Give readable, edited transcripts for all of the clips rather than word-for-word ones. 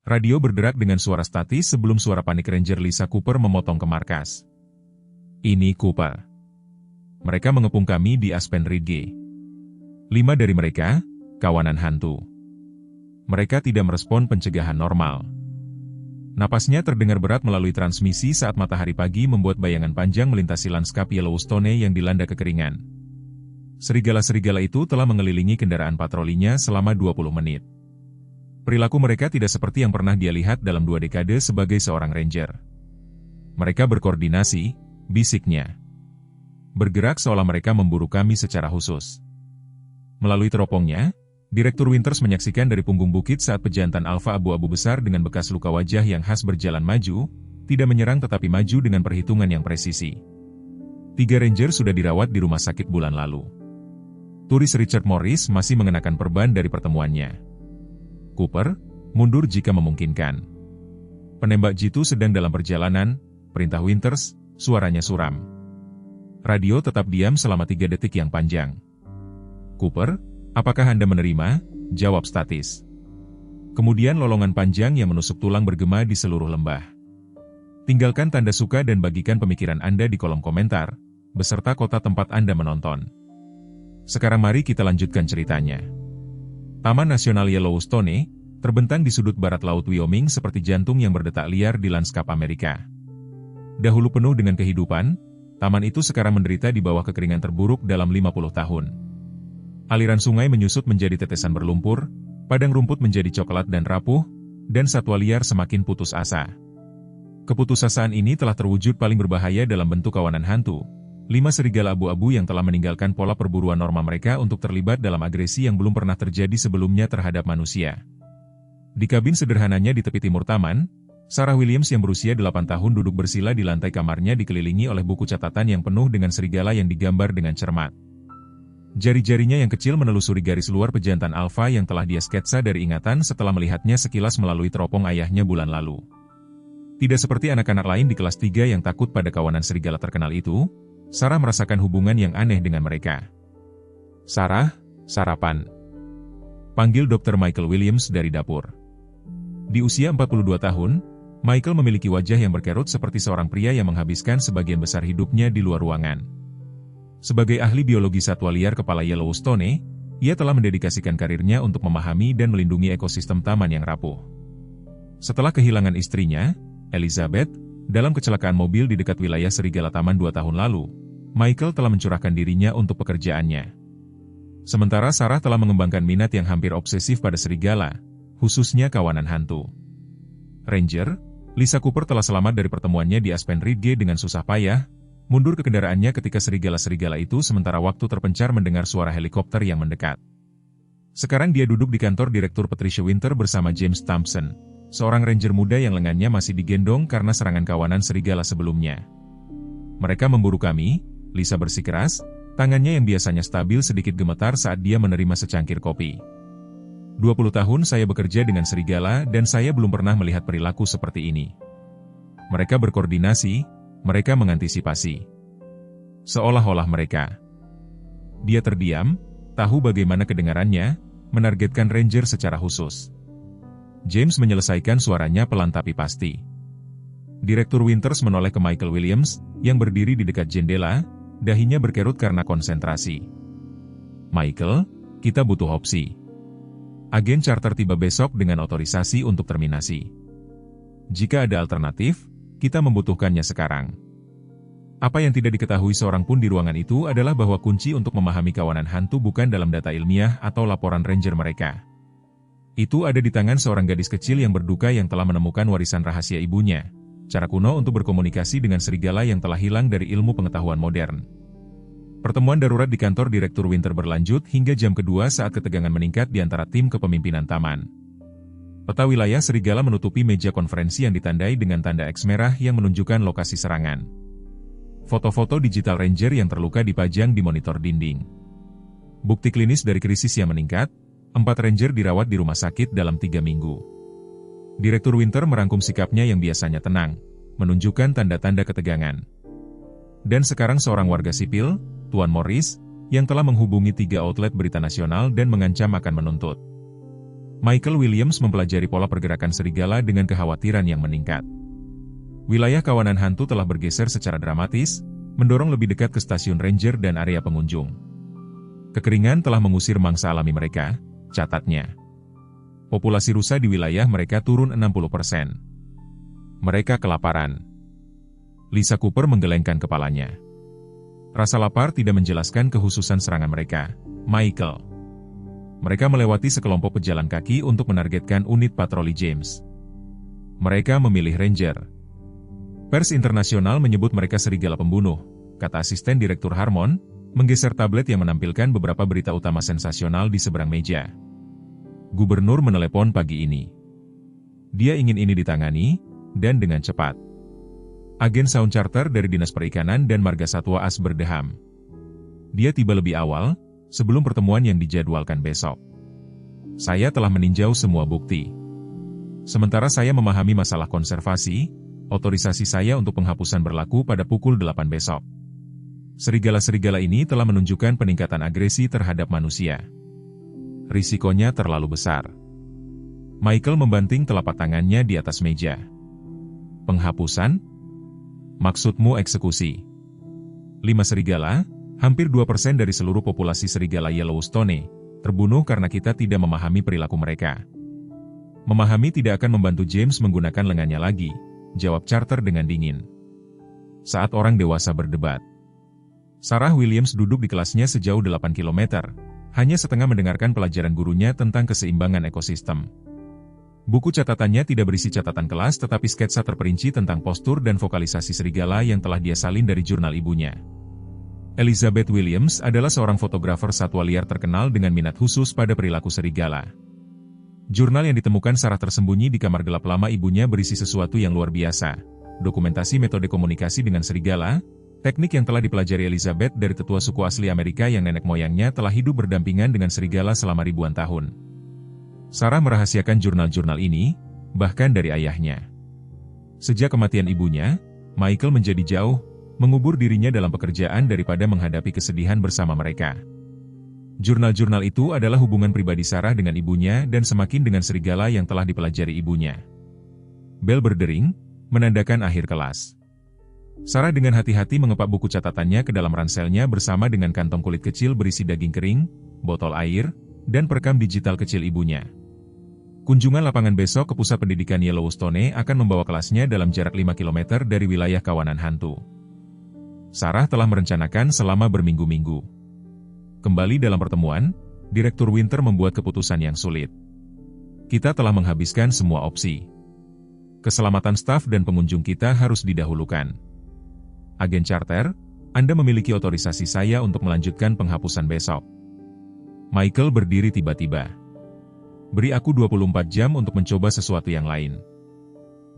Radio berderak dengan suara statis sebelum suara panik Ranger Lisa Cooper memotong ke markas. Ini Cooper. Mereka mengepung kami di Aspen Ridge. 5 dari mereka, kawanan hantu. Mereka tidak merespon pencegahan normal. Napasnya terdengar berat melalui transmisi saat matahari pagi membuat bayangan panjang melintasi lanskap Yellowstone yang dilanda kekeringan. Serigala-serigala itu telah mengelilingi kendaraan patrolinya selama 20 menit. Perilaku mereka tidak seperti yang pernah dia lihat dalam 2 dekade sebagai seorang ranger. Mereka berkoordinasi, bisiknya. Bergerak seolah mereka memburu kami secara khusus. Melalui teropongnya, Direktur Winters menyaksikan dari punggung bukit saat pejantan alfa abu-abu besar dengan bekas luka wajah yang khas berjalan maju, tidak menyerang tetapi maju dengan perhitungan yang presisi. 3 ranger sudah dirawat di rumah sakit bulan lalu. Turis Richard Morris masih mengenakan perban dari pertemuannya. Cooper, mundur jika memungkinkan. Penembak jitu sedang dalam perjalanan, perintah Winters, suaranya suram. Radio tetap diam selama 3 detik yang panjang. Cooper, apakah Anda menerima? Jawab statis. Kemudian lolongan panjang yang menusuk tulang bergema di seluruh lembah. Tinggalkan tanda suka dan bagikan pemikiran Anda di kolom komentar, beserta kota tempat Anda menonton. Sekarang mari kita lanjutkan ceritanya. Taman Nasional Yellowstone, terbentang di sudut barat laut Wyoming seperti jantung yang berdetak liar di lanskap Amerika. Dahulu penuh dengan kehidupan, taman itu sekarang menderita di bawah kekeringan terburuk dalam 50 tahun. Aliran sungai menyusut menjadi tetesan berlumpur, padang rumput menjadi coklat dan rapuh, dan satwa liar semakin putus asa. Keputusasaan ini telah terwujud paling berbahaya dalam bentuk kawanan hantu. 5 serigala abu-abu yang telah meninggalkan pola perburuan norma mereka untuk terlibat dalam agresi yang belum pernah terjadi sebelumnya terhadap manusia. Di kabin sederhananya di tepi timur taman, Sarah Williams yang berusia 8 tahun duduk bersila di lantai kamarnya dikelilingi oleh buku catatan yang penuh dengan serigala yang digambar dengan cermat. Jari-jarinya yang kecil menelusuri garis luar pejantan alfa yang telah dia sketsa dari ingatan setelah melihatnya sekilas melalui teropong ayahnya bulan lalu. Tidak seperti anak-anak lain di kelas 3 yang takut pada kawanan serigala terkenal itu, Sarah merasakan hubungan yang aneh dengan mereka. Sarah, sarapan. Panggil Dr. Michael Williams dari dapur. Di usia 42 tahun, Michael memiliki wajah yang berkerut seperti seorang pria yang menghabiskan sebagian besar hidupnya di luar ruangan. Sebagai ahli biologi satwa liar kepala Yellowstone, ia telah mendedikasikan karirnya untuk memahami dan melindungi ekosistem taman yang rapuh. Setelah kehilangan istrinya, Elizabeth, dalam kecelakaan mobil di dekat wilayah serigala taman 2 tahun lalu, Michael telah mencurahkan dirinya untuk pekerjaannya. Sementara Sarah telah mengembangkan minat yang hampir obsesif pada serigala, khususnya kawanan hantu. Ranger, Lisa Cooper telah selamat dari pertemuannya di Aspen Ridge dengan susah payah, mundur ke kendaraannya ketika serigala-serigala itu sementara waktu terpencar mendengar suara helikopter yang mendekat. Sekarang dia duduk di kantor Direktur Patricia Winter bersama James Thompson, seorang ranger muda yang lengannya masih digendong karena serangan kawanan serigala sebelumnya. Mereka memburu kami, Lisa bersikeras, tangannya yang biasanya stabil sedikit gemetar saat dia menerima secangkir kopi. 20 tahun saya bekerja dengan serigala dan saya belum pernah melihat perilaku seperti ini. Mereka berkoordinasi, mereka mengantisipasi. Seolah-olah mereka. Dia terdiam, tahu bagaimana kedengarannya, menargetkan ranger secara khusus. James menyelesaikan suaranya pelan tapi pasti. Direktur Winters menoleh ke Michael Williams, yang berdiri di dekat jendela, dahinya berkerut karena konsentrasi. Michael, kita butuh opsi. Agen charter tiba besok dengan otorisasi untuk terminasi. Jika ada alternatif, kita membutuhkannya sekarang. Apa yang tidak diketahui seorang pun di ruangan itu adalah bahwa kunci untuk memahami kawanan hantu bukan dalam data ilmiah atau laporan ranger mereka. Itu ada di tangan seorang gadis kecil yang berduka yang telah menemukan warisan rahasia ibunya, cara kuno untuk berkomunikasi dengan serigala yang telah hilang dari ilmu pengetahuan modern. Pertemuan darurat di kantor Direktur Winter berlanjut hingga jam kedua saat ketegangan meningkat di antara tim kepemimpinan taman. Peta wilayah serigala menutupi meja konferensi yang ditandai dengan tanda X merah yang menunjukkan lokasi serangan. Foto-foto digital ranger yang terluka dipajang di monitor dinding. Bukti klinis dari krisis yang meningkat, 4 ranger dirawat di rumah sakit dalam 3 minggu. Direktur Winter merangkum sikapnya yang biasanya tenang, menunjukkan tanda-tanda ketegangan. Dan sekarang seorang warga sipil, Tuan Morris, yang telah menghubungi 3 outlet berita nasional dan mengancam akan menuntut. Michael Williams mempelajari pola pergerakan serigala dengan kekhawatiran yang meningkat. Wilayah kawanan hantu telah bergeser secara dramatis, mendorong lebih dekat ke stasiun ranger dan area pengunjung. Kekeringan telah mengusir mangsa alami mereka, catatnya. Populasi rusa di wilayah mereka turun 60%. Mereka kelaparan. Lisa Cooper menggelengkan kepalanya. Rasa lapar tidak menjelaskan kehususan serangan mereka, Michael. Mereka melewati sekelompok pejalan kaki untuk menargetkan unit patroli James. Mereka memilih ranger. Pers internasional menyebut mereka serigala pembunuh, kata asisten Direktur Harmon, menggeser tablet yang menampilkan beberapa berita utama sensasional di seberang meja. Gubernur menelepon pagi ini. Dia ingin ini ditangani, dan dengan cepat. Agen sound charter dari Dinas Perikanan dan Marga Satwa As berdeham. Dia tiba lebih awal, sebelum pertemuan yang dijadwalkan besok. Saya telah meninjau semua bukti. Sementara saya memahami masalah konservasi, otorisasi saya untuk penghapusan berlaku pada pukul 8 besok. Serigala-serigala ini telah menunjukkan peningkatan agresi terhadap manusia. Risikonya terlalu besar. Michael membanting telapak tangannya di atas meja. Penghapusan? Maksudmu eksekusi? 5 serigala, hampir 2% dari seluruh populasi serigala Yellowstone, terbunuh karena kita tidak memahami perilaku mereka. Memahami tidak akan membantu James menggunakan lengannya lagi, jawab Charter dengan dingin. Saat orang dewasa berdebat. Sarah Williams duduk di kelasnya sejauh 8 km, hanya setengah mendengarkan pelajaran gurunya tentang keseimbangan ekosistem. Buku catatannya tidak berisi catatan kelas tetapi sketsa terperinci tentang postur dan vokalisasi serigala yang telah dia salin dari jurnal ibunya. Elizabeth Williams adalah seorang fotografer satwa liar terkenal dengan minat khusus pada perilaku serigala. Jurnal yang ditemukan Sarah tersembunyi di kamar gelap lama ibunya berisi sesuatu yang luar biasa. Dokumentasi metode komunikasi dengan serigala, teknik yang telah dipelajari Elizabeth dari tetua suku asli Amerika yang nenek moyangnya telah hidup berdampingan dengan serigala selama ribuan tahun. Sarah merahasiakan jurnal-jurnal ini, bahkan dari ayahnya. Sejak kematian ibunya, Michael menjadi jauh, mengubur dirinya dalam pekerjaan daripada menghadapi kesedihan bersama mereka. Jurnal-jurnal itu adalah hubungan pribadi Sarah dengan ibunya dan semakin dengan serigala yang telah dipelajari ibunya. Bel berdering, menandakan akhir kelas. Sarah dengan hati-hati mengepak buku catatannya ke dalam ranselnya bersama dengan kantong kulit kecil berisi daging kering, botol air, dan perekam digital kecil ibunya. Kunjungan lapangan besok ke pusat pendidikan Yellowstone akan membawa kelasnya dalam jarak 5 km dari wilayah kawanan hantu. Sarah telah merencanakan selama berminggu-minggu. Kembali dalam pertemuan, Direktur Winter membuat keputusan yang sulit. Kita telah menghabiskan semua opsi. Keselamatan staf dan pengunjung kita harus didahulukan. Agen Charter, Anda memiliki otorisasi saya untuk melanjutkan penghapusan besok. Michael berdiri tiba-tiba. Beri aku 24 jam untuk mencoba sesuatu yang lain.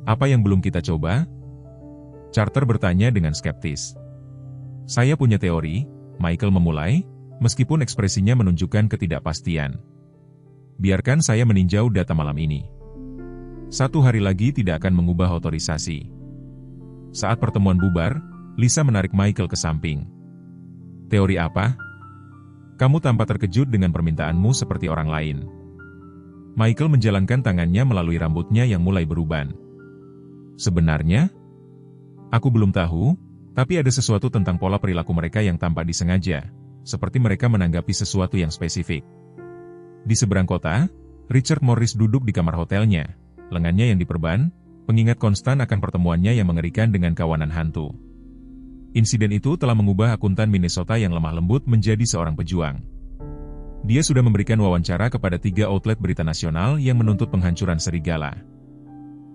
Apa yang belum kita coba? Charter bertanya dengan skeptis. Saya punya teori, Michael memulai, meskipun ekspresinya menunjukkan ketidakpastian. Biarkan saya meninjau data malam ini. 1 hari lagi tidak akan mengubah otorisasi. Saat pertemuan bubar, Lisa menarik Michael ke samping. Teori apa? Kamu tampak terkejut dengan permintaanmu seperti orang lain. Michael menjalankan tangannya melalui rambutnya yang mulai beruban. Sebenarnya, aku belum tahu, tapi ada sesuatu tentang pola perilaku mereka yang tampak disengaja, seperti mereka menanggapi sesuatu yang spesifik. Di seberang kota, Richard Morris duduk di kamar hotelnya, lengannya yang diperban, pengingat konstan akan pertemuannya yang mengerikan dengan kawanan hantu. Insiden itu telah mengubah akuntan Minnesota yang lemah lembut menjadi seorang pejuang. Dia sudah memberikan wawancara kepada 3 outlet berita nasional yang menuntut penghancuran serigala.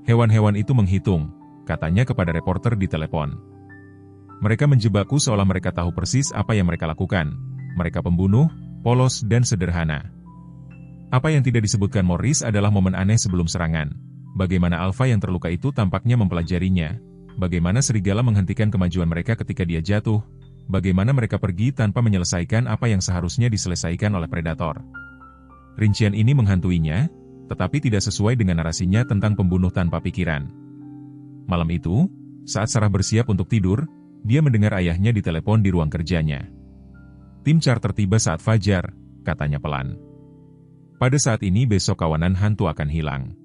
Hewan-hewan itu menghitung, katanya kepada reporter di telepon. Mereka menjebakku seolah mereka tahu persis apa yang mereka lakukan. Mereka pembunuh, polos dan sederhana. Apa yang tidak disebutkan Morris adalah momen aneh sebelum serangan. Bagaimana alfa yang terluka itu tampaknya mempelajarinya. Bagaimana serigala menghentikan kemajuan mereka ketika dia jatuh. Bagaimana mereka pergi tanpa menyelesaikan apa yang seharusnya diselesaikan oleh predator. Rincian ini menghantuinya, tetapi tidak sesuai dengan narasinya tentang pembunuh tanpa pikiran. Malam itu, saat Sarah bersiap untuk tidur, dia mendengar ayahnya ditelepon di ruang kerjanya. Tim Charter tiba saat fajar, katanya pelan. Pada saat ini besok kawanan hantu akan hilang.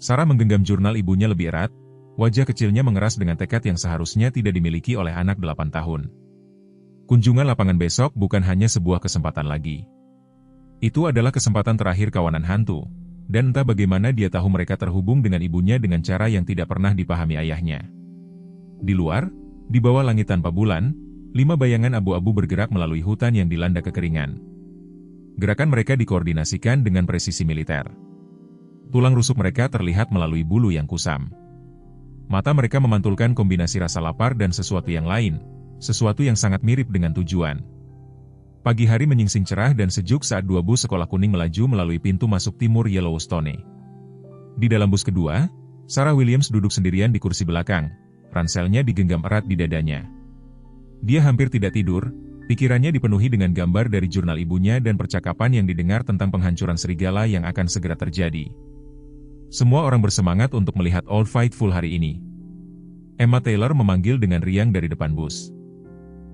Sarah menggenggam jurnal ibunya lebih erat, wajah kecilnya mengeras dengan tekad yang seharusnya tidak dimiliki oleh anak 8 tahun. Kunjungan lapangan besok bukan hanya sebuah kesempatan lagi. Itu adalah kesempatan terakhir kawanan hantu, dan entah bagaimana dia tahu mereka terhubung dengan ibunya dengan cara yang tidak pernah dipahami ayahnya. Di luar, di bawah langit tanpa bulan, 5 bayangan abu-abu bergerak melalui hutan yang dilanda kekeringan. Gerakan mereka dikoordinasikan dengan presisi militer. Tulang rusuk mereka terlihat melalui bulu yang kusam. Mata mereka memantulkan kombinasi rasa lapar dan sesuatu yang lain, sesuatu yang sangat mirip dengan tujuan. Pagi hari menyingsing cerah dan sejuk saat 2 bus sekolah kuning melaju melalui pintu masuk timur Yellowstone. Di dalam bus kedua, Sarah Williams duduk sendirian di kursi belakang, ranselnya digenggam erat di dadanya. Dia hampir tidak tidur, pikirannya dipenuhi dengan gambar dari jurnal ibunya dan percakapan yang didengar tentang penghancuran serigala yang akan segera terjadi. Semua orang bersemangat untuk melihat Old Faithful hari ini. Emma Taylor memanggil dengan riang dari depan bus.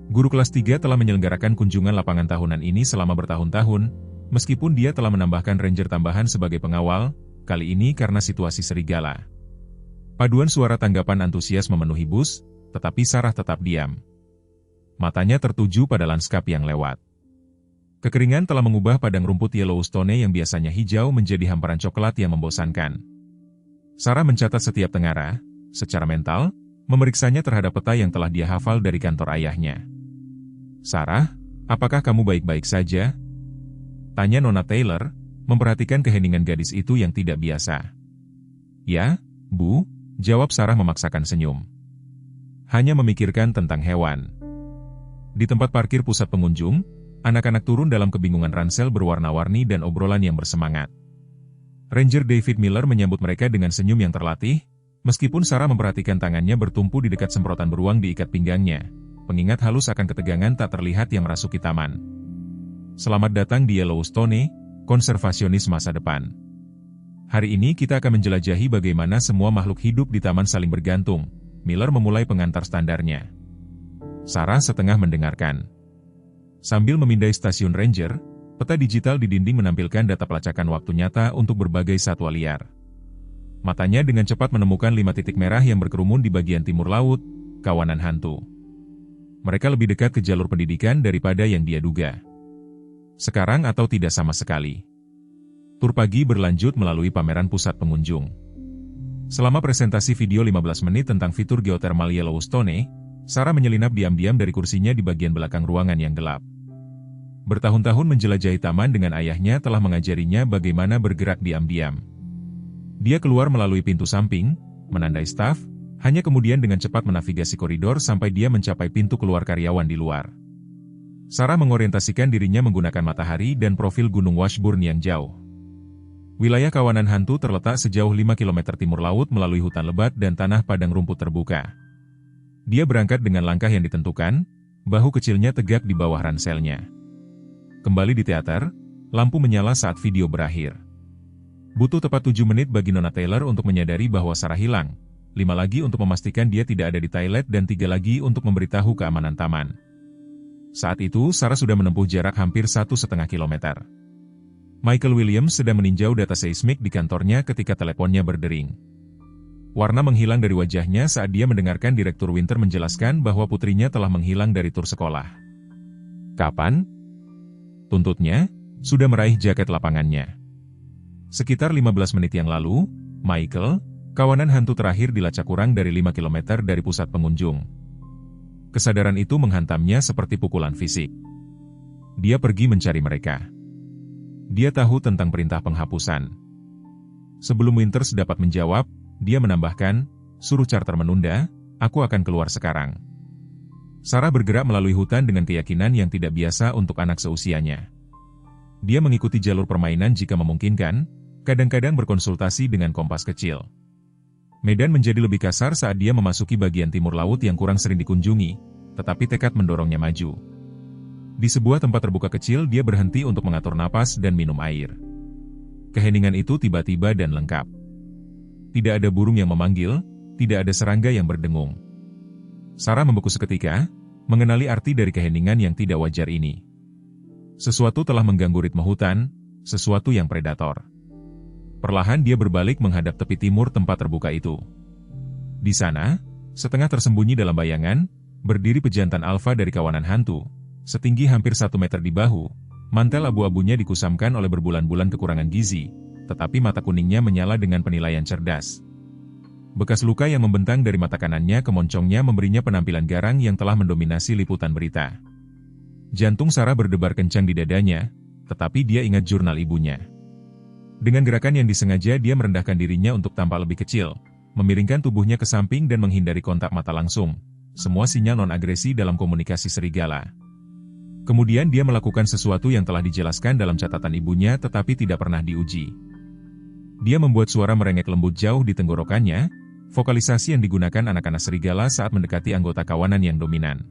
Guru kelas 3 telah menyelenggarakan kunjungan lapangan tahunan ini selama bertahun-tahun, meskipun dia telah menambahkan ranger tambahan sebagai pengawal, kali ini karena situasi serigala. Paduan suara tanggapan antusias memenuhi bus, tetapi Sarah tetap diam. Matanya tertuju pada lanskap yang lewat. Kekeringan telah mengubah padang rumput Yellowstone yang biasanya hijau menjadi hamparan coklat yang membosankan. Sarah mencatat setiap tengara, secara mental, memeriksanya terhadap peta yang telah dia hafal dari kantor ayahnya. "Sarah, apakah kamu baik-baik saja?" tanya Nona Taylor, memperhatikan keheningan gadis itu yang tidak biasa. "Ya, Bu," jawab Sarah memaksakan senyum. "Hanya memikirkan tentang hewan." Di tempat parkir pusat pengunjung, anak-anak turun dalam kebingungan ransel berwarna-warni dan obrolan yang bersemangat. Ranger David Miller menyambut mereka dengan senyum yang terlatih, meskipun Sarah memperhatikan tangannya bertumpu di dekat semprotan beruang di ikat pinggangnya, pengingat halus akan ketegangan tak terlihat yang merasuki taman. "Selamat datang di Yellowstone, konservasionis masa depan. Hari ini kita akan menjelajahi bagaimana semua makhluk hidup di taman saling bergantung," Miller memulai pengantar standarnya. Sarah setengah mendengarkan. Sambil memindai stasiun ranger, peta digital di dinding menampilkan data pelacakan waktu nyata untuk berbagai satwa liar. Matanya dengan cepat menemukan 5 titik merah yang berkerumun di bagian timur laut, kawanan hantu. Mereka lebih dekat ke jalur pendidikan daripada yang dia duga. Sekarang atau tidak sama sekali. Tur pagi berlanjut melalui pameran pusat pengunjung. Selama presentasi video 15 menit tentang fitur geotermal Yellowstone, Sarah menyelinap diam-diam dari kursinya di bagian belakang ruangan yang gelap. Bertahun-tahun menjelajahi taman dengan ayahnya telah mengajarinya bagaimana bergerak diam-diam. Dia keluar melalui pintu samping, menandai staf, hanya kemudian dengan cepat menavigasi koridor sampai dia mencapai pintu keluar karyawan di luar. Sarah mengorientasikan dirinya menggunakan matahari dan profil Gunung Washburn yang jauh. Wilayah kawanan hantu terletak sejauh 5 km timur laut melalui hutan lebat dan tanah padang rumput terbuka. Dia berangkat dengan langkah yang ditentukan, bahu kecilnya tegak di bawah ranselnya. Kembali di teater, lampu menyala saat video berakhir. Butuh tepat 7 menit bagi Nona Taylor untuk menyadari bahwa Sarah hilang, 5 lagi untuk memastikan dia tidak ada di toilet dan 3 lagi untuk memberitahu keamanan taman. Saat itu Sarah sudah menempuh jarak hampir 1,5 kilometer. Michael Williams sedang meninjau data seismik di kantornya ketika teleponnya berdering. Warna menghilang dari wajahnya saat dia mendengarkan Direktur Winter menjelaskan bahwa putrinya telah menghilang dari tur sekolah. "Kapan?" tuntutnya, sudah meraih jaket lapangannya. Sekitar 15 menit yang lalu, Michael, kawanan hantu terakhir dilacak kurang dari 5 km dari pusat pengunjung. Kesadaran itu menghantamnya seperti pukulan fisik. Dia pergi mencari mereka. Dia tahu tentang perintah penghapusan. Sebelum Winters dapat menjawab, dia menambahkan, "Suruh charter menunda, aku akan keluar sekarang." Sarah bergerak melalui hutan dengan keyakinan yang tidak biasa untuk anak seusianya. Dia mengikuti jalur permainan jika memungkinkan, kadang-kadang berkonsultasi dengan kompas kecil. Medan menjadi lebih kasar saat dia memasuki bagian timur laut yang kurang sering dikunjungi, tetapi tekad mendorongnya maju. Di sebuah tempat terbuka kecil dia berhenti untuk mengatur napas dan minum air. Keheningan itu tiba-tiba dan lengkap. Tidak ada burung yang memanggil, tidak ada serangga yang berdengung. Sarah membeku seketika, mengenali arti dari keheningan yang tidak wajar ini. Sesuatu telah mengganggu ritme hutan, sesuatu yang predator. Perlahan dia berbalik menghadap tepi timur tempat terbuka itu. Di sana, setengah tersembunyi dalam bayangan, berdiri pejantan alfa dari kawanan hantu, setinggi hampir 1 meter di bahu. Mantel abu-abunya dikusamkan oleh berbulan-bulan kekurangan gizi, tetapi mata kuningnya menyala dengan penilaian cerdas. Bekas luka yang membentang dari mata kanannya ke moncongnya memberinya penampilan garang yang telah mendominasi liputan berita. Jantung Sarah berdebar kencang di dadanya, tetapi dia ingat jurnal ibunya. Dengan gerakan yang disengaja dia merendahkan dirinya untuk tampak lebih kecil, memiringkan tubuhnya ke samping dan menghindari kontak mata langsung, semua sinyal non-agresi dalam komunikasi serigala. Kemudian dia melakukan sesuatu yang telah dijelaskan dalam catatan ibunya tetapi tidak pernah diuji. Dia membuat suara merengek lembut jauh di tenggorokannya, vokalisasi yang digunakan anak-anak serigala saat mendekati anggota kawanan yang dominan.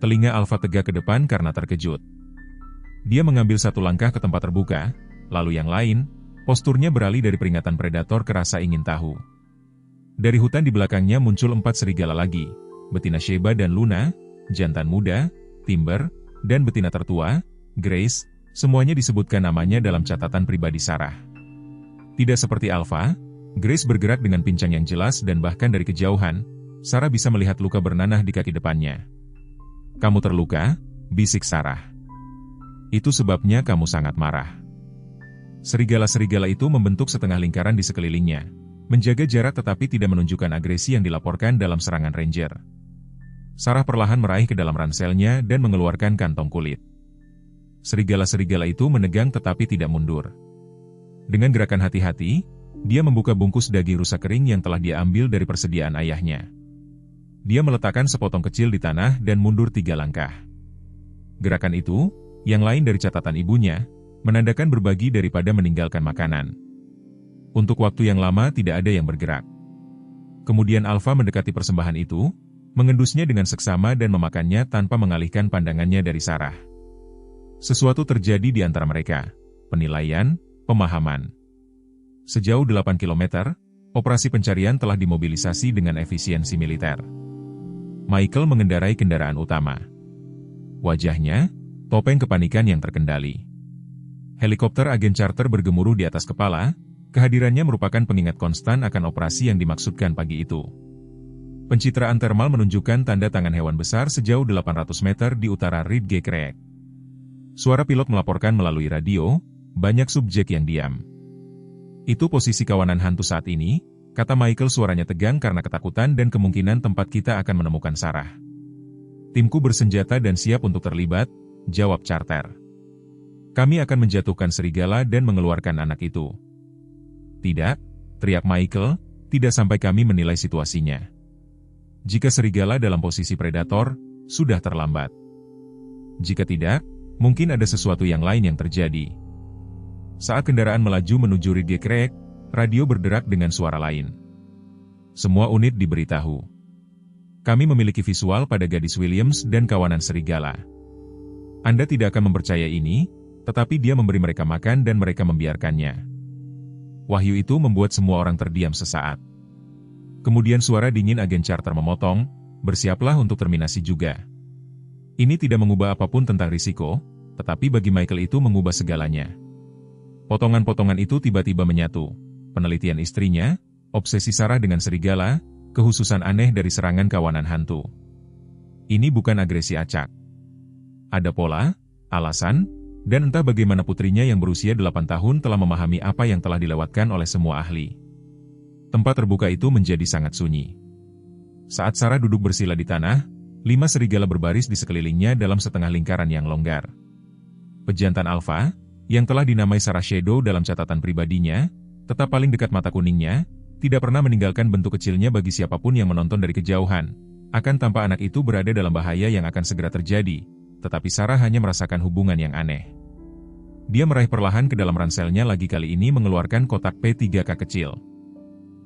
Telinga Alfa tegak ke depan karena terkejut. Dia mengambil satu langkah ke tempat terbuka, lalu yang lain, posturnya beralih dari peringatan predator ke rasa ingin tahu. Dari hutan di belakangnya muncul 4 serigala lagi, betina Sheba dan Luna, jantan muda, Timber, dan betina tertua, Grace, semuanya disebutkan namanya dalam catatan pribadi Sarah. Tidak seperti Alpha, Grace bergerak dengan pincang yang jelas dan bahkan dari kejauhan, Sarah bisa melihat luka bernanah di kaki depannya. "Kamu terluka?" bisik Sarah. "Itu sebabnya kamu sangat marah." Serigala-serigala itu membentuk setengah lingkaran di sekelilingnya, menjaga jarak tetapi tidak menunjukkan agresi yang dilaporkan dalam serangan Ranger. Sarah perlahan meraih ke dalam ranselnya dan mengeluarkan kantong kulit. Serigala-serigala itu menegang tetapi tidak mundur. Dengan gerakan hati-hati, dia membuka bungkus daging rusa kering yang telah dia ambil dari persediaan ayahnya. Dia meletakkan sepotong kecil di tanah dan mundur 3 langkah. Gerakan itu, yang lain dari catatan ibunya, menandakan berbagi daripada meninggalkan makanan. Untuk waktu yang lama tidak ada yang bergerak. Kemudian Alpha mendekati persembahan itu, mengendusnya dengan seksama dan memakannya tanpa mengalihkan pandangannya dari Sarah. Sesuatu terjadi di antara mereka, penilaian, pemahaman. Sejauh 8 km, operasi pencarian telah dimobilisasi dengan efisiensi militer. Michael mengendarai kendaraan utama. Wajahnya, topeng kepanikan yang terkendali. Helikopter agen charter bergemuruh di atas kepala, kehadirannya merupakan pengingat konstan akan operasi yang dimaksudkan pagi itu. Pencitraan thermal menunjukkan tanda tangan hewan besar sejauh 800 meter di utara Ridge Creek. Suara pilot melaporkan melalui radio, banyak subjek yang diam. "Itu posisi kawanan hantu saat ini," kata Michael, suaranya tegang karena ketakutan dan kemungkinan tempat kita akan menemukan Sarah. "Timku bersenjata dan siap untuk terlibat," jawab Charter. "Kami akan menjatuhkan serigala dan mengeluarkan anak itu." "Tidak," teriak Michael, "tidak sampai kami menilai situasinya. Jika serigala dalam posisi predator, sudah terlambat. Jika tidak, mungkin ada sesuatu yang lain yang terjadi." Saat kendaraan melaju menuju Ridge Creek, radio berderak dengan suara lain. "Semua unit diberitahu. Kami memiliki visual pada gadis Williams dan kawanan serigala. Anda tidak akan mempercayai ini, tetapi dia memberi mereka makan dan mereka membiarkannya." Wahyu itu membuat semua orang terdiam sesaat. Kemudian suara dingin agen charter memotong, "Bersiaplah untuk terminasi juga." Ini tidak mengubah apapun tentang risiko, tetapi bagi Michael itu mengubah segalanya. Potongan-potongan itu tiba-tiba menyatu. Penelitian istrinya, obsesi Sarah dengan serigala, kehususan aneh dari serangan kawanan hantu. Ini bukan agresi acak. Ada pola, alasan, dan entah bagaimana putrinya yang berusia 8 tahun telah memahami apa yang telah dilewatkan oleh semua ahli. Tempat terbuka itu menjadi sangat sunyi. Saat Sarah duduk bersila di tanah, 5 serigala berbaris di sekelilingnya dalam setengah lingkaran yang longgar. Pejantan Alpha, yang telah dinamai Sarah Shadow dalam catatan pribadinya, tetap paling dekat mata kuningnya, tidak pernah meninggalkan bentuk kecilnya bagi siapapun yang menonton dari kejauhan. Akan tampak anak itu berada dalam bahaya yang akan segera terjadi, tetapi Sarah hanya merasakan hubungan yang aneh. Dia meraih perlahan ke dalam ranselnya lagi, kali ini mengeluarkan kotak P3K kecil.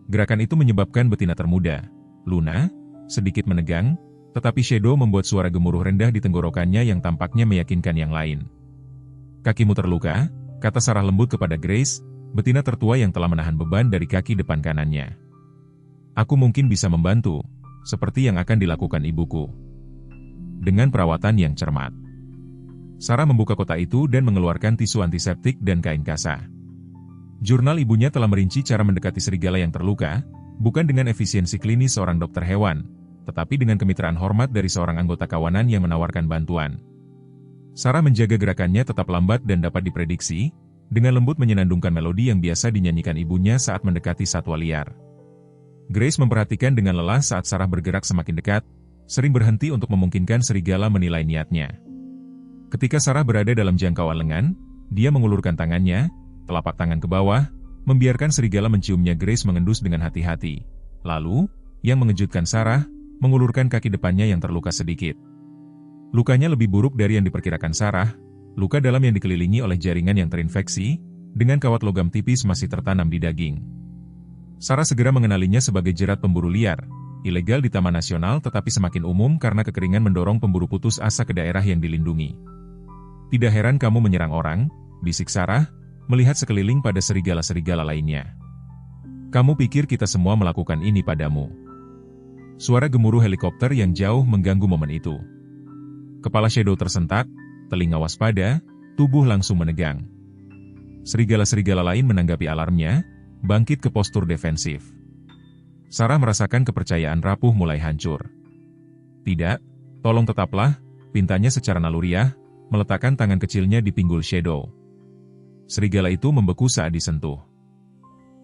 Gerakan itu menyebabkan betina termuda, Luna, sedikit menegang, tetapi Shadow membuat suara gemuruh rendah di tenggorokannya yang tampaknya meyakinkan yang lain. "Kakimu terluka," kata Sarah lembut kepada Grace, betina tertua yang telah menahan beban dari kaki depan kanannya. "Aku mungkin bisa membantu, seperti yang akan dilakukan ibuku. Dengan perawatan yang cermat." Sarah membuka kotak itu dan mengeluarkan tisu antiseptik dan kain kasa. Jurnal ibunya telah merinci cara mendekati serigala yang terluka, bukan dengan efisiensi klinis seorang dokter hewan, tetapi dengan kemitraan hormat dari seorang anggota kawanan yang menawarkan bantuan. Sarah menjaga gerakannya tetap lambat dan dapat diprediksi, dengan lembut menyenandungkan melodi yang biasa dinyanyikan ibunya saat mendekati satwa liar. Grace memperhatikan dengan lelah saat Sarah bergerak semakin dekat, sering berhenti untuk memungkinkan serigala menilai niatnya. Ketika Sarah berada dalam jangkauan lengan, dia mengulurkan tangannya, telapak tangan ke bawah, membiarkan serigala menciumnya. Grace mengendus dengan hati-hati. Lalu, yang mengejutkan Sarah, mengulurkan kaki depannya yang terluka sedikit. Lukanya lebih buruk dari yang diperkirakan Sarah, luka dalam yang dikelilingi oleh jaringan yang terinfeksi, dengan kawat logam tipis masih tertanam di daging. Sarah segera mengenalinya sebagai jerat pemburu liar, ilegal di Taman Nasional tetapi semakin umum karena kekeringan mendorong pemburu putus asa ke daerah yang dilindungi. Tidak heran kamu menyerang orang, bisik Sarah, melihat sekeliling pada serigala-serigala lainnya. Kamu pikir kita semua melakukan ini padamu? Suara gemuruh helikopter yang jauh mengganggu momen itu. Kepala Shadow tersentak, telinga waspada, tubuh langsung menegang. Serigala-serigala lain menanggapi alarmnya, bangkit ke postur defensif. Sarah merasakan kepercayaan rapuh mulai hancur. Tidak, tolong tetaplah, pintanya secara naluriah, meletakkan tangan kecilnya di pinggul Shadow. Serigala itu membeku saat disentuh.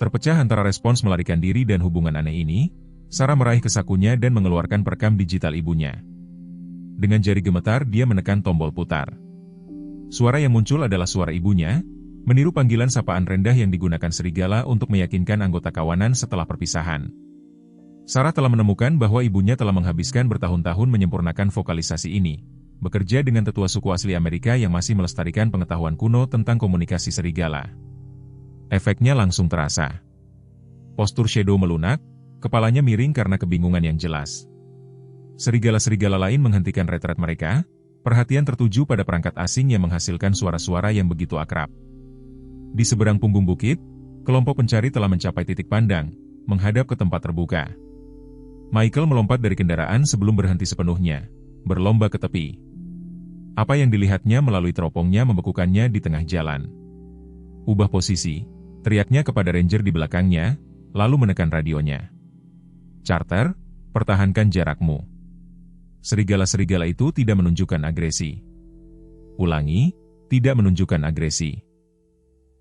Terpecah antara respons melarikan diri dan hubungan aneh ini, Sarah meraih ke sakunya dan mengeluarkan perekam digital ibunya. Dengan jari gemetar dia menekan tombol putar. Suara yang muncul adalah suara ibunya, meniru panggilan sapaan rendah yang digunakan serigala untuk meyakinkan anggota kawanan setelah perpisahan. Sarah telah menemukan bahwa ibunya telah menghabiskan bertahun-tahun menyempurnakan vokalisasi ini, bekerja dengan tetua suku asli Amerika yang masih melestarikan pengetahuan kuno tentang komunikasi serigala. Efeknya langsung terasa. Postur Shadow melunak, kepalanya miring karena kebingungan yang jelas. Serigala-serigala lain menghentikan retret mereka, perhatian tertuju pada perangkat asing yang menghasilkan suara-suara yang begitu akrab. Di seberang punggung bukit, kelompok pencari telah mencapai titik pandang, menghadap ke tempat terbuka. Michael melompat dari kendaraan sebelum berhenti sepenuhnya, berlomba ke tepi. Apa yang dilihatnya melalui teropongnya membekukannya di tengah jalan. Ubah posisi, teriaknya kepada ranger di belakangnya, lalu menekan radionya. Charter, pertahankan jarakmu. Serigala-serigala itu tidak menunjukkan agresi. Ulangi, tidak menunjukkan agresi.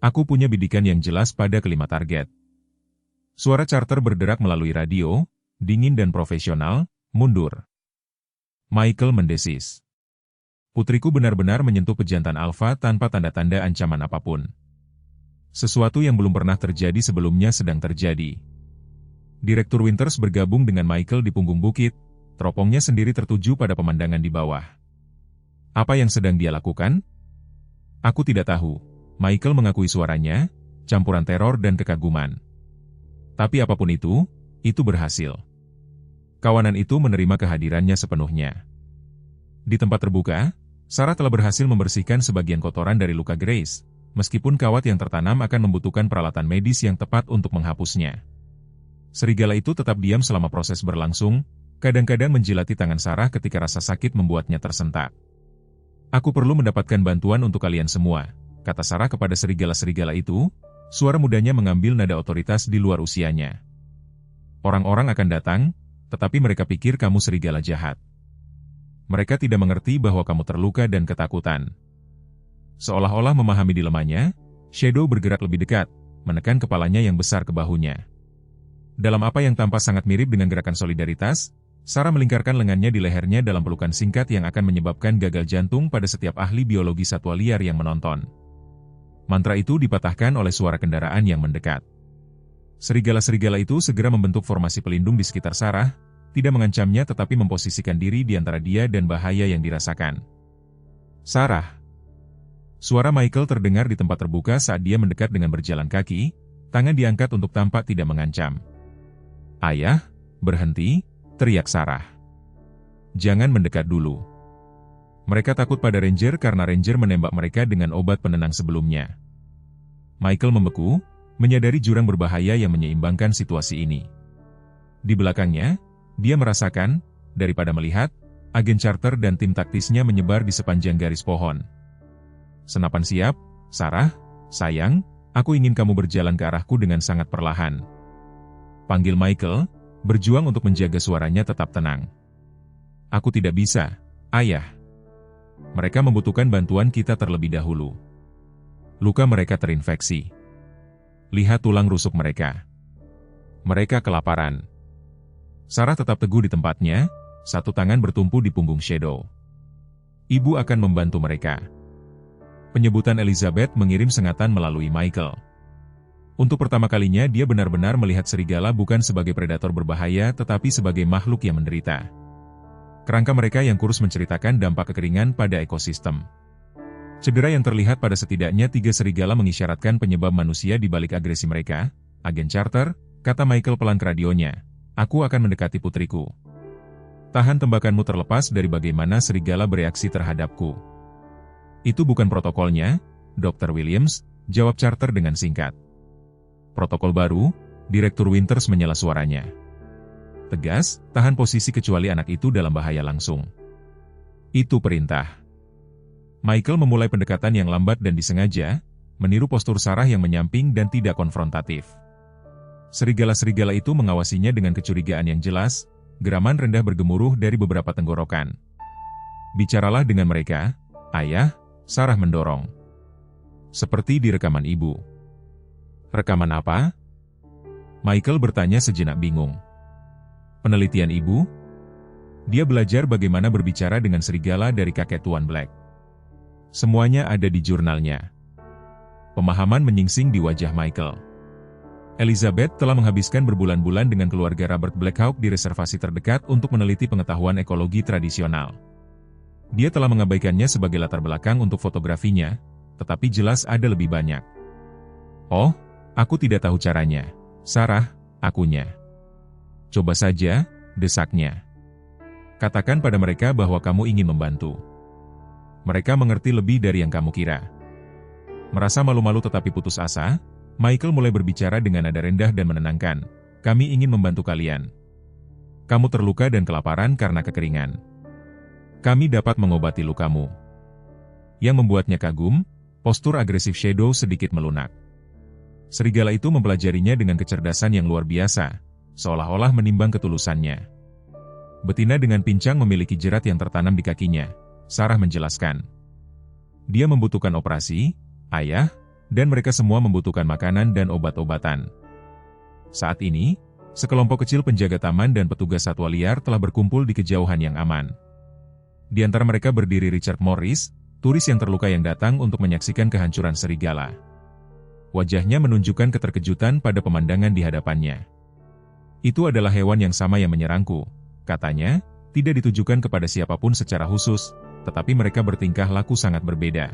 Aku punya bidikan yang jelas pada kelima target. Suara Charter berderak melalui radio, dingin dan profesional, mundur. Michael mendesis. Putriku benar-benar menyentuh pejantan alfa tanpa tanda-tanda ancaman apapun. Sesuatu yang belum pernah terjadi sebelumnya sedang terjadi. Direktur Winters bergabung dengan Michael di punggung bukit, teropongnya sendiri tertuju pada pemandangan di bawah. Apa yang sedang dia lakukan? Aku tidak tahu, Michael mengakui suaranya, campuran teror dan kekaguman. Tapi apapun itu berhasil. Kawanan itu menerima kehadirannya sepenuhnya. Di tempat terbuka, Sarah telah berhasil membersihkan sebagian kotoran dari luka Grace, meskipun kawat yang tertanam akan membutuhkan peralatan medis yang tepat untuk menghapusnya. Serigala itu tetap diam selama proses berlangsung, kadang-kadang menjilati tangan Sarah ketika rasa sakit membuatnya tersentak. Aku perlu mendapatkan bantuan untuk kalian semua, kata Sarah kepada serigala-serigala itu, suara mudanya mengambil nada otoritas di luar usianya. Orang-orang akan datang, tetapi mereka pikir kamu serigala jahat. Mereka tidak mengerti bahwa kamu terluka dan ketakutan. Seolah-olah memahami dilemanya, Shadow bergerak lebih dekat, menekan kepalanya yang besar ke bahunya. Dalam apa yang tampak sangat mirip dengan gerakan solidaritas, Sarah melingkarkan lengannya di lehernya dalam pelukan singkat yang akan menyebabkan gagal jantung pada setiap ahli biologi satwa liar yang menonton. Mantra itu dipatahkan oleh suara kendaraan yang mendekat. Serigala-serigala itu segera membentuk formasi pelindung di sekitar Sarah, tidak mengancamnya tetapi memposisikan diri di antara dia dan bahaya yang dirasakan. Sarah. Suara Michael terdengar di tempat terbuka saat dia mendekat dengan berjalan kaki, tangan diangkat untuk tampak tidak mengancam. Ayah, berhenti, teriak Sarah. Jangan mendekat dulu. Mereka takut pada Ranger karena Ranger menembak mereka dengan obat penenang sebelumnya. Michael membeku, menyadari jurang berbahaya yang menyeimbangkan situasi ini. Di belakangnya, dia merasakan, daripada melihat, agen Charter dan tim taktisnya menyebar di sepanjang garis pohon, Senapan siap, Sarah, sayang, aku ingin kamu berjalan ke arahku dengan sangat perlahan. Panggil Michael, berjuang untuk menjaga suaranya tetap tenang. Aku tidak bisa, ayah. Mereka membutuhkan bantuan kita terlebih dahulu. Luka mereka terinfeksi. Lihat tulang rusuk mereka. Mereka kelaparan. Sarah tetap teguh di tempatnya, satu tangan bertumpu di punggung Shadow. Ibu akan membantu mereka. Penyebutan Elizabeth mengirim sengatan melalui Michael. Untuk pertama kalinya dia benar-benar melihat serigala bukan sebagai predator berbahaya tetapi sebagai makhluk yang menderita. Kerangka mereka yang kurus menceritakan dampak kekeringan pada ekosistem. Cedera yang terlihat pada setidaknya 3 serigala mengisyaratkan penyebab manusia di balik agresi mereka. Agen Carter, kata Michael pelan ke radionya, aku akan mendekati putriku. Tahan tembakanmu terlepas dari bagaimana serigala bereaksi terhadapku. Itu bukan protokolnya, Dr. Williams, jawab Carter dengan singkat. Protokol baru, Direktur Winters menyela suaranya. Tegas, tahan posisi kecuali anak itu dalam bahaya langsung. Itu perintah. Michael memulai pendekatan yang lambat dan disengaja, meniru postur Sarah yang menyamping dan tidak konfrontatif. Serigala-serigala itu mengawasinya dengan kecurigaan yang jelas, geraman rendah bergemuruh dari beberapa tenggorokan. Bicaralah dengan mereka, ayah, Sarah mendorong. Seperti di rekaman ibu. Rekaman apa? Michael bertanya sejenak bingung. Penelitian ibu? Dia belajar bagaimana berbicara dengan serigala dari kakek Tuan Black. Semuanya ada di jurnalnya. Pemahaman menyingsing di wajah Michael. Elizabeth telah menghabiskan berbulan-bulan dengan keluarga Robert Blackhawk di reservasi terdekat untuk meneliti pengetahuan ekologi tradisional. Dia telah mengabaikannya sebagai latar belakang untuk fotografinya, tetapi jelas ada lebih banyak. Oh, aku tidak tahu caranya. Sarah, akunya. Coba saja, desaknya. Katakan pada mereka bahwa kamu ingin membantu. Mereka mengerti lebih dari yang kamu kira. Merasa malu-malu tetapi putus asa, Michael mulai berbicara dengan nada rendah dan menenangkan. Kami ingin membantu kalian. Kamu terluka dan kelaparan karena kekeringan. Kami dapat mengobati lukamu. Yang membuatnya kagum, postur agresif Shadow sedikit melunak. Serigala itu mempelajarinya dengan kecerdasan yang luar biasa, seolah-olah menimbang ketulusannya. Betina dengan pincang memiliki jerat yang tertanam di kakinya, Sarah menjelaskan. Dia membutuhkan operasi, ayah, dan mereka semua membutuhkan makanan dan obat-obatan. Saat ini, sekelompok kecil penjaga taman dan petugas satwa liar telah berkumpul di kejauhan yang aman. Di antara mereka berdiri Richard Morris, turis yang terluka yang datang untuk menyaksikan kehancuran serigala. Wajahnya menunjukkan keterkejutan pada pemandangan di hadapannya. Itu adalah hewan yang sama yang menyerangku, katanya, tidak ditujukan kepada siapapun secara khusus, tetapi mereka bertingkah laku sangat berbeda.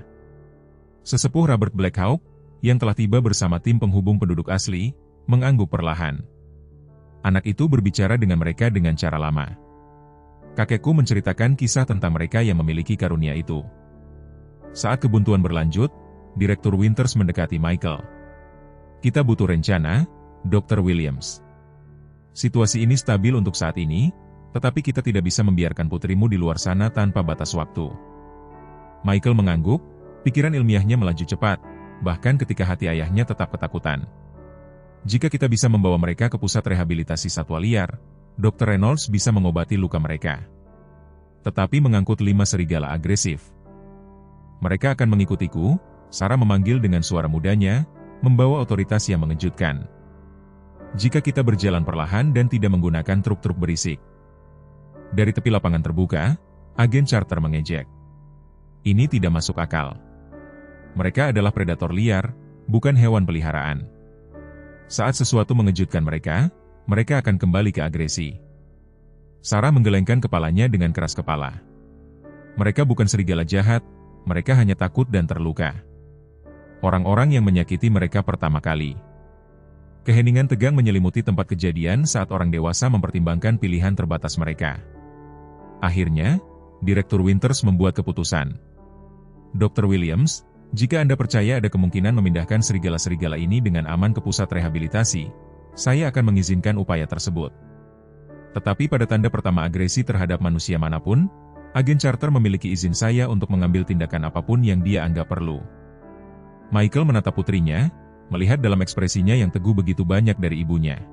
Sesepuh Robert Blackhawk, yang telah tiba bersama tim penghubung penduduk asli, mengangguk perlahan. Anak itu berbicara dengan mereka dengan cara lama. Kakekku menceritakan kisah tentang mereka yang memiliki karunia itu. Saat kebuntuan berlanjut, Direktur Winters mendekati Michael. Kita butuh rencana, Dr. Williams. Situasi ini stabil untuk saat ini, tetapi kita tidak bisa membiarkan putrimu di luar sana tanpa batas waktu. Michael mengangguk, pikiran ilmiahnya melaju cepat, bahkan ketika hati ayahnya tetap ketakutan. Jika kita bisa membawa mereka ke pusat rehabilitasi satwa liar, Dr. Reynolds bisa mengobati luka mereka. Tetapi mengangkut 5 serigala agresif. Mereka akan mengikutiku, Sarah memanggil dengan suara mudanya, membawa otoritas yang mengejutkan. Jika kita berjalan perlahan dan tidak menggunakan truk-truk berisik. Dari tepi lapangan terbuka, agen Carter mengejek. Ini tidak masuk akal. Mereka adalah predator liar, bukan hewan peliharaan. Saat sesuatu mengejutkan mereka, mereka akan kembali ke agresi. Sarah menggelengkan kepalanya dengan keras kepala. Mereka bukan serigala jahat, mereka hanya takut dan terluka. Orang-orang yang menyakiti mereka pertama kali. Keheningan tegang menyelimuti tempat kejadian saat orang dewasa mempertimbangkan pilihan terbatas mereka. Akhirnya, Direktur Winters membuat keputusan. Dr. Williams, jika Anda percaya ada kemungkinan memindahkan serigala-serigala ini dengan aman ke pusat rehabilitasi, saya akan mengizinkan upaya tersebut. Tetapi pada tanda pertama agresi terhadap manusia manapun, Agen charter memiliki izin saya untuk mengambil tindakan apapun yang dia anggap perlu. Michael menatap putrinya, melihat dalam ekspresinya yang teguh begitu banyak dari ibunya.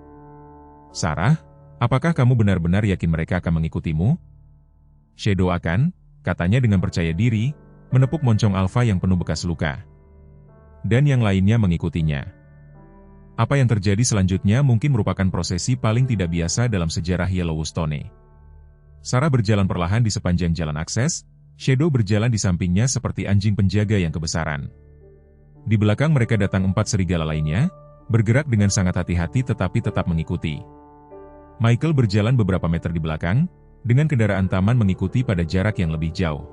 Sarah, apakah kamu benar-benar yakin mereka akan mengikutimu? Shadow akan, katanya dengan percaya diri, menepuk moncong Alpha yang penuh bekas luka. Dan yang lainnya mengikutinya. Apa yang terjadi selanjutnya mungkin merupakan prosesi paling tidak biasa dalam sejarah Yellowstone. Sarah berjalan perlahan di sepanjang jalan akses, Shadow berjalan di sampingnya seperti anjing penjaga yang kebesaran. Di belakang mereka datang 4 serigala lainnya, bergerak dengan sangat hati-hati tetapi tetap mengikuti. Michael berjalan beberapa meter di belakang, dengan kendaraan taman mengikuti pada jarak yang lebih jauh.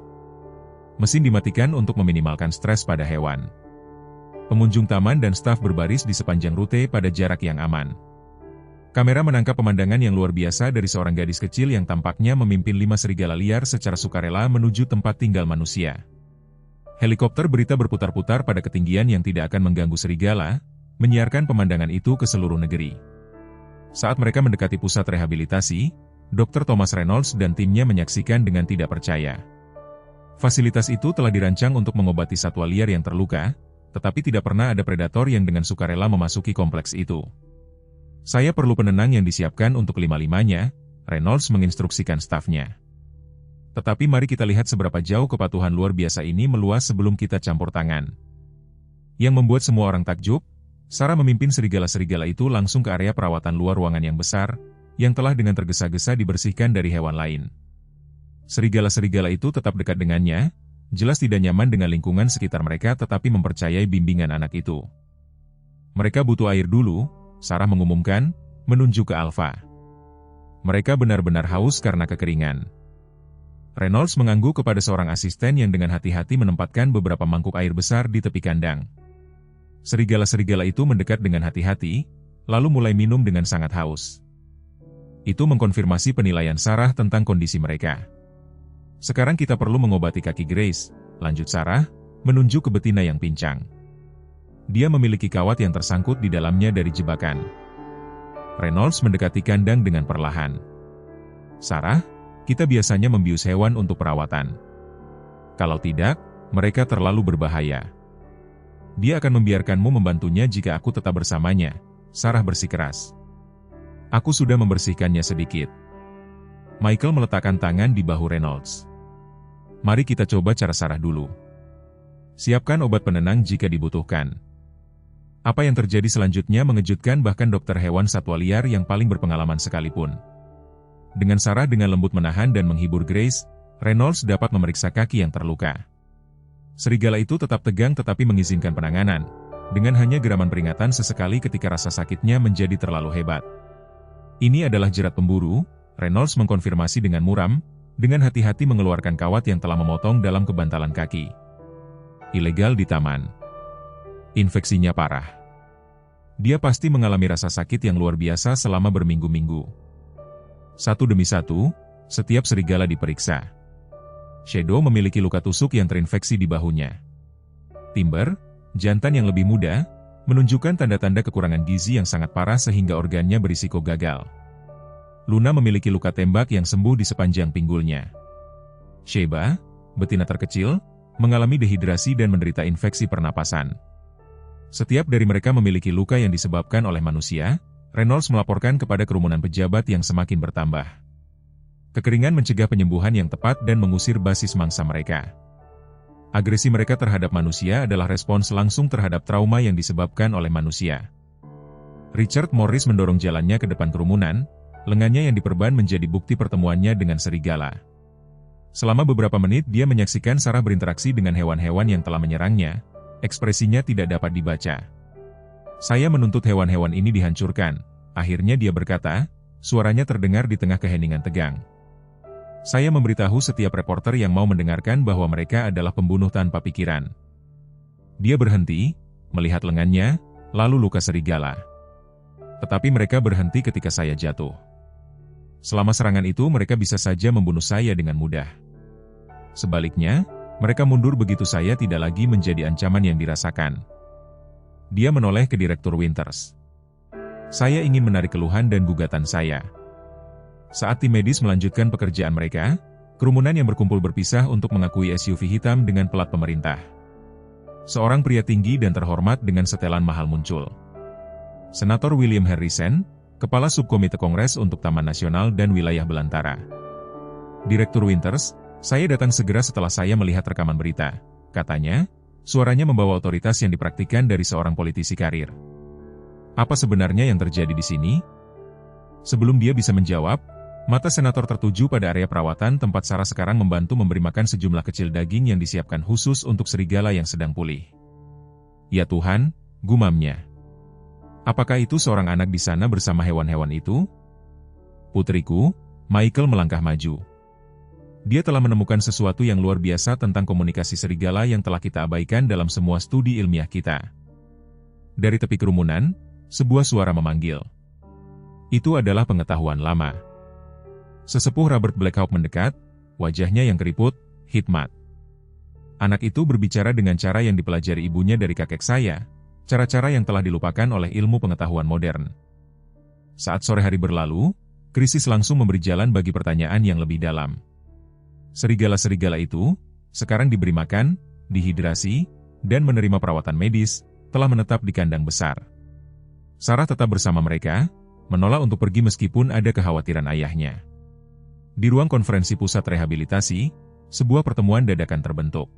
Mesin dimatikan untuk meminimalkan stres pada hewan. Pengunjung taman dan staf berbaris di sepanjang rute pada jarak yang aman. Kamera menangkap pemandangan yang luar biasa dari seorang gadis kecil yang tampaknya memimpin 5 serigala liar secara sukarela menuju tempat tinggal manusia. Helikopter berita berputar-putar pada ketinggian yang tidak akan mengganggu serigala, menyiarkan pemandangan itu ke seluruh negeri. Saat mereka mendekati pusat rehabilitasi, Dr. Thomas Reynolds dan timnya menyaksikan dengan tidak percaya. Fasilitas itu telah dirancang untuk mengobati satwa liar yang terluka, tetapi tidak pernah ada predator yang dengan sukarela memasuki kompleks itu. Saya perlu penenang yang disiapkan untuk lima-limanya, Reynolds menginstruksikan stafnya. Tetapi mari kita lihat seberapa jauh kepatuhan luar biasa ini meluas sebelum kita campur tangan. Yang membuat semua orang takjub, Sarah memimpin serigala-serigala itu langsung ke area perawatan luar ruangan yang besar, yang telah dengan tergesa-gesa dibersihkan dari hewan lain. Serigala-serigala itu tetap dekat dengannya, jelas tidak nyaman dengan lingkungan sekitar mereka tetapi mempercayai bimbingan anak itu. Mereka butuh air dulu, Sarah mengumumkan, menunjuk ke Alpha. Mereka benar-benar haus karena kekeringan. Reynolds mengangguk kepada seorang asisten yang dengan hati-hati menempatkan beberapa mangkuk air besar di tepi kandang. Serigala-serigala itu mendekat dengan hati-hati, lalu mulai minum dengan sangat haus. Itu mengkonfirmasi penilaian Sarah tentang kondisi mereka. Sekarang kita perlu mengobati kaki Grace, lanjut Sarah, menunjuk ke betina yang pincang. Dia memiliki kawat yang tersangkut di dalamnya dari jebakan. Reynolds mendekati kandang dengan perlahan. Sarah, kita biasanya membius hewan untuk perawatan. Kalau tidak, mereka terlalu berbahaya. Dia akan membiarkanmu membantunya jika aku tetap bersamanya, Sarah bersikeras. Aku sudah membersihkannya sedikit. Michael meletakkan tangan di bahu Reynolds. Mari kita coba cara Sarah dulu. Siapkan obat penenang jika dibutuhkan. Apa yang terjadi selanjutnya mengejutkan bahkan dokter hewan satwa liar yang paling berpengalaman sekalipun. Dengan Sarah dengan lembut menahan dan menghibur Grace, Reynolds dapat memeriksa kaki yang terluka. Serigala itu tetap tegang tetapi mengizinkan penanganan, dengan hanya geraman peringatan sesekali ketika rasa sakitnya menjadi terlalu hebat. Ini adalah jerat pemburu, Reynolds mengkonfirmasi dengan muram, dengan hati-hati mengeluarkan kawat yang telah memotong dalam kebantalan kaki. Ilegal di taman. Infeksinya parah. Dia pasti mengalami rasa sakit yang luar biasa selama berminggu-minggu. Satu demi satu, setiap serigala diperiksa. Shadow memiliki luka tusuk yang terinfeksi di bahunya. Timber, jantan yang lebih muda, menunjukkan tanda-tanda kekurangan gizi yang sangat parah sehingga organnya berisiko gagal. Luna memiliki luka tembak yang sembuh di sepanjang pinggulnya. Sheba, betina terkecil, mengalami dehidrasi dan menderita infeksi pernapasan. Setiap dari mereka memiliki luka yang disebabkan oleh manusia, Reynolds melaporkan kepada kerumunan pejabat yang semakin bertambah. Kekeringan mencegah penyembuhan yang tepat dan mengusir basis mangsa mereka. Agresi mereka terhadap manusia adalah respons langsung terhadap trauma yang disebabkan oleh manusia. Richard Morris mendorong jalannya ke depan kerumunan, lengannya yang diperban menjadi bukti pertemuannya dengan serigala. Selama beberapa menit dia menyaksikan Sarah berinteraksi dengan hewan-hewan yang telah menyerangnya, ekspresinya tidak dapat dibaca. Saya menuntut hewan-hewan ini dihancurkan, akhirnya dia berkata, suaranya terdengar di tengah keheningan tegang. Saya memberitahu setiap reporter yang mau mendengarkan bahwa mereka adalah pembunuh tanpa pikiran. Dia berhenti, melihat lengannya, lalu luka serigala. Tetapi mereka berhenti ketika saya jatuh. Selama serangan itu mereka bisa saja membunuh saya dengan mudah. Sebaliknya, mereka mundur begitu saya tidak lagi menjadi ancaman yang dirasakan. Dia menoleh ke Direktur Winters. Saya ingin menarik keluhan dan gugatan saya. Saat tim medis melanjutkan pekerjaan mereka, Kerumunan yang berkumpul berpisah untuk mengakui SUV hitam dengan pelat pemerintah. Seorang pria tinggi dan terhormat dengan setelan mahal muncul. Senator William Harrison, Kepala Subkomite Kongres untuk Taman Nasional dan Wilayah Belantara. Direktur Winters, saya datang segera setelah saya melihat rekaman berita. Katanya, suaranya membawa otoritas yang dipraktikkan dari seorang politisi karir. Apa sebenarnya yang terjadi di sini? Sebelum dia bisa menjawab, mata senator tertuju pada area perawatan tempat Sarah sekarang membantu memberi makan sejumlah kecil daging yang disiapkan khusus untuk serigala yang sedang pulih. Ya Tuhan, gumamnya. Apakah itu seorang anak di sana bersama hewan-hewan itu? Putriku, Michael melangkah maju. Dia telah menemukan sesuatu yang luar biasa tentang komunikasi serigala yang telah kita abaikan dalam semua studi ilmiah kita. Dari tepi kerumunan, sebuah suara memanggil. Itu adalah pengetahuan lama. Sesepuh Robert Blackhawk mendekat, wajahnya yang keriput, hikmat. Anak itu berbicara dengan cara yang dipelajari ibunya dari kakek saya, cara-cara yang telah dilupakan oleh ilmu pengetahuan modern. Saat sore hari berlalu, krisis langsung memberi jalan bagi pertanyaan yang lebih dalam. Serigala-serigala itu, sekarang diberi makan, dihidrasi, dan menerima perawatan medis, telah menetap di kandang besar. Sarah tetap bersama mereka, menolak untuk pergi meskipun ada kekhawatiran ayahnya. Di ruang konferensi pusat rehabilitasi, sebuah pertemuan dadakan terbentuk.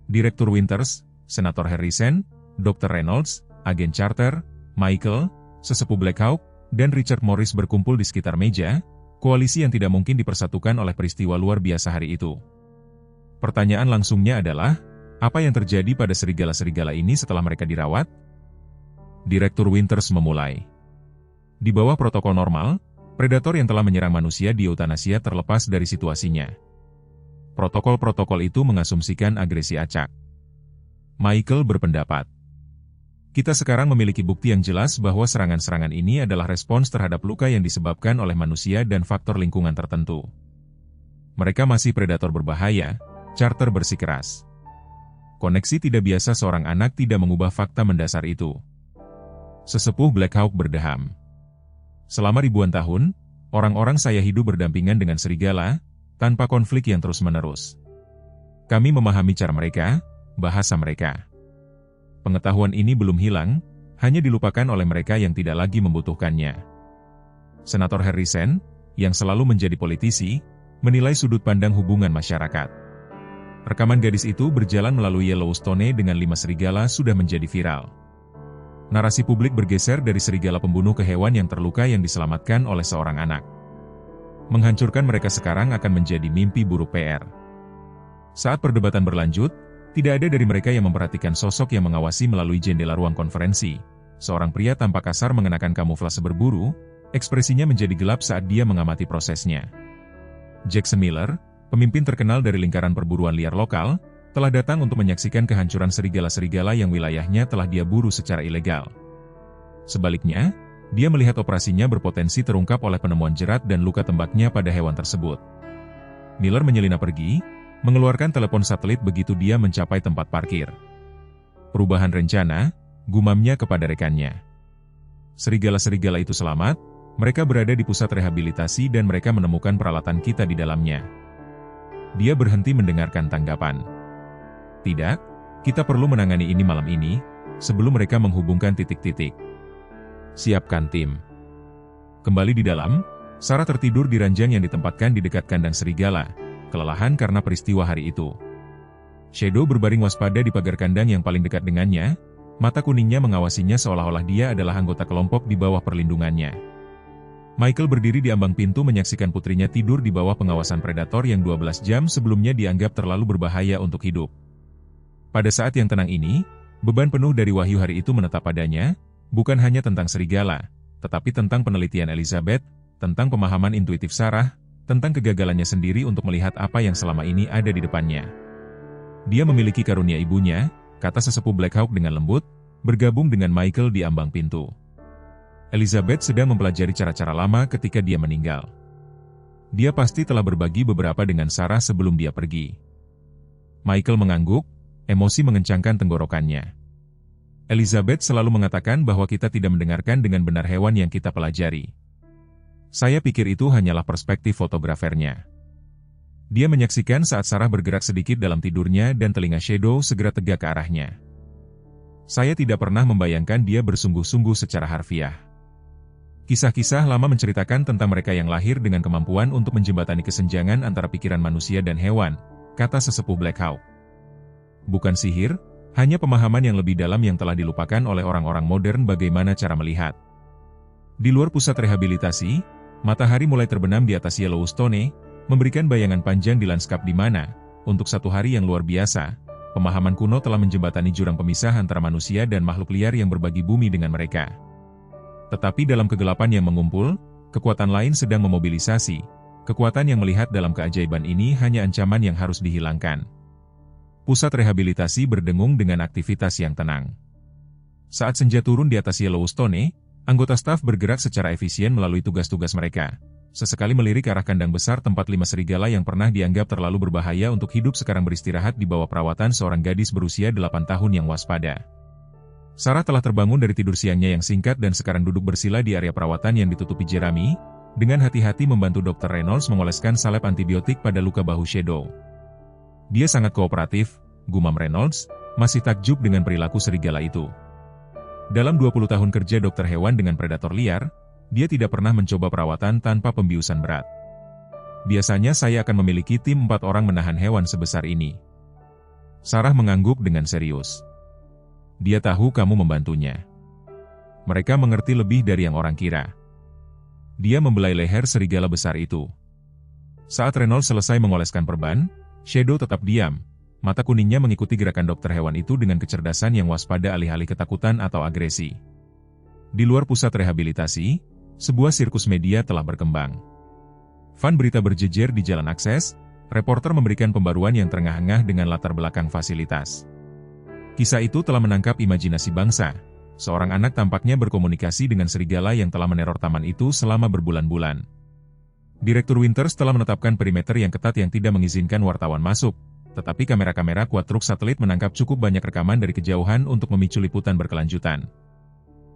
Direktur Winters, Senator Harrison, Dr. Reynolds, agen charter, Michael, sesepuh Blackhawk, dan Richard Morris berkumpul di sekitar meja, koalisi yang tidak mungkin dipersatukan oleh peristiwa luar biasa hari itu. Pertanyaan langsungnya adalah, apa yang terjadi pada serigala-serigala ini setelah mereka dirawat? Direktur Winters memulai. Di bawah protokol normal, predator yang telah menyerang manusia di eutanasia terlepas dari situasinya. Protokol-protokol itu mengasumsikan agresi acak. Michael berpendapat. Kita sekarang memiliki bukti yang jelas bahwa serangan-serangan ini adalah respons terhadap luka yang disebabkan oleh manusia dan faktor lingkungan tertentu. Mereka masih predator berbahaya, charter bersikeras. Koneksi tidak biasa seorang anak tidak mengubah fakta mendasar itu. Sesepuh Blackhawk berdeham. Selama ribuan tahun, orang-orang saya hidup berdampingan dengan serigala, tanpa konflik yang terus-menerus. Kami memahami cara mereka, bahasa mereka. Pengetahuan ini belum hilang, hanya dilupakan oleh mereka yang tidak lagi membutuhkannya. Senator Harrison, yang selalu menjadi politisi, menilai sudut pandang hubungan masyarakat. Rekaman gadis itu berjalan melalui Yellowstone dengan 5 serigala sudah menjadi viral. Narasi publik bergeser dari serigala pembunuh ke hewan yang terluka yang diselamatkan oleh seorang anak. Menghancurkan mereka sekarang akan menjadi mimpi buruk PR. Saat perdebatan berlanjut, tidak ada dari mereka yang memperhatikan sosok yang mengawasi melalui jendela ruang konferensi. Seorang pria tampak kasar mengenakan kamuflase berburu, ekspresinya menjadi gelap saat dia mengamati prosesnya. Jackson Miller, pemimpin terkenal dari lingkaran perburuan liar lokal, telah datang untuk menyaksikan kehancuran serigala-serigala yang wilayahnya telah dia buru secara ilegal. Sebaliknya, dia melihat operasinya berpotensi terungkap oleh penemuan jerat dan luka tembaknya pada hewan tersebut. Miller menyelinap pergi, mengeluarkan telepon satelit begitu dia mencapai tempat parkir. Perubahan rencana, gumamnya kepada rekannya. Serigala-serigala itu selamat, mereka berada di pusat rehabilitasi dan mereka menemukan peralatan kita di dalamnya. Dia berhenti mendengarkan tanggapan. Tidak, kita perlu menangani ini malam ini, sebelum mereka menghubungkan titik-titik. Siapkan tim. Kembali di dalam, Sarah tertidur di ranjang yang ditempatkan di dekat kandang serigala, kelelahan karena peristiwa hari itu. Shadow berbaring waspada di pagar kandang yang paling dekat dengannya, mata kuningnya mengawasinya seolah-olah dia adalah anggota kelompok di bawah perlindungannya. Michael berdiri di ambang pintu menyaksikan putrinya tidur di bawah pengawasan predator yang 12 jam sebelumnya dianggap terlalu berbahaya untuk hidup. Pada saat yang tenang ini, beban penuh dari wahyu hari itu menetap padanya, bukan hanya tentang serigala, tetapi tentang penelitian Elizabeth, tentang pemahaman intuitif Sarah, tentang kegagalannya sendiri untuk melihat apa yang selama ini ada di depannya. Dia memiliki karunia ibunya, kata sesepuh Blackhawk dengan lembut, bergabung dengan Michael di ambang pintu. Elizabeth sedang mempelajari cara-cara lama ketika dia meninggal. Dia pasti telah berbagi beberapa dengan Sarah sebelum dia pergi. Michael mengangguk, emosi mengencangkan tenggorokannya. Elizabeth selalu mengatakan bahwa kita tidak mendengarkan dengan benar hewan yang kita pelajari. Saya pikir itu hanyalah perspektif fotografernya. Dia menyaksikan saat Sarah bergerak sedikit dalam tidurnya dan telinga Shadow segera tegak ke arahnya. Saya tidak pernah membayangkan dia bersungguh-sungguh secara harfiah. Kisah-kisah lama menceritakan tentang mereka yang lahir dengan kemampuan untuk menjembatani kesenjangan antara pikiran manusia dan hewan, kata sesepuh Black Hawk. Bukan sihir, hanya pemahaman yang lebih dalam yang telah dilupakan oleh orang-orang modern bagaimana cara melihat. Di luar pusat rehabilitasi, matahari mulai terbenam di atas Yellowstone, memberikan bayangan panjang di lanskap di mana, untuk satu hari yang luar biasa, pemahaman kuno telah menjembatani jurang pemisah antara manusia dan makhluk liar yang berbagi bumi dengan mereka. Tetapi dalam kegelapan yang mengumpul, kekuatan lain sedang memobilisasi. Kekuatan yang melihat dalam keajaiban ini hanya ancaman yang harus dihilangkan. Pusat rehabilitasi berdengung dengan aktivitas yang tenang. Saat senja turun di atas Yellowstone, anggota staf bergerak secara efisien melalui tugas-tugas mereka. Sesekali melirik ke arah kandang besar tempat 5 serigala yang pernah dianggap terlalu berbahaya untuk hidup sekarang beristirahat di bawah perawatan seorang gadis berusia 8 tahun yang waspada. Sarah telah terbangun dari tidur siangnya yang singkat dan sekarang duduk bersila di area perawatan yang ditutupi jerami, dengan hati-hati membantu Dr. Reynolds mengoleskan salep antibiotik pada luka bahu Shadow. Dia sangat kooperatif, gumam Reynolds, masih takjub dengan perilaku serigala itu. Dalam 20 tahun kerja dokter hewan dengan predator liar, dia tidak pernah mencoba perawatan tanpa pembiusan berat. Biasanya saya akan memiliki tim 4 orang menahan hewan sebesar ini. Sarah mengangguk dengan serius. Dia tahu kamu membantunya. Mereka mengerti lebih dari yang orang kira. Dia membelai leher serigala besar itu. Saat Reynolds selesai mengoleskan perban, Shadow tetap diam. Mata kuningnya mengikuti gerakan dokter hewan itu dengan kecerdasan yang waspada alih-alih ketakutan atau agresi. Di luar pusat rehabilitasi, sebuah sirkus media telah berkembang. Van berita berjejer di jalan akses, reporter memberikan pembaruan yang terengah-engah dengan latar belakang fasilitas. Kisah itu telah menangkap imajinasi bangsa. Seorang anak tampaknya berkomunikasi dengan serigala yang telah meneror taman itu selama berbulan-bulan. Direktur Winters telah menetapkan perimeter yang ketat yang tidak mengizinkan wartawan masuk, tetapi kamera-kamera kuat truk satelit menangkap cukup banyak rekaman dari kejauhan untuk memicu liputan berkelanjutan.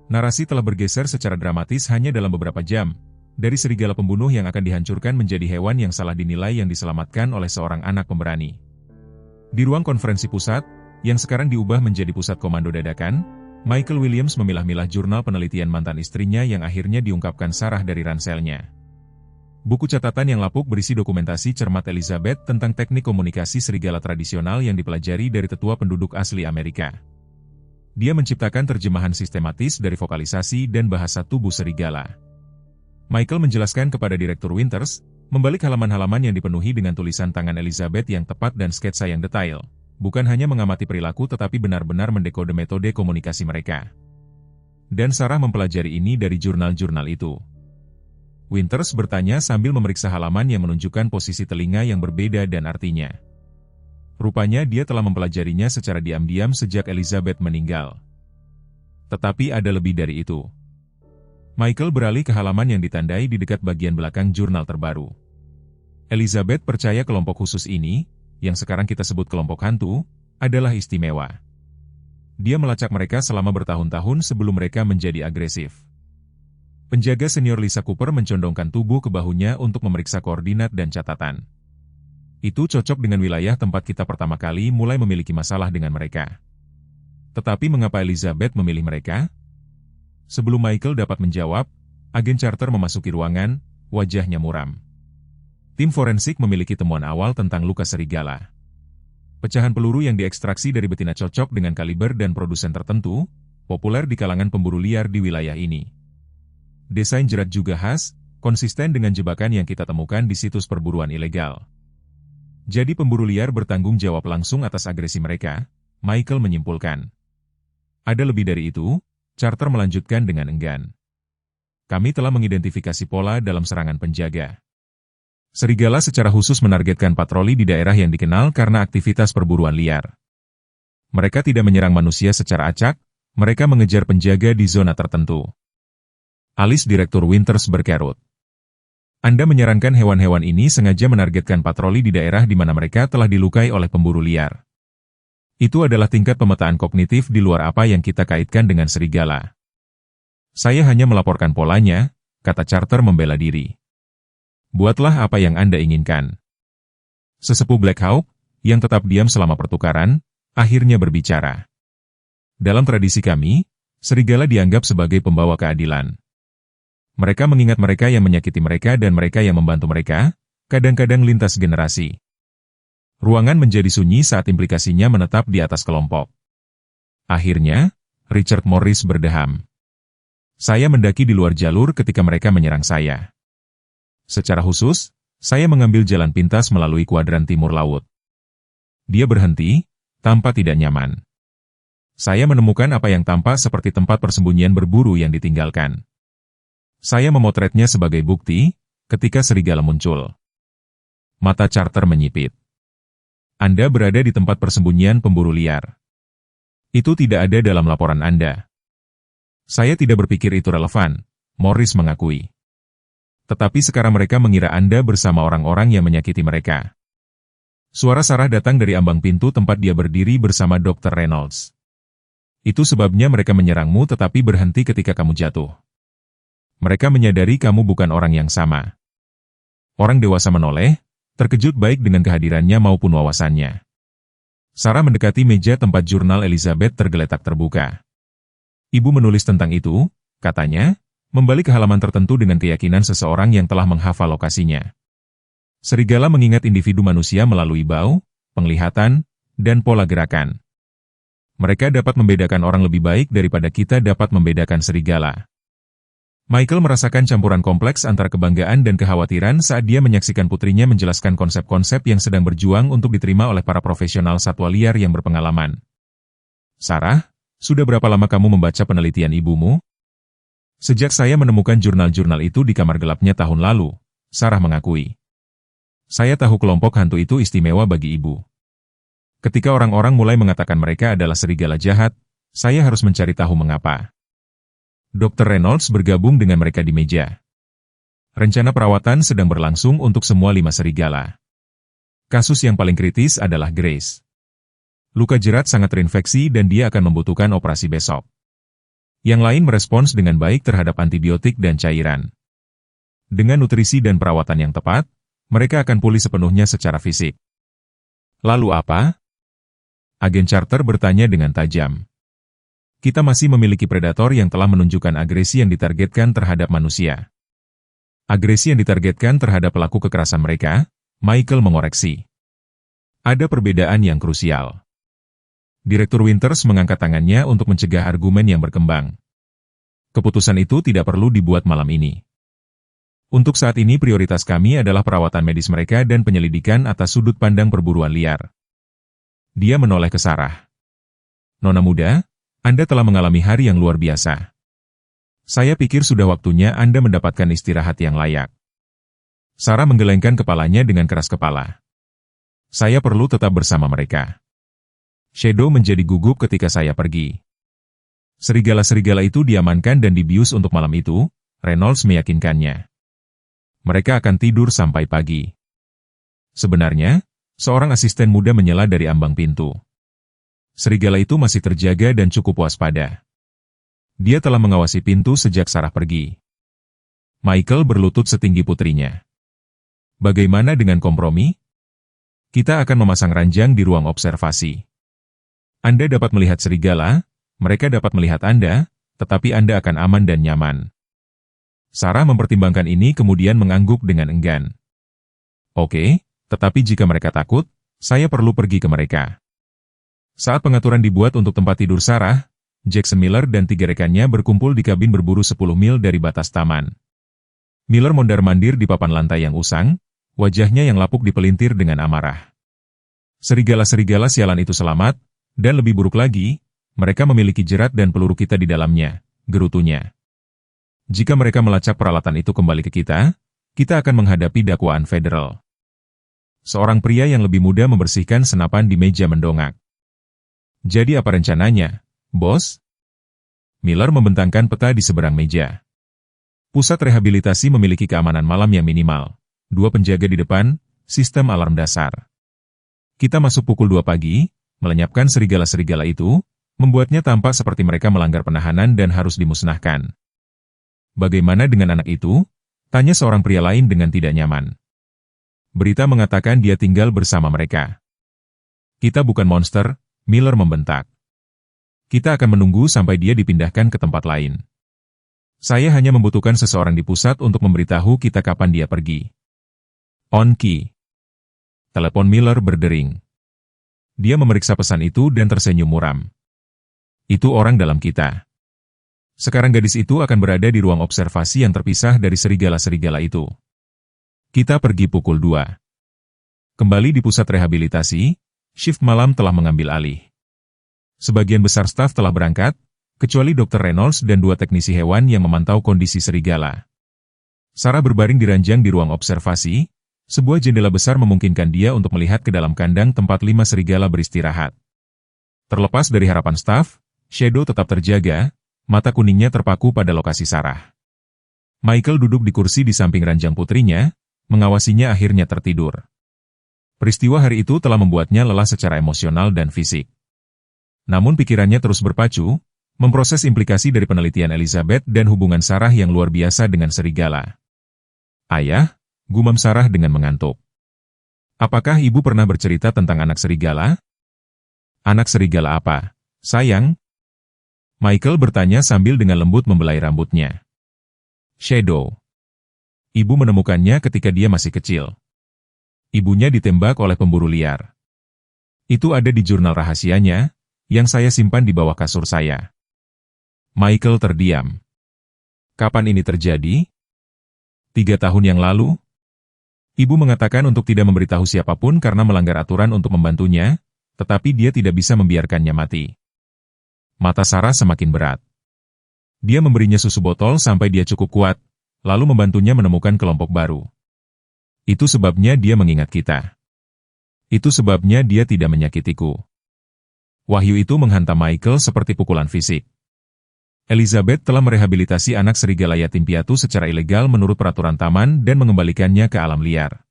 Narasi telah bergeser secara dramatis hanya dalam beberapa jam, dari serigala pembunuh yang akan dihancurkan menjadi hewan yang salah dinilai yang diselamatkan oleh seorang anak pemberani. Di ruang konferensi pusat, yang sekarang diubah menjadi pusat komando dadakan, Michael Williams memilah-milah jurnal penelitian mantan istrinya yang akhirnya diungkapkan Sarah dari ranselnya. Buku catatan yang lapuk berisi dokumentasi cermat Elizabeth tentang teknik komunikasi serigala tradisional yang dipelajari dari tetua penduduk asli Amerika. Dia menciptakan terjemahan sistematis dari vokalisasi dan bahasa tubuh serigala. Michael menjelaskan kepada Direktur Winters, membalik halaman-halaman yang dipenuhi dengan tulisan tangan Elizabeth yang tepat dan sketsa yang detail, bukan hanya mengamati perilaku tetapi benar-benar mendekode metode komunikasi mereka. Dan Sarah mempelajari ini dari jurnal-jurnal itu. Winters bertanya sambil memeriksa halaman yang menunjukkan posisi telinga yang berbeda dan artinya. Rupanya dia telah mempelajarinya secara diam-diam sejak Elizabeth meninggal. Tetapi ada lebih dari itu. Michael beralih ke halaman yang ditandai di dekat bagian belakang jurnal terbaru. Elizabeth percaya kelompok khusus ini, yang sekarang kita sebut kelompok hantu, adalah istimewa. Dia melacak mereka selama bertahun-tahun sebelum mereka menjadi agresif. Penjaga senior Lisa Cooper mencondongkan tubuh ke bahunya untuk memeriksa koordinat dan catatan. Itu cocok dengan wilayah tempat kita pertama kali mulai memiliki masalah dengan mereka. Tetapi mengapa Elizabeth memilih mereka? Sebelum Michael dapat menjawab, agen Charter memasuki ruangan, wajahnya muram. Tim forensik memiliki temuan awal tentang luka serigala. Pecahan peluru yang diekstraksi dari betina cocok dengan kaliber dan produsen tertentu, populer di kalangan pemburu liar di wilayah ini. Desain jerat juga khas, konsisten dengan jebakan yang kita temukan di situs perburuan ilegal. Jadi pemburu liar bertanggung jawab langsung atas agresi mereka, Michael menyimpulkan. Ada lebih dari itu, Charter melanjutkan dengan enggan. Kami telah mengidentifikasi pola dalam serangan penjaga. Serigala secara khusus menargetkan patroli di daerah yang dikenal karena aktivitas perburuan liar. Mereka tidak menyerang manusia secara acak, mereka mengejar penjaga di zona tertentu. Alis Direktur Winters berkerut. Anda menyarankan hewan-hewan ini sengaja menargetkan patroli di daerah di mana mereka telah dilukai oleh pemburu liar. Itu adalah tingkat pemetaan kognitif di luar apa yang kita kaitkan dengan serigala. Saya hanya melaporkan polanya, kata Charter membela diri. Buatlah apa yang Anda inginkan. Sesepuh Black Hawk, yang tetap diam selama pertukaran, akhirnya berbicara. Dalam tradisi kami, serigala dianggap sebagai pembawa keadilan. Mereka mengingat mereka yang menyakiti mereka dan mereka yang membantu mereka, kadang-kadang lintas generasi. Ruangan menjadi sunyi saat implikasinya menetap di atas kelompok. Akhirnya, Richard Morris berdeham. Saya mendaki di luar jalur ketika mereka menyerang saya. Secara khusus, saya mengambil jalan pintas melalui kuadran timur laut. Dia berhenti, tampak tidak nyaman. Saya menemukan apa yang tampak seperti tempat persembunyian berburu yang ditinggalkan. Saya memotretnya sebagai bukti, ketika serigala muncul. Mata Carter menyipit. Anda berada di tempat persembunyian pemburu liar. Itu tidak ada dalam laporan Anda. Saya tidak berpikir itu relevan, Morris mengakui. Tetapi sekarang mereka mengira Anda bersama orang-orang yang menyakiti mereka. Suara Sarah datang dari ambang pintu tempat dia berdiri bersama Dr. Reynolds. Itu sebabnya mereka menyerangmu tetapi berhenti ketika kamu jatuh. Mereka menyadari kamu bukan orang yang sama. Orang dewasa menoleh, terkejut baik dengan kehadirannya maupun wawasannya. Sarah mendekati meja tempat jurnal Elizabeth tergeletak terbuka. Ibu menulis tentang itu, katanya, membalik ke halaman tertentu dengan keyakinan seseorang yang telah menghafal lokasinya. Serigala mengingat individu manusia melalui bau, penglihatan, dan pola gerakan. Mereka dapat membedakan orang lebih baik daripada kita dapat membedakan serigala. Michael merasakan campuran kompleks antara kebanggaan dan kekhawatiran saat dia menyaksikan putrinya menjelaskan konsep-konsep yang sedang berjuang untuk diterima oleh para profesional satwa liar yang berpengalaman. Sarah, sudah berapa lama kamu membaca penelitian ibumu? Sejak saya menemukan jurnal-jurnal itu di kamar gelapnya tahun lalu, Sarah mengakui. Saya tahu kelompok hantu itu istimewa bagi ibu. Ketika orang-orang mulai mengatakan mereka adalah serigala jahat, saya harus mencari tahu mengapa. Dr. Reynolds bergabung dengan mereka di meja. Rencana perawatan sedang berlangsung untuk semua 5 serigala. Kasus yang paling kritis adalah Grace. Luka jerat sangat terinfeksi dan dia akan membutuhkan operasi besok. Yang lain merespons dengan baik terhadap antibiotik dan cairan. Dengan nutrisi dan perawatan yang tepat, mereka akan pulih sepenuhnya secara fisik. Lalu apa? Agen Carter bertanya dengan tajam. Kita masih memiliki predator yang telah menunjukkan agresi yang ditargetkan terhadap manusia. Agresi yang ditargetkan terhadap pelaku kekerasan mereka, Michael mengoreksi. Ada perbedaan yang krusial. Direktur Winters mengangkat tangannya untuk mencegah argumen yang berkembang. Keputusan itu tidak perlu dibuat malam ini. Untuk saat ini prioritas kami adalah perawatan medis mereka dan penyelidikan atas sudut pandang perburuan liar. Dia menoleh ke Sarah. Nona muda, Anda telah mengalami hari yang luar biasa. Saya pikir sudah waktunya Anda mendapatkan istirahat yang layak. Sarah menggelengkan kepalanya dengan keras kepala. Saya perlu tetap bersama mereka. Shadow menjadi gugup ketika saya pergi. Serigala-serigala itu diamankan dan dibius untuk malam itu, Reynolds meyakinkannya. Mereka akan tidur sampai pagi. Sebenarnya, seorang asisten muda menyela dari ambang pintu. Serigala itu masih terjaga dan cukup waspada. Dia telah mengawasi pintu sejak Sarah pergi. Michael berlutut setinggi putrinya. Bagaimana dengan kompromi? Kita akan memasang ranjang di ruang observasi. Anda dapat melihat serigala, mereka dapat melihat Anda, tetapi Anda akan aman dan nyaman. Sarah mempertimbangkan ini kemudian mengangguk dengan enggan. Oke, tetapi jika mereka takut, saya perlu pergi ke mereka. Saat pengaturan dibuat untuk tempat tidur Sarah, Jackson Miller dan 3 rekannya berkumpul di kabin berburu 10 mil dari batas taman. Miller mondar-mandir di papan lantai yang usang, wajahnya yang lapuk dipelintir dengan amarah. Serigala-serigala sialan itu selamat, dan lebih buruk lagi, mereka memiliki jerat dan peluru kita di dalamnya, gerutunya. Jika mereka melacak peralatan itu kembali ke kita akan menghadapi dakwaan federal. Seorang pria yang lebih muda membersihkan senapan di meja mendongak. Jadi apa rencananya, bos? Miller membentangkan peta di seberang meja. Pusat rehabilitasi memiliki keamanan malam yang minimal, 2 penjaga di depan, sistem alarm dasar. Kita masuk pukul 2 pagi, melenyapkan serigala-serigala itu, membuatnya tampak seperti mereka melanggar penahanan dan harus dimusnahkan. Bagaimana dengan anak itu? Tanya seorang pria lain dengan tidak nyaman. Berita mengatakan dia tinggal bersama mereka. Kita bukan monster, Miller membentak. Kita akan menunggu sampai dia dipindahkan ke tempat lain. Saya hanya membutuhkan seseorang di pusat untuk memberitahu kita kapan dia pergi. On key. Telepon Miller berdering. Dia memeriksa pesan itu dan tersenyum muram. Itu orang dalam kita. Sekarang gadis itu akan berada di ruang observasi yang terpisah dari serigala-serigala itu. Kita pergi pukul 2. Kembali di pusat rehabilitasi, shift malam telah mengambil alih. Sebagian besar staf telah berangkat, kecuali Dr. Reynolds dan 2 teknisi hewan yang memantau kondisi serigala. Sarah berbaring di ranjang di ruang observasi, sebuah jendela besar memungkinkan dia untuk melihat ke dalam kandang tempat 5 serigala beristirahat. Terlepas dari harapan staf, Shadow tetap terjaga, mata kuningnya terpaku pada lokasi Sarah. Michael duduk di kursi di samping ranjang putrinya, mengawasinya akhirnya tertidur. Peristiwa hari itu telah membuatnya lelah secara emosional dan fisik. Namun pikirannya terus berpacu, memproses implikasi dari penelitian Elizabeth dan hubungan Sarah yang luar biasa dengan serigala. Ayah, gumam Sarah dengan mengantuk. Apakah ibu pernah bercerita tentang anak serigala? Anak serigala apa, sayang? Michael bertanya sambil dengan lembut membelai rambutnya. Shadow. Ibu menemukannya ketika dia masih kecil. Ibunya ditembak oleh pemburu liar. Itu ada di jurnal rahasianya, yang saya simpan di bawah kasur saya. Michael terdiam. Kapan ini terjadi? 3 tahun yang lalu? Ibu mengatakan untuk tidak memberitahu siapapun karena melanggar aturan untuk membantunya, tetapi dia tidak bisa membiarkannya mati. Mata Sarah semakin berat. Dia memberinya susu botol sampai dia cukup kuat, lalu membantunya menemukan kelompok baru. Itu sebabnya dia mengingat kita. Itu sebabnya dia tidak menyakitiku. Wahyu itu menghantam Michael seperti pukulan fisik. Elizabeth telah merehabilitasi anak serigala yatim piatu secara ilegal menurut peraturan taman dan mengembalikannya ke alam liar.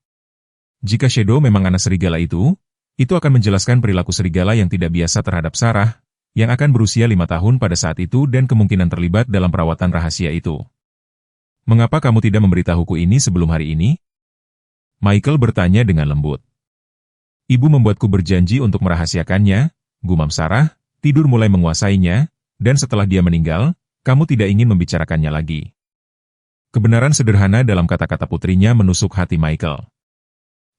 Jika Shadow memang anak serigala itu akan menjelaskan perilaku serigala yang tidak biasa terhadap Sarah, yang akan berusia 5 tahun pada saat itu dan kemungkinan terlibat dalam perawatan rahasia itu. Mengapa kamu tidak memberitahuku ini sebelum hari ini? Michael bertanya dengan lembut. Ibu membuatku berjanji untuk merahasiakannya, gumam Sarah, tidur mulai menguasainya, dan setelah dia meninggal, kamu tidak ingin membicarakannya lagi. Kebenaran sederhana dalam kata-kata putrinya menusuk hati Michael.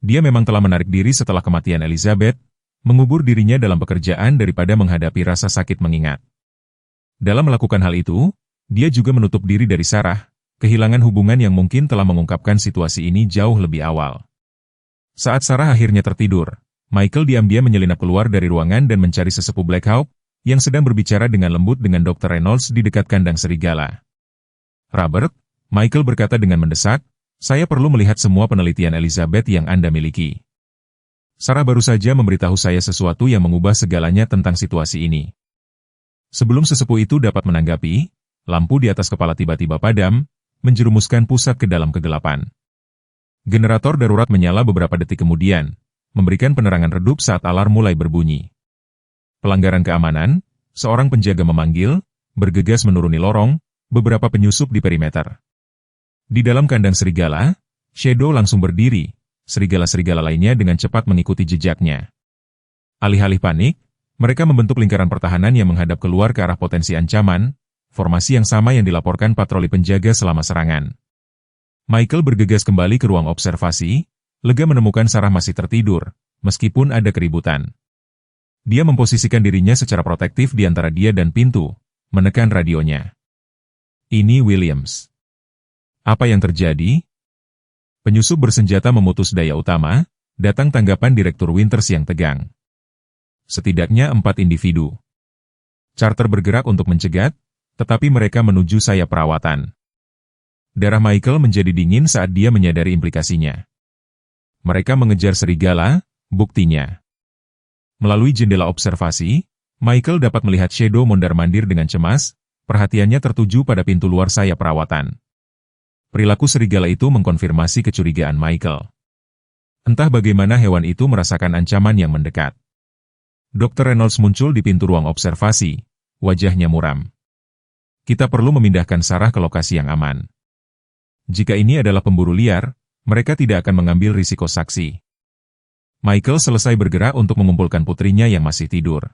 Dia memang telah menarik diri setelah kematian Elizabeth, mengubur dirinya dalam pekerjaan daripada menghadapi rasa sakit mengingat. Dalam melakukan hal itu, dia juga menutup diri dari Sarah, kehilangan hubungan yang mungkin telah mengungkapkan situasi ini jauh lebih awal. Saat Sarah akhirnya tertidur, Michael diam-diam menyelinap keluar dari ruangan dan mencari sesepuh Black Hawk, yang sedang berbicara dengan lembut dengan Dr. Reynolds di dekat kandang serigala. Robert, Michael berkata dengan mendesak, saya perlu melihat semua penelitian Elizabeth yang Anda miliki. Sarah baru saja memberitahu saya sesuatu yang mengubah segalanya tentang situasi ini. Sebelum sesepuh itu dapat menanggapi, lampu di atas kepala tiba-tiba padam, menjerumuskan pusat ke dalam kegelapan. Generator darurat menyala beberapa detik kemudian, memberikan penerangan redup saat alarm mulai berbunyi. Pelanggaran keamanan, seorang penjaga memanggil, bergegas menuruni lorong, beberapa penyusup di perimeter. Di dalam kandang serigala, Shadow langsung berdiri, serigala-serigala lainnya dengan cepat mengikuti jejaknya. Alih-alih panik, mereka membentuk lingkaran pertahanan yang menghadap keluar ke arah potensi ancaman, formasi yang sama yang dilaporkan patroli penjaga selama serangan. Michael bergegas kembali ke ruang observasi, lega menemukan Sarah masih tertidur, meskipun ada keributan. Dia memposisikan dirinya secara protektif di antara dia dan pintu, menekan radionya. Ini Williams. Apa yang terjadi? Penyusup bersenjata memutus daya utama, datang tanggapan Direktur Winters yang tegang. Setidaknya 4 individu. Charter bergerak untuk mencegat, tetapi mereka menuju sayap perawatan. Darah Michael menjadi dingin saat dia menyadari implikasinya. Mereka mengejar serigala, buktinya. Melalui jendela observasi, Michael dapat melihat Shadow mondar-mandir dengan cemas, perhatiannya tertuju pada pintu luar sayap perawatan. Perilaku serigala itu mengkonfirmasi kecurigaan Michael. Entah bagaimana hewan itu merasakan ancaman yang mendekat. Dr. Reynolds muncul di pintu ruang observasi, wajahnya muram. Kita perlu memindahkan Sarah ke lokasi yang aman. Jika ini adalah pemburu liar, mereka tidak akan mengambil risiko saksi. Michael selesai bergerak untuk mengumpulkan putrinya yang masih tidur.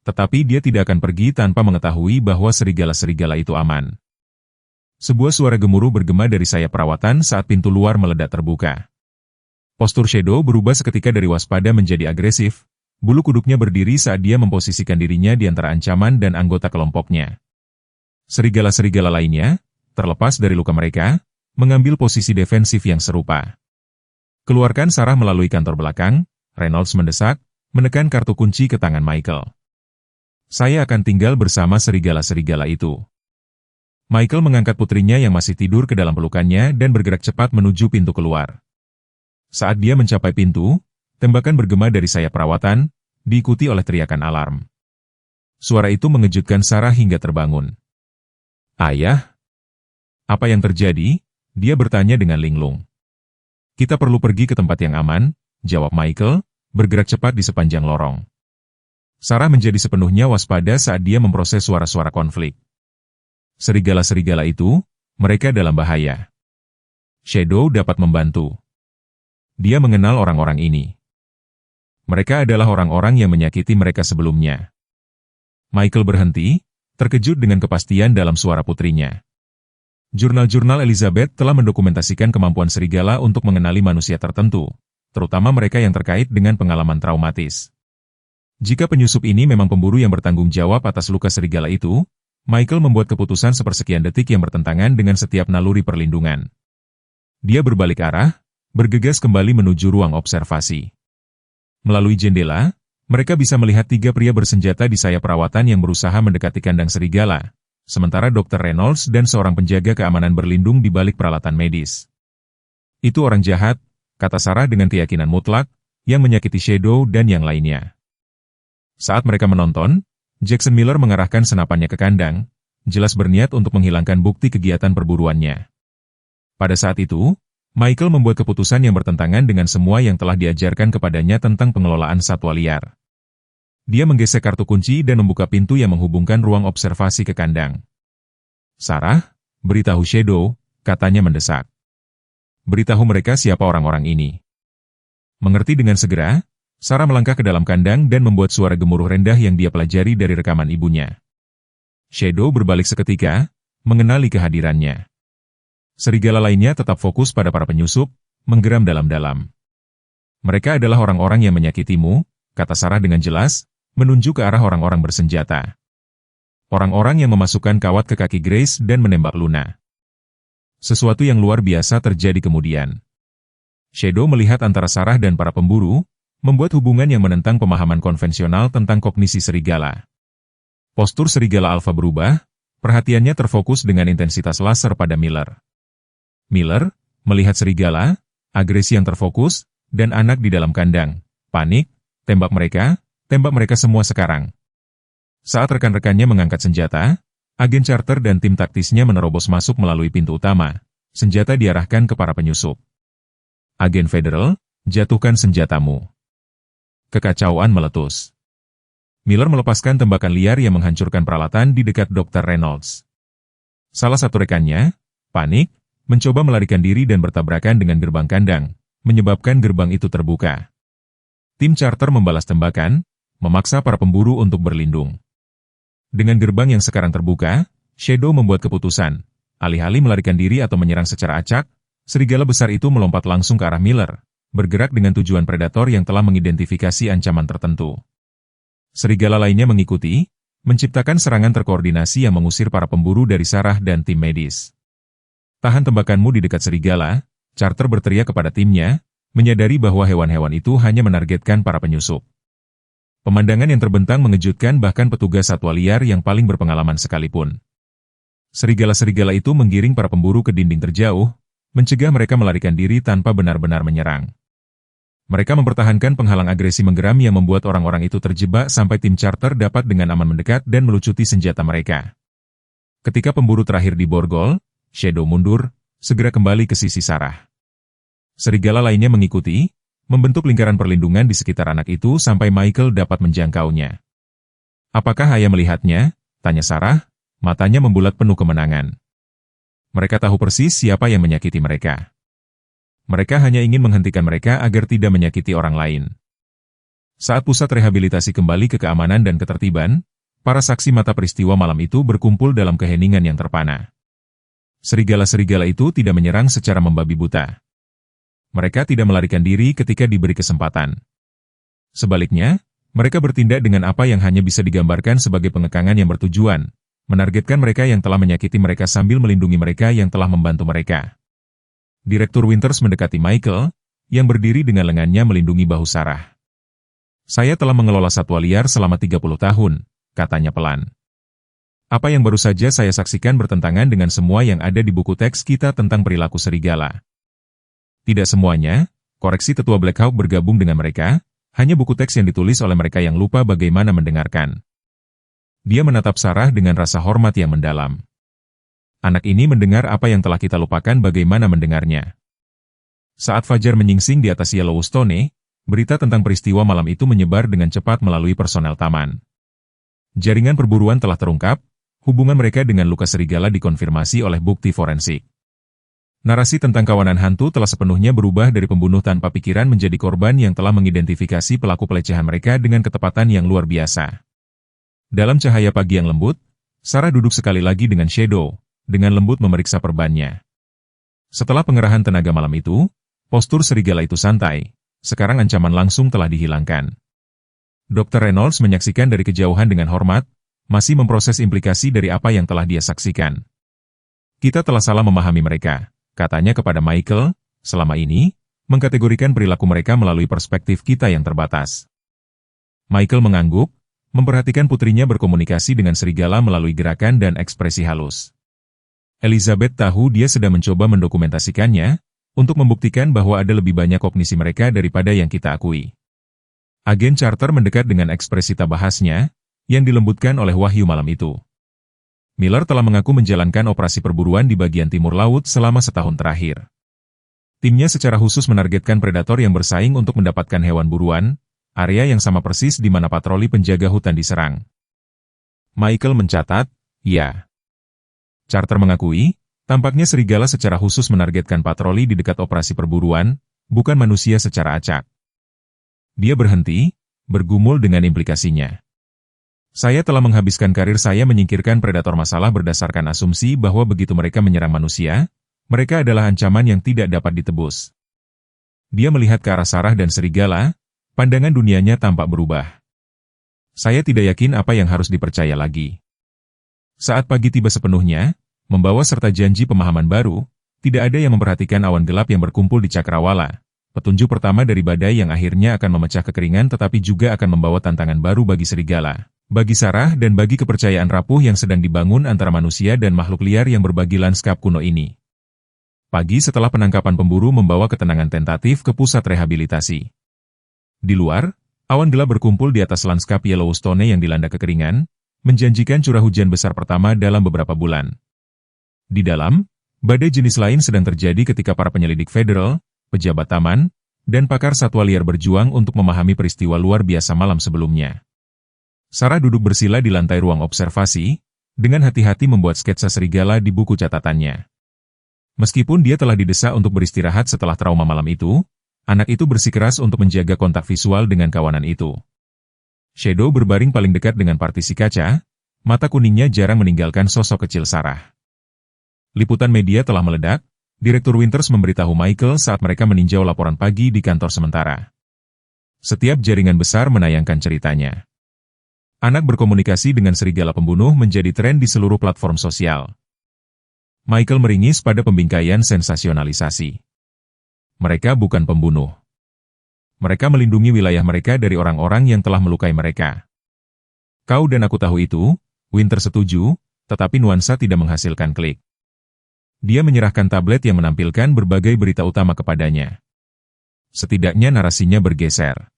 Tetapi dia tidak akan pergi tanpa mengetahui bahwa serigala-serigala itu aman. Sebuah suara gemuruh bergema dari sayap perawatan saat pintu luar meledak terbuka. Postur Shadow berubah seketika dari waspada menjadi agresif. Bulu kuduknya berdiri saat dia memposisikan dirinya di antara ancaman dan anggota kelompoknya. Serigala-serigala lainnya, terlepas dari luka mereka, mengambil posisi defensif yang serupa. Keluarkan Sarah melalui kantor belakang, Reynolds mendesak, menekan kartu kunci ke tangan Michael. Saya akan tinggal bersama serigala-serigala itu. Michael mengangkat putrinya yang masih tidur ke dalam pelukannya dan bergerak cepat menuju pintu keluar. Saat dia mencapai pintu, tembakan bergema dari sayap perawatan, diikuti oleh teriakan alarm. Suara itu mengejutkan Sarah hingga terbangun. Ayah? Apa yang terjadi? Dia bertanya dengan linglung. Kita perlu pergi ke tempat yang aman, jawab Michael, bergerak cepat di sepanjang lorong. Sarah menjadi sepenuhnya waspada saat dia memproses suara-suara konflik. Serigala-serigala itu, mereka dalam bahaya. Shadow dapat membantu. Dia mengenal orang-orang ini. Mereka adalah orang-orang yang menyakiti mereka sebelumnya. Michael berhenti, terkejut dengan kepastian dalam suara putrinya. Jurnal-jurnal Elizabeth telah mendokumentasikan kemampuan serigala untuk mengenali manusia tertentu, terutama mereka yang terkait dengan pengalaman traumatis. Jika penyusup ini memang pemburu yang bertanggung jawab atas luka serigala itu, Michael membuat keputusan sepersekian detik yang bertentangan dengan setiap naluri perlindungan. Dia berbalik arah, bergegas kembali menuju ruang observasi. Melalui jendela, mereka bisa melihat 3 pria bersenjata di sayap perawatan yang berusaha mendekati kandang serigala, sementara Dr. Reynolds dan seorang penjaga keamanan berlindung di balik peralatan medis. Itu orang jahat, kata Sarah dengan keyakinan mutlak, yang menyakiti Shadow dan yang lainnya. Saat mereka menonton, Jackson Miller mengarahkan senapannya ke kandang, jelas berniat untuk menghilangkan bukti kegiatan perburuannya. Pada saat itu, Michael membuat keputusan yang bertentangan dengan semua yang telah diajarkan kepadanya tentang pengelolaan satwa liar. Dia menggesek kartu kunci dan membuka pintu yang menghubungkan ruang observasi ke kandang. Sarah, beritahu Shadow, katanya mendesak. Beritahu mereka siapa orang-orang ini. Mengerti dengan segera, Sarah melangkah ke dalam kandang dan membuat suara gemuruh rendah yang dia pelajari dari rekaman ibunya. Shadow berbalik seketika, mengenali kehadirannya. Serigala lainnya tetap fokus pada para penyusup, menggeram dalam-dalam. Mereka adalah orang-orang yang menyakitimu, kata Sarah dengan jelas, menunjuk ke arah orang-orang bersenjata. Orang-orang yang memasukkan kawat ke kaki Grace dan menembak Luna. Sesuatu yang luar biasa terjadi kemudian. Shadow melihat antara Sarah dan para pemburu, membuat hubungan yang menentang pemahaman konvensional tentang kognisi serigala. Postur serigala alfa berubah, perhatiannya terfokus dengan intensitas laser pada Miller. Miller, melihat serigala, agresi yang terfokus, dan anak di dalam kandang. Panik, tembak mereka semua sekarang. Saat rekan-rekannya mengangkat senjata, agen charter dan tim taktisnya menerobos masuk melalui pintu utama. Senjata diarahkan ke para penyusup. Agen federal, jatuhkan senjatamu. Kekacauan meletus. Miller melepaskan tembakan liar yang menghancurkan peralatan di dekat Dr. Reynolds. Salah satu rekannya, panik, mencoba melarikan diri dan bertabrakan dengan gerbang kandang, menyebabkan gerbang itu terbuka. Tim charter membalas tembakan, memaksa para pemburu untuk berlindung. Dengan gerbang yang sekarang terbuka, Shadow membuat keputusan, alih-alih melarikan diri atau menyerang secara acak, serigala besar itu melompat langsung ke arah Miller, bergerak dengan tujuan predator yang telah mengidentifikasi ancaman tertentu. Serigala lainnya mengikuti, menciptakan serangan terkoordinasi yang mengusir para pemburu dari Sarah dan tim medis. Tahan tembakanmu di dekat serigala, Charter berteriak kepada timnya, menyadari bahwa hewan-hewan itu hanya menargetkan para penyusup. Pemandangan yang terbentang mengejutkan bahkan petugas satwa liar yang paling berpengalaman sekalipun. Serigala-serigala itu menggiring para pemburu ke dinding terjauh, mencegah mereka melarikan diri tanpa benar-benar menyerang. Mereka mempertahankan penghalang agresi menggeram yang membuat orang-orang itu terjebak sampai tim Charter dapat dengan aman mendekat dan melucuti senjata mereka. Ketika pemburu terakhir diborgol, Shadow mundur, segera kembali ke sisi Sarah. Serigala lainnya mengikuti, membentuk lingkaran perlindungan di sekitar anak itu sampai Michael dapat menjangkaunya. Apakah ayah melihatnya? Tanya Sarah, matanya membulat penuh kemenangan. Mereka tahu persis siapa yang menyakiti mereka. Mereka hanya ingin menghentikan mereka agar tidak menyakiti orang lain. Saat pusat rehabilitasi kembali ke keamanan dan ketertiban, para saksi mata peristiwa malam itu berkumpul dalam keheningan yang terpana. Serigala-serigala itu tidak menyerang secara membabi buta. Mereka tidak melarikan diri ketika diberi kesempatan. Sebaliknya, mereka bertindak dengan apa yang hanya bisa digambarkan sebagai pengekangan yang bertujuan, menargetkan mereka yang telah menyakiti mereka sambil melindungi mereka yang telah membantu mereka. Direktur Winters mendekati Michael, yang berdiri dengan lengannya melindungi bahu Sarah. Saya telah mengelola satwa liar selama 30 tahun, katanya pelan. Apa yang baru saja saya saksikan bertentangan dengan semua yang ada di buku teks kita tentang perilaku serigala. Tidak semuanya, koreksi tetua Black Hawk bergabung dengan mereka, hanya buku teks yang ditulis oleh mereka yang lupa bagaimana mendengarkan. Dia menatap Sarah dengan rasa hormat yang mendalam. Anak ini mendengar apa yang telah kita lupakan bagaimana mendengarnya. Saat fajar menyingsing di atas Yellowstone, berita tentang peristiwa malam itu menyebar dengan cepat melalui personel taman. Jaringan perburuan telah terungkap, hubungan mereka dengan luka serigala dikonfirmasi oleh bukti forensik. Narasi tentang kawanan hantu telah sepenuhnya berubah dari pembunuh tanpa pikiran menjadi korban yang telah mengidentifikasi pelaku pelecehan mereka dengan ketepatan yang luar biasa. Dalam cahaya pagi yang lembut, Sarah duduk sekali lagi dengan Shadow, dengan lembut memeriksa perbannya. Setelah pengerahan tenaga malam itu, postur serigala itu santai, sekarang ancaman langsung telah dihilangkan. Dr. Reynolds menyaksikan dari kejauhan dengan hormat, masih memproses implikasi dari apa yang telah dia saksikan. Kita telah salah memahami mereka, katanya kepada Michael, selama ini, mengkategorikan perilaku mereka melalui perspektif kita yang terbatas. Michael mengangguk, memperhatikan putrinya berkomunikasi dengan serigala melalui gerakan dan ekspresi halus. Elizabeth tahu dia sedang mencoba mendokumentasikannya, untuk membuktikan bahwa ada lebih banyak kognisi mereka daripada yang kita akui. Agen Charter mendekat dengan ekspresi tak bahasnya, yang dilembutkan oleh wahyu malam itu. Miller telah mengaku menjalankan operasi perburuan di bagian timur laut selama setahun terakhir. Timnya secara khusus menargetkan predator yang bersaing untuk mendapatkan hewan buruan, area yang sama persis di mana patroli penjaga hutan diserang. Michael mencatat, ya. Charter mengakui, tampaknya serigala secara khusus menargetkan patroli di dekat operasi perburuan, bukan manusia secara acak. Dia berhenti, bergumul dengan implikasinya. Saya telah menghabiskan karir saya menyingkirkan predator masalah berdasarkan asumsi bahwa begitu mereka menyerang manusia, mereka adalah ancaman yang tidak dapat ditebus. Dia melihat ke arah Sarah dan serigala, pandangan dunianya tampak berubah. Saya tidak yakin apa yang harus dipercaya lagi. Saat pagi tiba sepenuhnya, membawa serta janji pemahaman baru, tidak ada yang memperhatikan awan gelap yang berkumpul di Cakrawala, petunjuk pertama dari badai yang akhirnya akan memecah kekeringan tetapi juga akan membawa tantangan baru bagi serigala, bagi Sarah dan bagi kepercayaan rapuh yang sedang dibangun antara manusia dan makhluk liar yang berbagi lanskap kuno ini. Pagi setelah penangkapan pemburu membawa ketenangan tentatif ke pusat rehabilitasi. Di luar, awan gelap berkumpul di atas lanskap Yellowstone yang dilanda kekeringan, menjanjikan curah hujan besar pertama dalam beberapa bulan. Di dalam, badai jenis lain sedang terjadi ketika para penyelidik federal, pejabat taman, dan pakar satwa liar berjuang untuk memahami peristiwa luar biasa malam sebelumnya. Sarah duduk bersila di lantai ruang observasi, dengan hati-hati membuat sketsa serigala di buku catatannya. Meskipun dia telah didesak untuk beristirahat setelah trauma malam itu, anak itu bersikeras untuk menjaga kontak visual dengan kawanan itu. Shadow berbaring paling dekat dengan partisi kaca, mata kuningnya jarang meninggalkan sosok kecil Sarah. Liputan media telah meledak, Direktur Winters memberitahu Michael saat mereka meninjau laporan pagi di kantor sementara. Setiap jaringan besar menayangkan ceritanya. Anak berkomunikasi dengan serigala pembunuh menjadi tren di seluruh platform sosial. Michael meringis pada pembingkaian sensasionalisasi. Mereka bukan pembunuh. Mereka melindungi wilayah mereka dari orang-orang yang telah melukai mereka. Kau dan aku tahu itu, Winter setuju, tetapi nuansa tidak menghasilkan klik. Dia menyerahkan tablet yang menampilkan berbagai berita utama kepadanya. Setidaknya narasinya bergeser.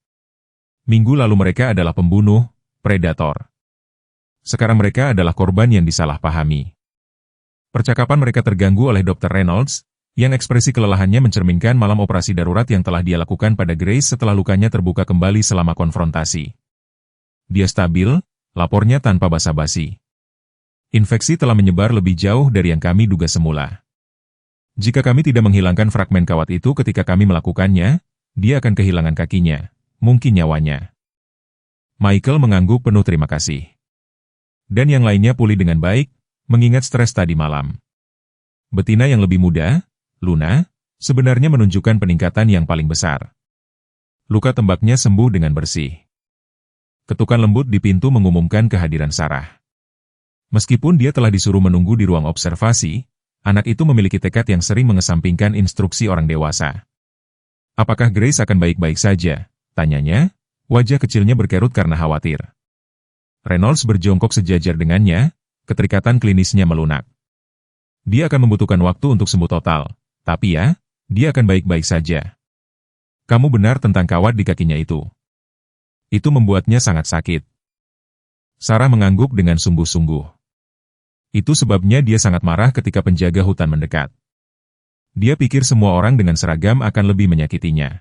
Minggu lalu mereka adalah pembunuh, predator. Sekarang mereka adalah korban yang disalahpahami. Percakapan mereka terganggu oleh Dr. Reynolds, yang ekspresi kelelahannya mencerminkan malam operasi darurat yang telah dia lakukan pada Grace setelah lukanya terbuka kembali selama konfrontasi. Dia stabil, lapornya tanpa basa-basi. Infeksi telah menyebar lebih jauh dari yang kami duga semula. Jika kami tidak menghilangkan fragmen kawat itu ketika kami melakukannya, dia akan kehilangan kakinya, mungkin nyawanya. Michael mengangguk penuh terima kasih. Dan yang lainnya pulih dengan baik, mengingat stres tadi malam. Betina yang lebih muda, Luna, sebenarnya menunjukkan peningkatan yang paling besar. Luka tembaknya sembuh dengan bersih. Ketukan lembut di pintu mengumumkan kehadiran Sarah. Meskipun dia telah disuruh menunggu di ruang observasi, anak itu memiliki tekad yang sering mengesampingkan instruksi orang dewasa. Apakah Grace akan baik-baik saja? Tanyanya, wajah kecilnya berkerut karena khawatir. Reynolds berjongkok sejajar dengannya, keterikatan klinisnya melunak. Dia akan membutuhkan waktu untuk sembuh total, tapi ya, dia akan baik-baik saja. Kamu benar tentang kawat di kakinya itu. Itu membuatnya sangat sakit. Sarah mengangguk dengan sungguh-sungguh. Itu sebabnya dia sangat marah ketika penjaga hutan mendekat. Dia pikir semua orang dengan seragam akan lebih menyakitinya.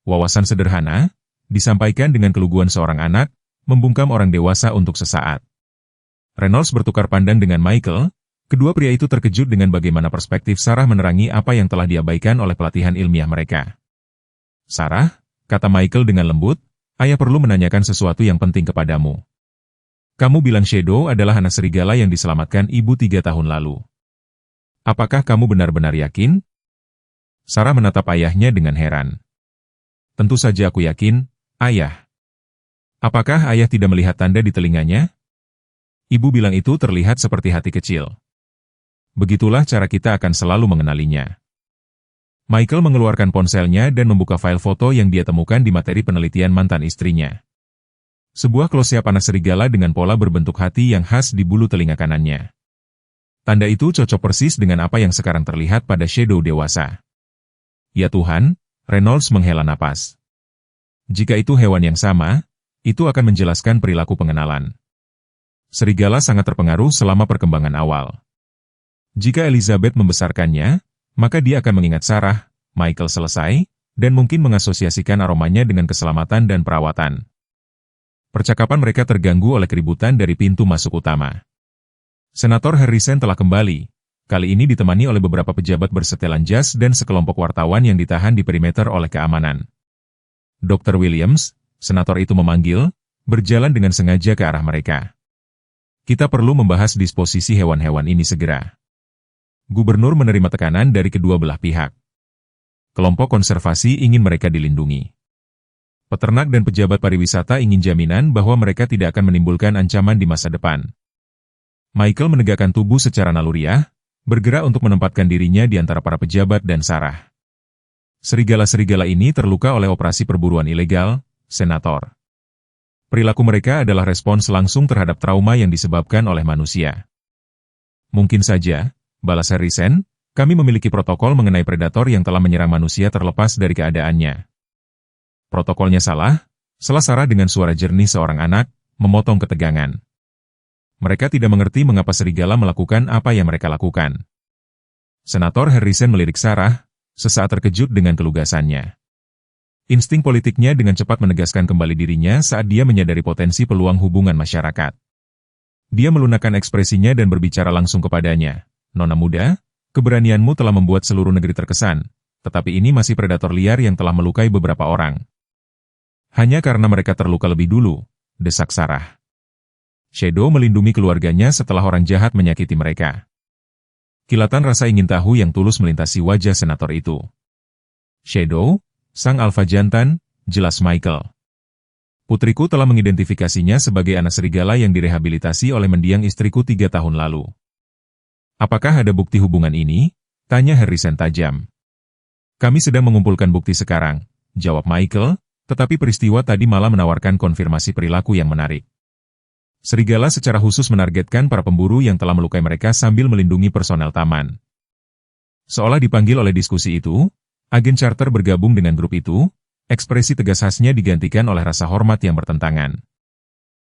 Wawasan sederhana, disampaikan dengan keluguan seorang anak, membungkam orang dewasa untuk sesaat. Reynolds bertukar pandang dengan Michael, kedua pria itu terkejut dengan bagaimana perspektif Sarah menerangi apa yang telah diabaikan oleh pelatihan ilmiah mereka. Sarah, kata Michael dengan lembut, ayah perlu menanyakan sesuatu yang penting kepadamu. Kamu bilang Shadow adalah anak serigala yang diselamatkan ibu 3 tahun lalu. Apakah kamu benar-benar yakin? Sarah menatap ayahnya dengan heran. Tentu saja aku yakin, ayah. Apakah ayah tidak melihat tanda di telinganya? Ibu bilang itu terlihat seperti hati kecil. Begitulah cara kita akan selalu mengenalinya. Michael mengeluarkan ponselnya dan membuka file foto yang dia temukan di materi penelitian mantan istrinya. Sebuah close-up anak serigala dengan pola berbentuk hati yang khas di bulu telinga kanannya. Tanda itu cocok persis dengan apa yang sekarang terlihat pada Shadow dewasa. Ya Tuhan, Reynolds menghela napas. Jika itu hewan yang sama, itu akan menjelaskan perilaku pengenalan. Serigala sangat terpengaruh selama perkembangan awal. Jika Elizabeth membesarkannya, maka dia akan mengingat Sarah, Michael selesai, dan mungkin mengasosiasikan aromanya dengan keselamatan dan perawatan. Percakapan mereka terganggu oleh keributan dari pintu masuk utama. Senator Harrison telah kembali, kali ini ditemani oleh beberapa pejabat bersetelan jas dan sekelompok wartawan yang ditahan di perimeter oleh keamanan. Dr. Williams, senator itu memanggil, berjalan dengan sengaja ke arah mereka. Kita perlu membahas disposisi hewan-hewan ini segera. Gubernur menerima tekanan dari kedua belah pihak. Kelompok konservasi ingin mereka dilindungi. Peternak dan pejabat pariwisata ingin jaminan bahwa mereka tidak akan menimbulkan ancaman di masa depan. Michael menegakkan tubuh secara naluriah, bergerak untuk menempatkan dirinya di antara para pejabat dan Sarah. Serigala-serigala ini terluka oleh operasi perburuan ilegal, Senator. Perilaku mereka adalah respons langsung terhadap trauma yang disebabkan oleh manusia. Mungkin saja, balas Harrison, kami memiliki protokol mengenai predator yang telah menyerang manusia terlepas dari keadaannya. Protokolnya salah, salah Sarah dengan suara jernih seorang anak, memotong ketegangan. Mereka tidak mengerti mengapa serigala melakukan apa yang mereka lakukan. Senator Harrison melirik Sarah, sesaat terkejut dengan kelugasannya. Insting politiknya dengan cepat menegaskan kembali dirinya saat dia menyadari potensi peluang hubungan masyarakat. Dia melunakkan ekspresinya dan berbicara langsung kepadanya. Nona muda, keberanianmu telah membuat seluruh negeri terkesan, tetapi ini masih predator liar yang telah melukai beberapa orang. Hanya karena mereka terluka lebih dulu, desak Sarah. Shadow melindungi keluarganya setelah orang jahat menyakiti mereka. Kilatan rasa ingin tahu yang tulus melintasi wajah senator itu. Shadow, sang alfa jantan, jelas Michael. Putriku telah mengidentifikasinya sebagai anak serigala yang direhabilitasi oleh mendiang istriku 3 tahun lalu. Apakah ada bukti hubungan ini? Tanya Harrison tajam. Kami sedang mengumpulkan bukti sekarang, jawab Michael, tetapi peristiwa tadi malam menawarkan konfirmasi perilaku yang menarik. Serigala secara khusus menargetkan para pemburu yang telah melukai mereka sambil melindungi personel taman. Seolah dipanggil oleh diskusi itu, agen charter bergabung dengan grup itu, ekspresi tegas khasnya digantikan oleh rasa hormat yang bertentangan.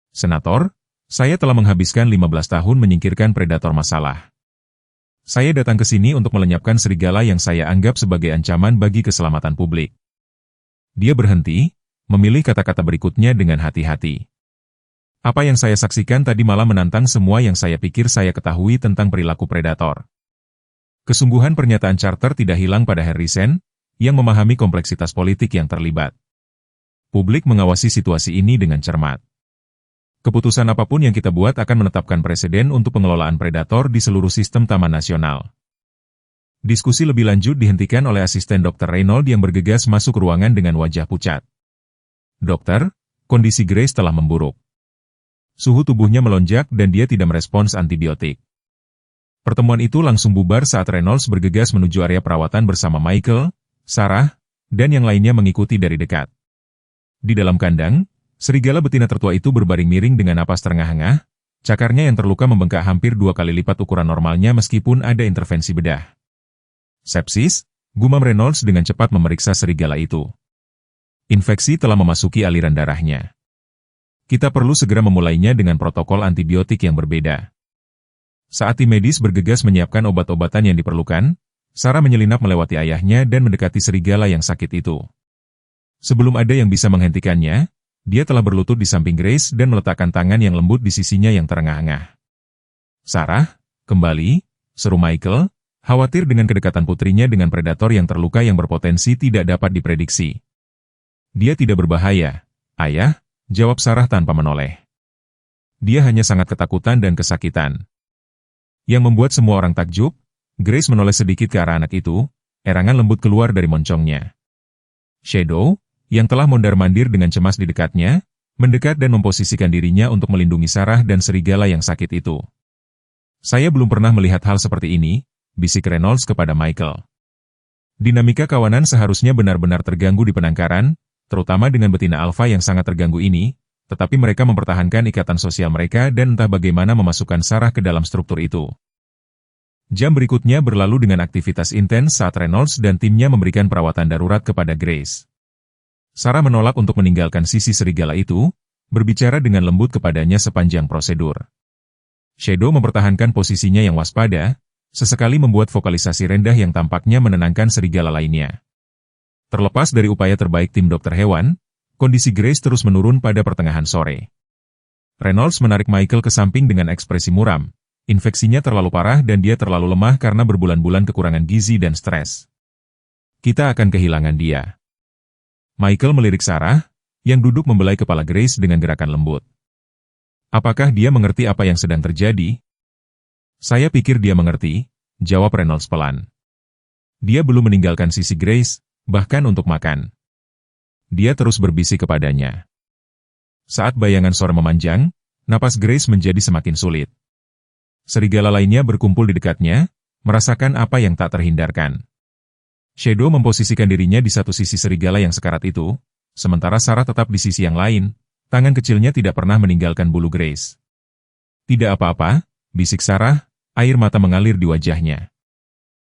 Senator, saya telah menghabiskan 15 tahun menyingkirkan predator masalah. Saya datang ke sini untuk melenyapkan serigala yang saya anggap sebagai ancaman bagi keselamatan publik. Dia berhenti, memilih kata-kata berikutnya dengan hati-hati. Apa yang saya saksikan tadi malam menantang semua yang saya pikir saya ketahui tentang perilaku predator. Kesungguhan pernyataan Carter tidak hilang pada Harrison, yang memahami kompleksitas politik yang terlibat. Publik mengawasi situasi ini dengan cermat. Keputusan apapun yang kita buat akan menetapkan presiden untuk pengelolaan predator di seluruh sistem taman nasional. Diskusi lebih lanjut dihentikan oleh asisten Dr. Reynolds yang bergegas masuk ruangan dengan wajah pucat. Dokter, kondisi Grace telah memburuk. Suhu tubuhnya melonjak dan dia tidak merespons antibiotik. Pertemuan itu langsung bubar saat Reynolds bergegas menuju area perawatan bersama Michael, Sarah, dan yang lainnya mengikuti dari dekat. Di dalam kandang, serigala betina tertua itu berbaring miring dengan napas terengah-engah, cakarnya yang terluka membengkak hampir 2 kali lipat ukuran normalnya meskipun ada intervensi bedah. Sepsis, gumam Reynolds dengan cepat memeriksa serigala itu. Infeksi telah memasuki aliran darahnya. Kita perlu segera memulainya dengan protokol antibiotik yang berbeda. Saat tim medis bergegas menyiapkan obat-obatan yang diperlukan, Sarah menyelinap melewati ayahnya dan mendekati serigala yang sakit itu. Sebelum ada yang bisa menghentikannya, dia telah berlutut di samping Grace dan meletakkan tangan yang lembut di sisinya yang terengah-engah. Sarah, kembali, seru Michael, khawatir dengan kedekatan putrinya dengan predator yang terluka yang berpotensi tidak dapat diprediksi. Dia tidak berbahaya, ayah, jawab Sarah tanpa menoleh. Dia hanya sangat ketakutan dan kesakitan. Yang membuat semua orang takjub, Grace menoleh sedikit ke arah anak itu, erangan lembut keluar dari moncongnya. Shadow, yang telah mondar-mandir dengan cemas di dekatnya, mendekat dan memposisikan dirinya untuk melindungi Sarah dan serigala yang sakit itu. Saya belum pernah melihat hal seperti ini, bisik Reynolds kepada Michael. Dinamika kawanan seharusnya benar-benar terganggu di penangkaran, terutama dengan betina alfa yang sangat terganggu ini, tetapi mereka mempertahankan ikatan sosial mereka dan entah bagaimana memasukkan Sarah ke dalam struktur itu. Jam berikutnya berlalu dengan aktivitas intens saat Reynolds dan timnya memberikan perawatan darurat kepada Grace. Sarah menolak untuk meninggalkan sisi serigala itu, berbicara dengan lembut kepadanya sepanjang prosedur. Shadow mempertahankan posisinya yang waspada, sesekali membuat vokalisasi rendah yang tampaknya menenangkan serigala lainnya. Terlepas dari upaya terbaik tim dokter hewan, kondisi Grace terus menurun pada pertengahan sore. Reynolds menarik Michael ke samping dengan ekspresi muram. Infeksinya terlalu parah dan dia terlalu lemah karena berbulan-bulan kekurangan gizi dan stres. Kita akan kehilangan dia. Michael melirik Sarah, yang duduk membelai kepala Grace dengan gerakan lembut. Apakah dia mengerti apa yang sedang terjadi? Saya pikir dia mengerti, jawab Reynolds pelan. Dia belum meninggalkan sisi Grace, bahkan untuk makan. Dia terus berbisik kepadanya. Saat bayangan sore memanjang, napas Grace menjadi semakin sulit. Serigala lainnya berkumpul di dekatnya, merasakan apa yang tak terhindarkan. Shadow memposisikan dirinya di satu sisi serigala yang sekarat itu, sementara Sarah tetap di sisi yang lain, tangan kecilnya tidak pernah meninggalkan bulu Grace. Tidak apa-apa, bisik Sarah, air mata mengalir di wajahnya.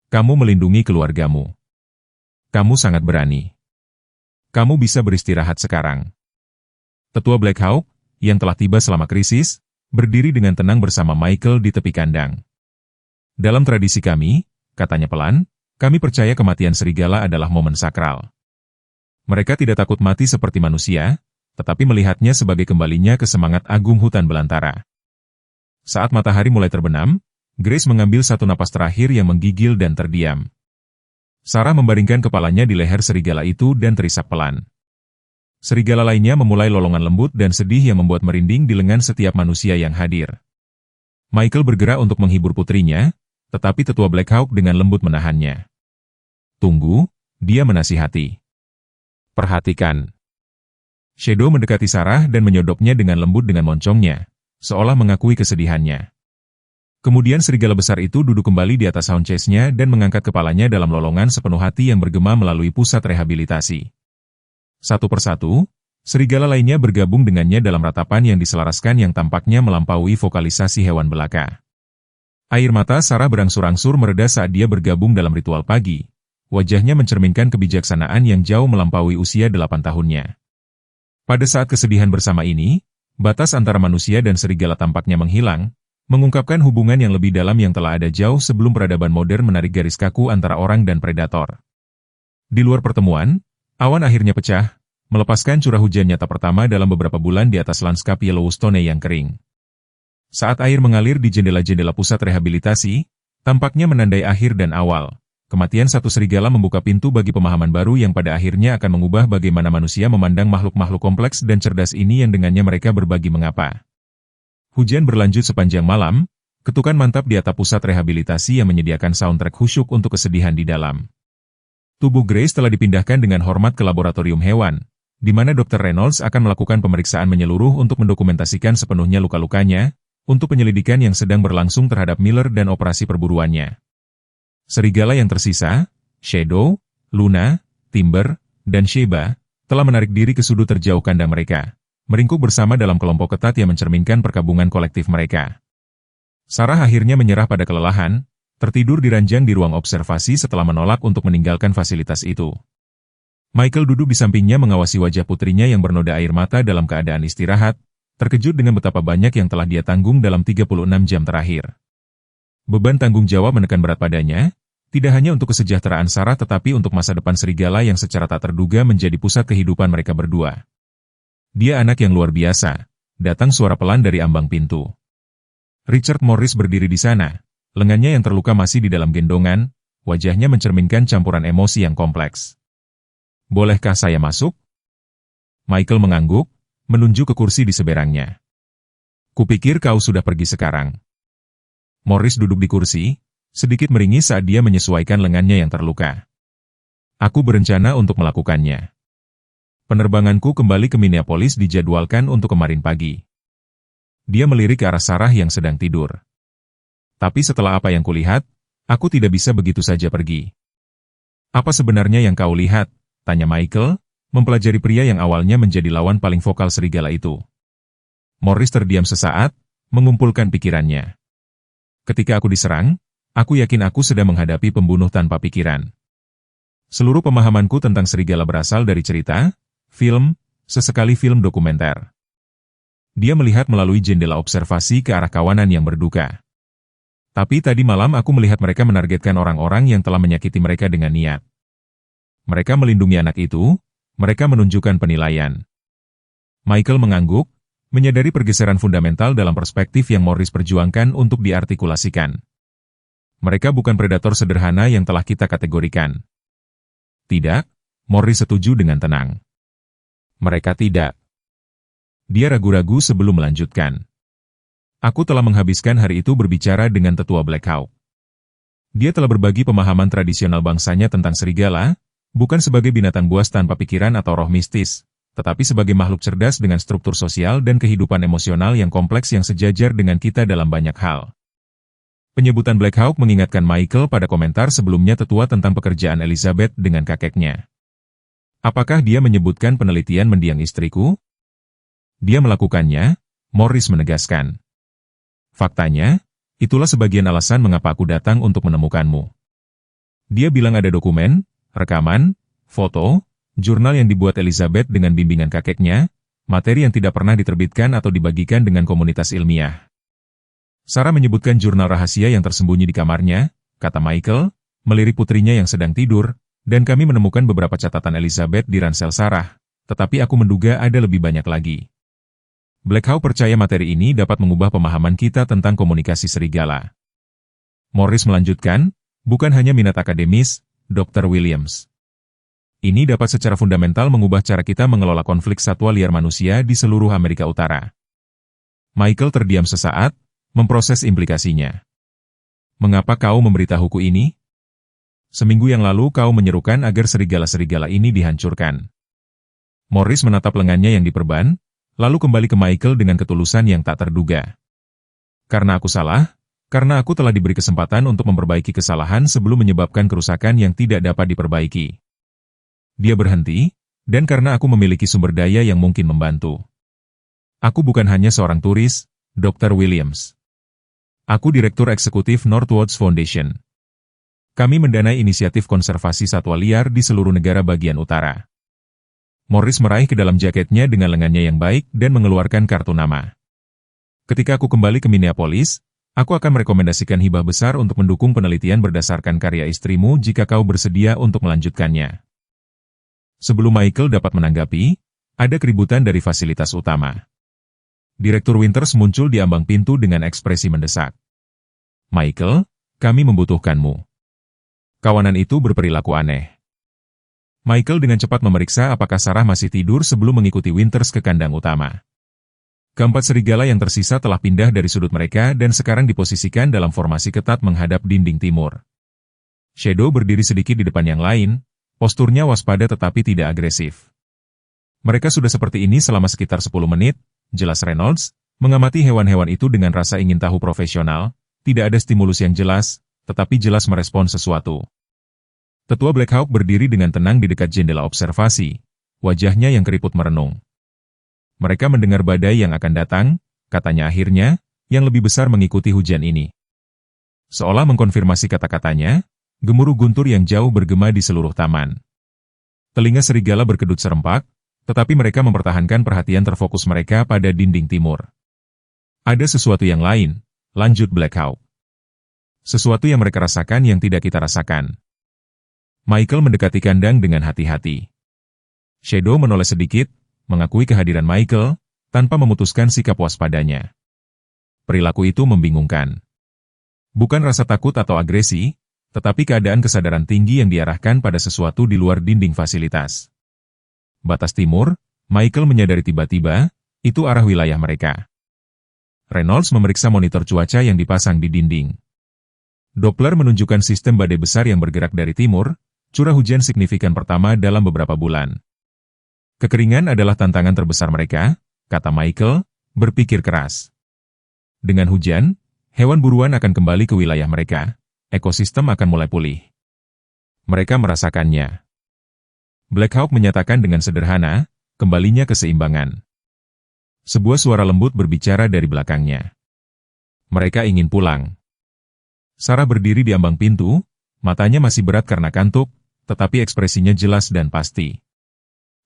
Kamu melindungi keluargamu. Kamu sangat berani. Kamu bisa beristirahat sekarang. Tetua Black Hawk, yang telah tiba selama krisis, berdiri dengan tenang bersama Michael di tepi kandang. Dalam tradisi kami, katanya pelan, kami percaya kematian serigala adalah momen sakral. Mereka tidak takut mati seperti manusia, tetapi melihatnya sebagai kembalinya ke semangat agung hutan belantara. Saat matahari mulai terbenam, Grace mengambil satu napas terakhir yang menggigil dan terdiam. Sarah membaringkan kepalanya di leher serigala itu dan terisak pelan. Serigala lainnya memulai lolongan lembut dan sedih yang membuat merinding di lengan setiap manusia yang hadir. Michael bergerak untuk menghibur putrinya, tetapi tetua Black Hawk dengan lembut menahannya. Tunggu, dia menasihati. Perhatikan. Shadow mendekati Sarah dan menyodopnya dengan lembut dengan moncongnya, seolah mengakui kesedihannya. Kemudian serigala besar itu duduk kembali di atas sound chest-nya dan mengangkat kepalanya dalam lolongan sepenuh hati yang bergema melalui pusat rehabilitasi. Satu persatu, serigala lainnya bergabung dengannya dalam ratapan yang diselaraskan yang tampaknya melampaui vokalisasi hewan belaka. Air mata Sarah berangsur-angsur mereda saat dia bergabung dalam ritual pagi. Wajahnya mencerminkan kebijaksanaan yang jauh melampaui usia 8 tahunnya. Pada saat kesedihan bersama ini, batas antara manusia dan serigala tampaknya menghilang, mengungkapkan hubungan yang lebih dalam yang telah ada jauh sebelum peradaban modern menarik garis kaku antara orang dan predator. Di luar pertemuan, awan akhirnya pecah, melepaskan curah hujan nyata pertama dalam beberapa bulan di atas lanskap Yellowstone yang kering. Saat air mengalir di jendela-jendela pusat rehabilitasi, Tampaknya menandai akhir dan awal. Kematian satu serigala membuka pintu bagi pemahaman baru yang pada akhirnya akan mengubah bagaimana manusia memandang makhluk-makhluk kompleks dan cerdas ini yang dengannya mereka berbagi mengapa. Hujan berlanjut sepanjang malam, ketukan mantap di atap pusat rehabilitasi yang menyediakan soundtrack khusyuk untuk kesedihan di dalam. Tubuh Grace telah dipindahkan dengan hormat ke laboratorium hewan, di mana Dr. Reynolds akan melakukan pemeriksaan menyeluruh untuk mendokumentasikan sepenuhnya luka-lukanya, untuk penyelidikan yang sedang berlangsung terhadap Miller dan operasi perburuannya. Serigala yang tersisa, Shadow, Luna, Timber, dan Sheba, telah menarik diri ke sudut terjauh kandang mereka, meringkuk bersama dalam kelompok ketat yang mencerminkan perkabungan kolektif mereka. Sarah akhirnya menyerah pada kelelahan, tertidur di ranjang di ruang observasi setelah menolak untuk meninggalkan fasilitas itu. Michael duduk di sampingnya mengawasi wajah putrinya yang bernoda air mata dalam keadaan istirahat, terkejut dengan betapa banyak yang telah dia tanggung dalam 36 jam terakhir. Beban tanggung jawab menekan berat padanya, tidak hanya untuk kesejahteraan Sarah tetapi untuk masa depan serigala yang secara tak terduga menjadi pusat kehidupan mereka berdua. Dia anak yang luar biasa, datang suara pelan dari ambang pintu. Richard Morris berdiri di sana, lengannya yang terluka masih di dalam gendongan, wajahnya mencerminkan campuran emosi yang kompleks. Bolehkah saya masuk? Michael mengangguk, menunjuk ke kursi di seberangnya. Kupikir kau sudah pergi sekarang. Morris duduk di kursi, sedikit meringis saat dia menyesuaikan lengannya yang terluka. Aku berencana untuk melakukannya. Penerbanganku kembali ke Minneapolis dijadwalkan untuk kemarin pagi. Dia melirik ke arah Sarah yang sedang tidur. Tapi setelah apa yang kulihat, aku tidak bisa begitu saja pergi. Apa sebenarnya yang kau lihat? Tanya Michael, mempelajari pria yang awalnya menjadi lawan paling vokal serigala itu. Morris terdiam sesaat, mengumpulkan pikirannya. Ketika aku diserang, aku yakin aku sedang menghadapi pembunuh tanpa pikiran. Seluruh pemahamanku tentang serigala berasal dari cerita, film, sesekali film dokumenter. Dia melihat melalui jendela observasi ke arah kawanan yang berduka. Tapi tadi malam aku melihat mereka menargetkan orang-orang yang telah menyakiti mereka dengan niat. Mereka melindungi anak itu, mereka menunjukkan penilaian. Michael mengangguk, menyadari pergeseran fundamental dalam perspektif yang Morris perjuangkan untuk diartikulasikan. Mereka bukan predator sederhana yang telah kita kategorikan. Tidak, Morris setuju dengan tenang. Mereka tidak. Dia ragu-ragu sebelum melanjutkan. Aku telah menghabiskan hari itu berbicara dengan tetua Black Hawk. Dia telah berbagi pemahaman tradisional bangsanya tentang serigala, bukan sebagai binatang buas tanpa pikiran atau roh mistis, tetapi sebagai makhluk cerdas dengan struktur sosial dan kehidupan emosional yang kompleks yang sejajar dengan kita dalam banyak hal. Penyebutan Black Hawk mengingatkan Michael pada komentar sebelumnya tetua tentang pekerjaan Elizabeth dengan kakeknya. Apakah dia menyebutkan penelitian mendiang istriku? Dia melakukannya, Morris menegaskan. Faktanya, itulah sebagian alasan mengapa aku datang untuk menemukanmu. Dia bilang ada dokumen, rekaman, foto, jurnal yang dibuat Elizabeth dengan bimbingan kakeknya, materi yang tidak pernah diterbitkan atau dibagikan dengan komunitas ilmiah. Sarah menyebutkan jurnal rahasia yang tersembunyi di kamarnya, kata Michael, melirik putrinya yang sedang tidur, dan kami menemukan beberapa catatan Elizabeth di ransel Sarah, tetapi aku menduga ada lebih banyak lagi. Black Hawk percaya materi ini dapat mengubah pemahaman kita tentang komunikasi serigala. Morris melanjutkan, bukan hanya minat akademis, Dr. Williams. Ini dapat secara fundamental mengubah cara kita mengelola konflik satwa liar manusia di seluruh Amerika Utara. Michael terdiam sesaat, memproses implikasinya. Mengapa kau memberitahuku ini? Seminggu yang lalu kau menyerukan agar serigala-serigala ini dihancurkan. Morris menatap lengannya yang diperban, lalu kembali ke Michael dengan ketulusan yang tak terduga. Karena aku salah, karena aku telah diberi kesempatan untuk memperbaiki kesalahan sebelum menyebabkan kerusakan yang tidak dapat diperbaiki. Dia berhenti, dan karena aku memiliki sumber daya yang mungkin membantu. Aku bukan hanya seorang turis, Dr. Williams. Aku Direktur Eksekutif Northwoods Foundation. Kami mendanai inisiatif konservasi satwa liar di seluruh negara bagian utara. Morris meraih ke dalam jaketnya dengan lengannya yang baik dan mengeluarkan kartu nama. Ketika aku kembali ke Minneapolis, aku akan merekomendasikan hibah besar untuk mendukung penelitian berdasarkan karya istrimu jika kau bersedia untuk melanjutkannya. Sebelum Michael dapat menanggapi, ada keributan dari fasilitas utama. Direktur Winters muncul di ambang pintu dengan ekspresi mendesak. Michael, kami membutuhkanmu. Kawanan itu berperilaku aneh. Michael dengan cepat memeriksa apakah Sarah masih tidur sebelum mengikuti Winters ke kandang utama. Keempat serigala yang tersisa telah pindah dari sudut mereka dan sekarang diposisikan dalam formasi ketat menghadap dinding timur. Shadow berdiri sedikit di depan yang lain, posturnya waspada tetapi tidak agresif. Mereka sudah seperti ini selama sekitar 10 menit, jelas Reynolds, mengamati hewan-hewan itu dengan rasa ingin tahu profesional, tidak ada stimulus yang jelas, tetapi jelas merespon sesuatu. Tetua Black Hawk berdiri dengan tenang di dekat jendela observasi, wajahnya yang keriput merenung. Mereka mendengar badai yang akan datang, katanya akhirnya, yang lebih besar mengikuti hujan ini. Seolah mengkonfirmasi kata-katanya, gemuruh guntur yang jauh bergema di seluruh taman. Telinga serigala berkedut serempak, tetapi mereka mempertahankan perhatian terfokus mereka pada dinding timur. Ada sesuatu yang lain, lanjut Black Hawk. Sesuatu yang mereka rasakan yang tidak kita rasakan. Michael mendekati kandang dengan hati-hati. Shadow menoleh sedikit, mengakui kehadiran Michael, tanpa memutuskan sikap waspadanya. Perilaku itu membingungkan. Bukan rasa takut atau agresi, tetapi keadaan kesadaran tinggi yang diarahkan pada sesuatu di luar dinding fasilitas. Batas timur, Michael menyadari tiba-tiba, itu arah wilayah mereka. Reynolds memeriksa monitor cuaca yang dipasang di dinding. Doppler menunjukkan sistem badai besar yang bergerak dari timur, curah hujan signifikan pertama dalam beberapa bulan. Kekeringan adalah tantangan terbesar mereka, kata Michael, berpikir keras. Dengan hujan, hewan buruan akan kembali ke wilayah mereka, ekosistem akan mulai pulih. Mereka merasakannya. Black Hawk menyatakan dengan sederhana, kembalinya keseimbangan. Sebuah suara lembut berbicara dari belakangnya. Mereka ingin pulang. Sarah berdiri di ambang pintu, matanya masih berat karena kantuk, tetapi ekspresinya jelas dan pasti.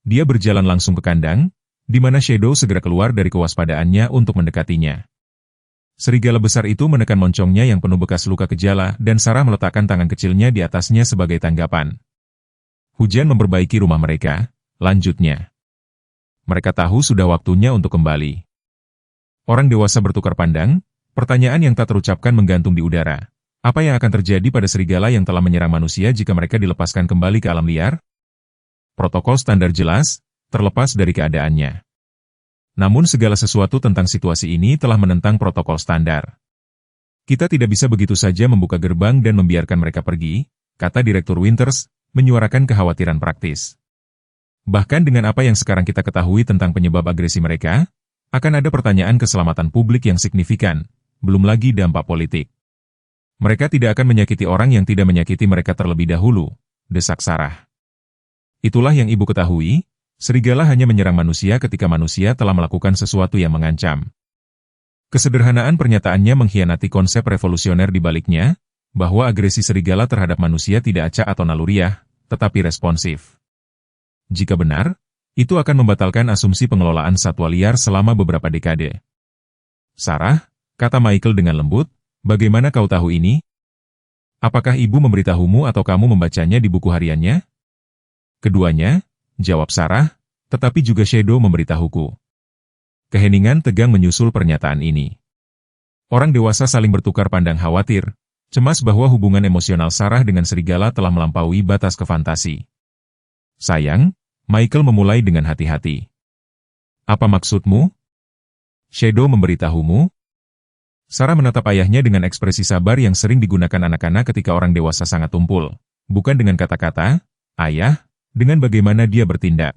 Dia berjalan langsung ke kandang, di mana Shadow segera keluar dari kewaspadaannya untuk mendekatinya. Serigala besar itu menekan moncongnya yang penuh bekas luka kejala dan Sarah meletakkan tangan kecilnya di atasnya sebagai tanggapan. Hujan memperbaiki rumah mereka, lanjutnya. Mereka tahu sudah waktunya untuk kembali. Orang dewasa bertukar pandang, pertanyaan yang tak terucapkan menggantung di udara. Apa yang akan terjadi pada serigala yang telah menyerang manusia jika mereka dilepaskan kembali ke alam liar? Protokol standar jelas, terlepas dari keadaannya. Namun segala sesuatu tentang situasi ini telah menentang protokol standar. Kita tidak bisa begitu saja membuka gerbang dan membiarkan mereka pergi, kata Direktur Winters, menyuarakan kekhawatiran praktis. Bahkan dengan apa yang sekarang kita ketahui tentang penyebab agresi mereka, akan ada pertanyaan keselamatan publik yang signifikan, belum lagi dampak politik. Mereka tidak akan menyakiti orang yang tidak menyakiti mereka terlebih dahulu, desak Sarah. Itulah yang ibu ketahui, serigala hanya menyerang manusia ketika manusia telah melakukan sesuatu yang mengancam. Kesederhanaan pernyataannya mengkhianati konsep revolusioner di baliknya, bahwa agresi serigala terhadap manusia tidak acak atau naluriah, tetapi responsif. Jika benar, itu akan membatalkan asumsi pengelolaan satwa liar selama beberapa dekade. Sarah, kata Michael dengan lembut, bagaimana kau tahu ini? Apakah ibu memberitahumu atau kamu membacanya di buku hariannya? Keduanya, jawab Sarah, tetapi juga Shadow memberitahuku. Keheningan tegang menyusul pernyataan ini. Orang dewasa saling bertukar pandang khawatir, cemas bahwa hubungan emosional Sarah dengan serigala telah melampaui batas ke fantasi. Sayang, Michael memulai dengan hati-hati. Apa maksudmu? Shadow memberitahumu? Sarah menatap ayahnya dengan ekspresi sabar yang sering digunakan anak-anak ketika orang dewasa sangat tumpul, bukan dengan kata-kata, ayah, dengan bagaimana dia bertindak.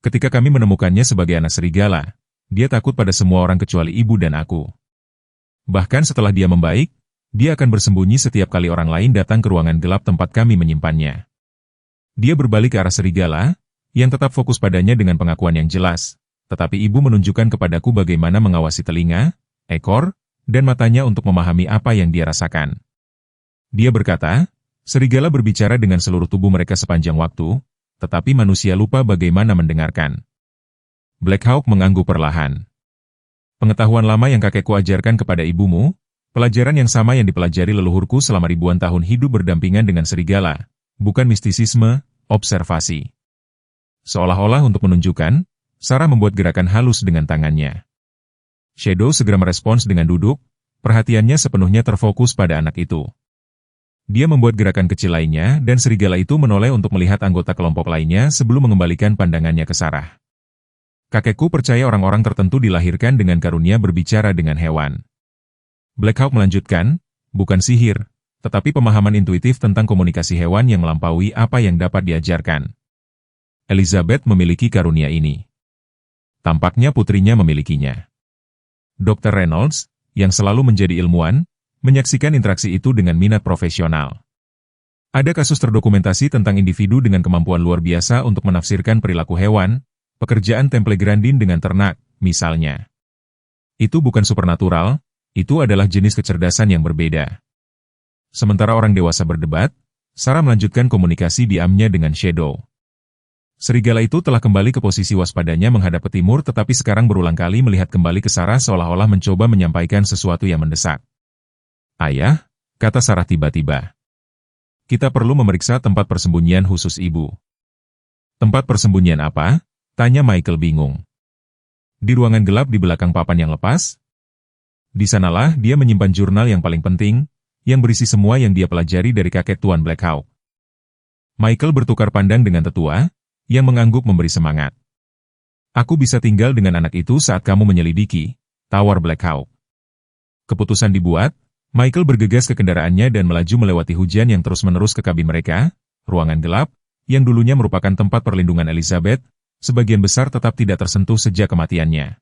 Ketika kami menemukannya sebagai anak serigala, dia takut pada semua orang kecuali ibu dan aku. Bahkan setelah dia membaik, dia akan bersembunyi setiap kali orang lain datang ke ruangan gelap tempat kami menyimpannya. Dia berbalik ke arah serigala, yang tetap fokus padanya dengan pengakuan yang jelas, tetapi ibu menunjukkan kepadaku bagaimana mengawasi telinga, ekor, dan matanya untuk memahami apa yang dia rasakan. Dia berkata, serigala berbicara dengan seluruh tubuh mereka sepanjang waktu, tetapi manusia lupa bagaimana mendengarkan. Black Hawk mengangguk perlahan. Pengetahuan lama yang kakekku ajarkan kepada ibumu, pelajaran yang sama yang dipelajari leluhurku selama ribuan tahun hidup berdampingan dengan serigala, bukan mistisisme, observasi. Seolah-olah untuk menunjukkan, Sarah membuat gerakan halus dengan tangannya. Shadow segera merespons dengan duduk, Perhatiannya sepenuhnya terfokus pada anak itu. Dia membuat gerakan kecil lainnya dan serigala itu menoleh untuk melihat anggota kelompok lainnya sebelum mengembalikan pandangannya ke Sarah. Kakekku percaya orang-orang tertentu dilahirkan dengan karunia berbicara dengan hewan. Black Hawk melanjutkan, bukan sihir, tetapi pemahaman intuitif tentang komunikasi hewan yang melampaui apa yang dapat diajarkan. Elizabeth memiliki karunia ini. Tampaknya putrinya memilikinya. Dr. Reynolds, yang selalu menjadi ilmuwan, menyaksikan interaksi itu dengan minat profesional. Ada kasus terdokumentasi tentang individu dengan kemampuan luar biasa untuk menafsirkan perilaku hewan, pekerjaan Temple Grandin dengan ternak, misalnya. Itu bukan supernatural, itu adalah jenis kecerdasan yang berbeda. Sementara orang dewasa berdebat, Sarah melanjutkan komunikasi diamnya dengan Shadow. Serigala itu telah kembali ke posisi waspadanya menghadap ke timur tetapi sekarang berulang kali melihat kembali ke Sarah seolah-olah mencoba menyampaikan sesuatu yang mendesak. Ayah, kata Sarah tiba-tiba. Kita perlu memeriksa tempat persembunyian khusus ibu. Tempat persembunyian apa? Tanya Michael bingung. Di ruangan gelap di belakang papan yang lepas? Di sanalah dia menyimpan jurnal yang paling penting, yang berisi semua yang dia pelajari dari kakek Tuan Black Hawk. Michael bertukar pandang dengan tetua, yang mengangguk memberi semangat. Aku bisa tinggal dengan anak itu saat kamu menyelidiki, tawar Black Hawk. Keputusan dibuat, Michael bergegas ke kendaraannya dan melaju melewati hujan yang terus-menerus ke kabin mereka, ruangan gelap, yang dulunya merupakan tempat perlindungan Elizabeth, sebagian besar tetap tidak tersentuh sejak kematiannya.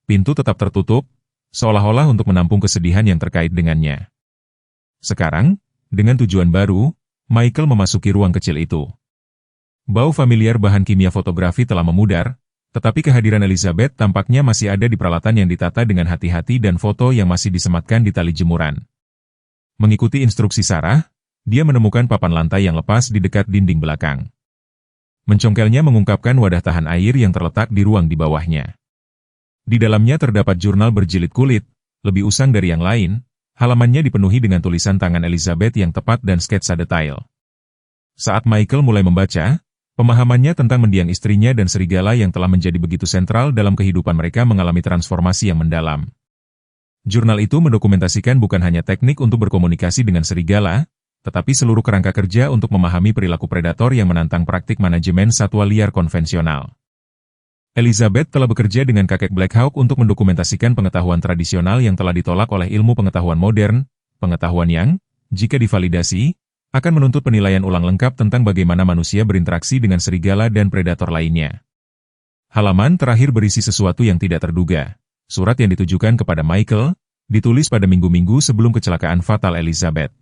Pintu tetap tertutup, seolah-olah untuk menampung kesedihan yang terkait dengannya. Sekarang, dengan tujuan baru, Michael memasuki ruang kecil itu. Bau familiar bahan kimia fotografi telah memudar, tetapi kehadiran Elizabeth tampaknya masih ada di peralatan yang ditata dengan hati-hati dan foto yang masih disematkan di tali jemuran. Mengikuti instruksi Sarah, dia menemukan papan lantai yang lepas di dekat dinding belakang. Mencongkelnya mengungkapkan wadah tahan air yang terletak di ruang di bawahnya. Di dalamnya terdapat jurnal berjilid kulit, lebih usang dari yang lain, halamannya dipenuhi dengan tulisan tangan Elizabeth yang tepat dan sketsa detail. Saat Michael mulai membaca, pemahamannya tentang mendiang istrinya dan serigala yang telah menjadi begitu sentral dalam kehidupan mereka mengalami transformasi yang mendalam. Jurnal itu mendokumentasikan bukan hanya teknik untuk berkomunikasi dengan serigala, tetapi seluruh kerangka kerja untuk memahami perilaku predator yang menantang praktik manajemen satwa liar konvensional. Elizabeth telah bekerja dengan kakek Black Hawk untuk mendokumentasikan pengetahuan tradisional yang telah ditolak oleh ilmu pengetahuan modern, pengetahuan yang, jika divalidasi, akan menuntut penilaian ulang lengkap tentang bagaimana manusia berinteraksi dengan serigala dan predator lainnya. Halaman terakhir berisi sesuatu yang tidak terduga. Surat yang ditujukan kepada Michael, ditulis pada minggu-minggu sebelum kecelakaan fatal Elizabeth.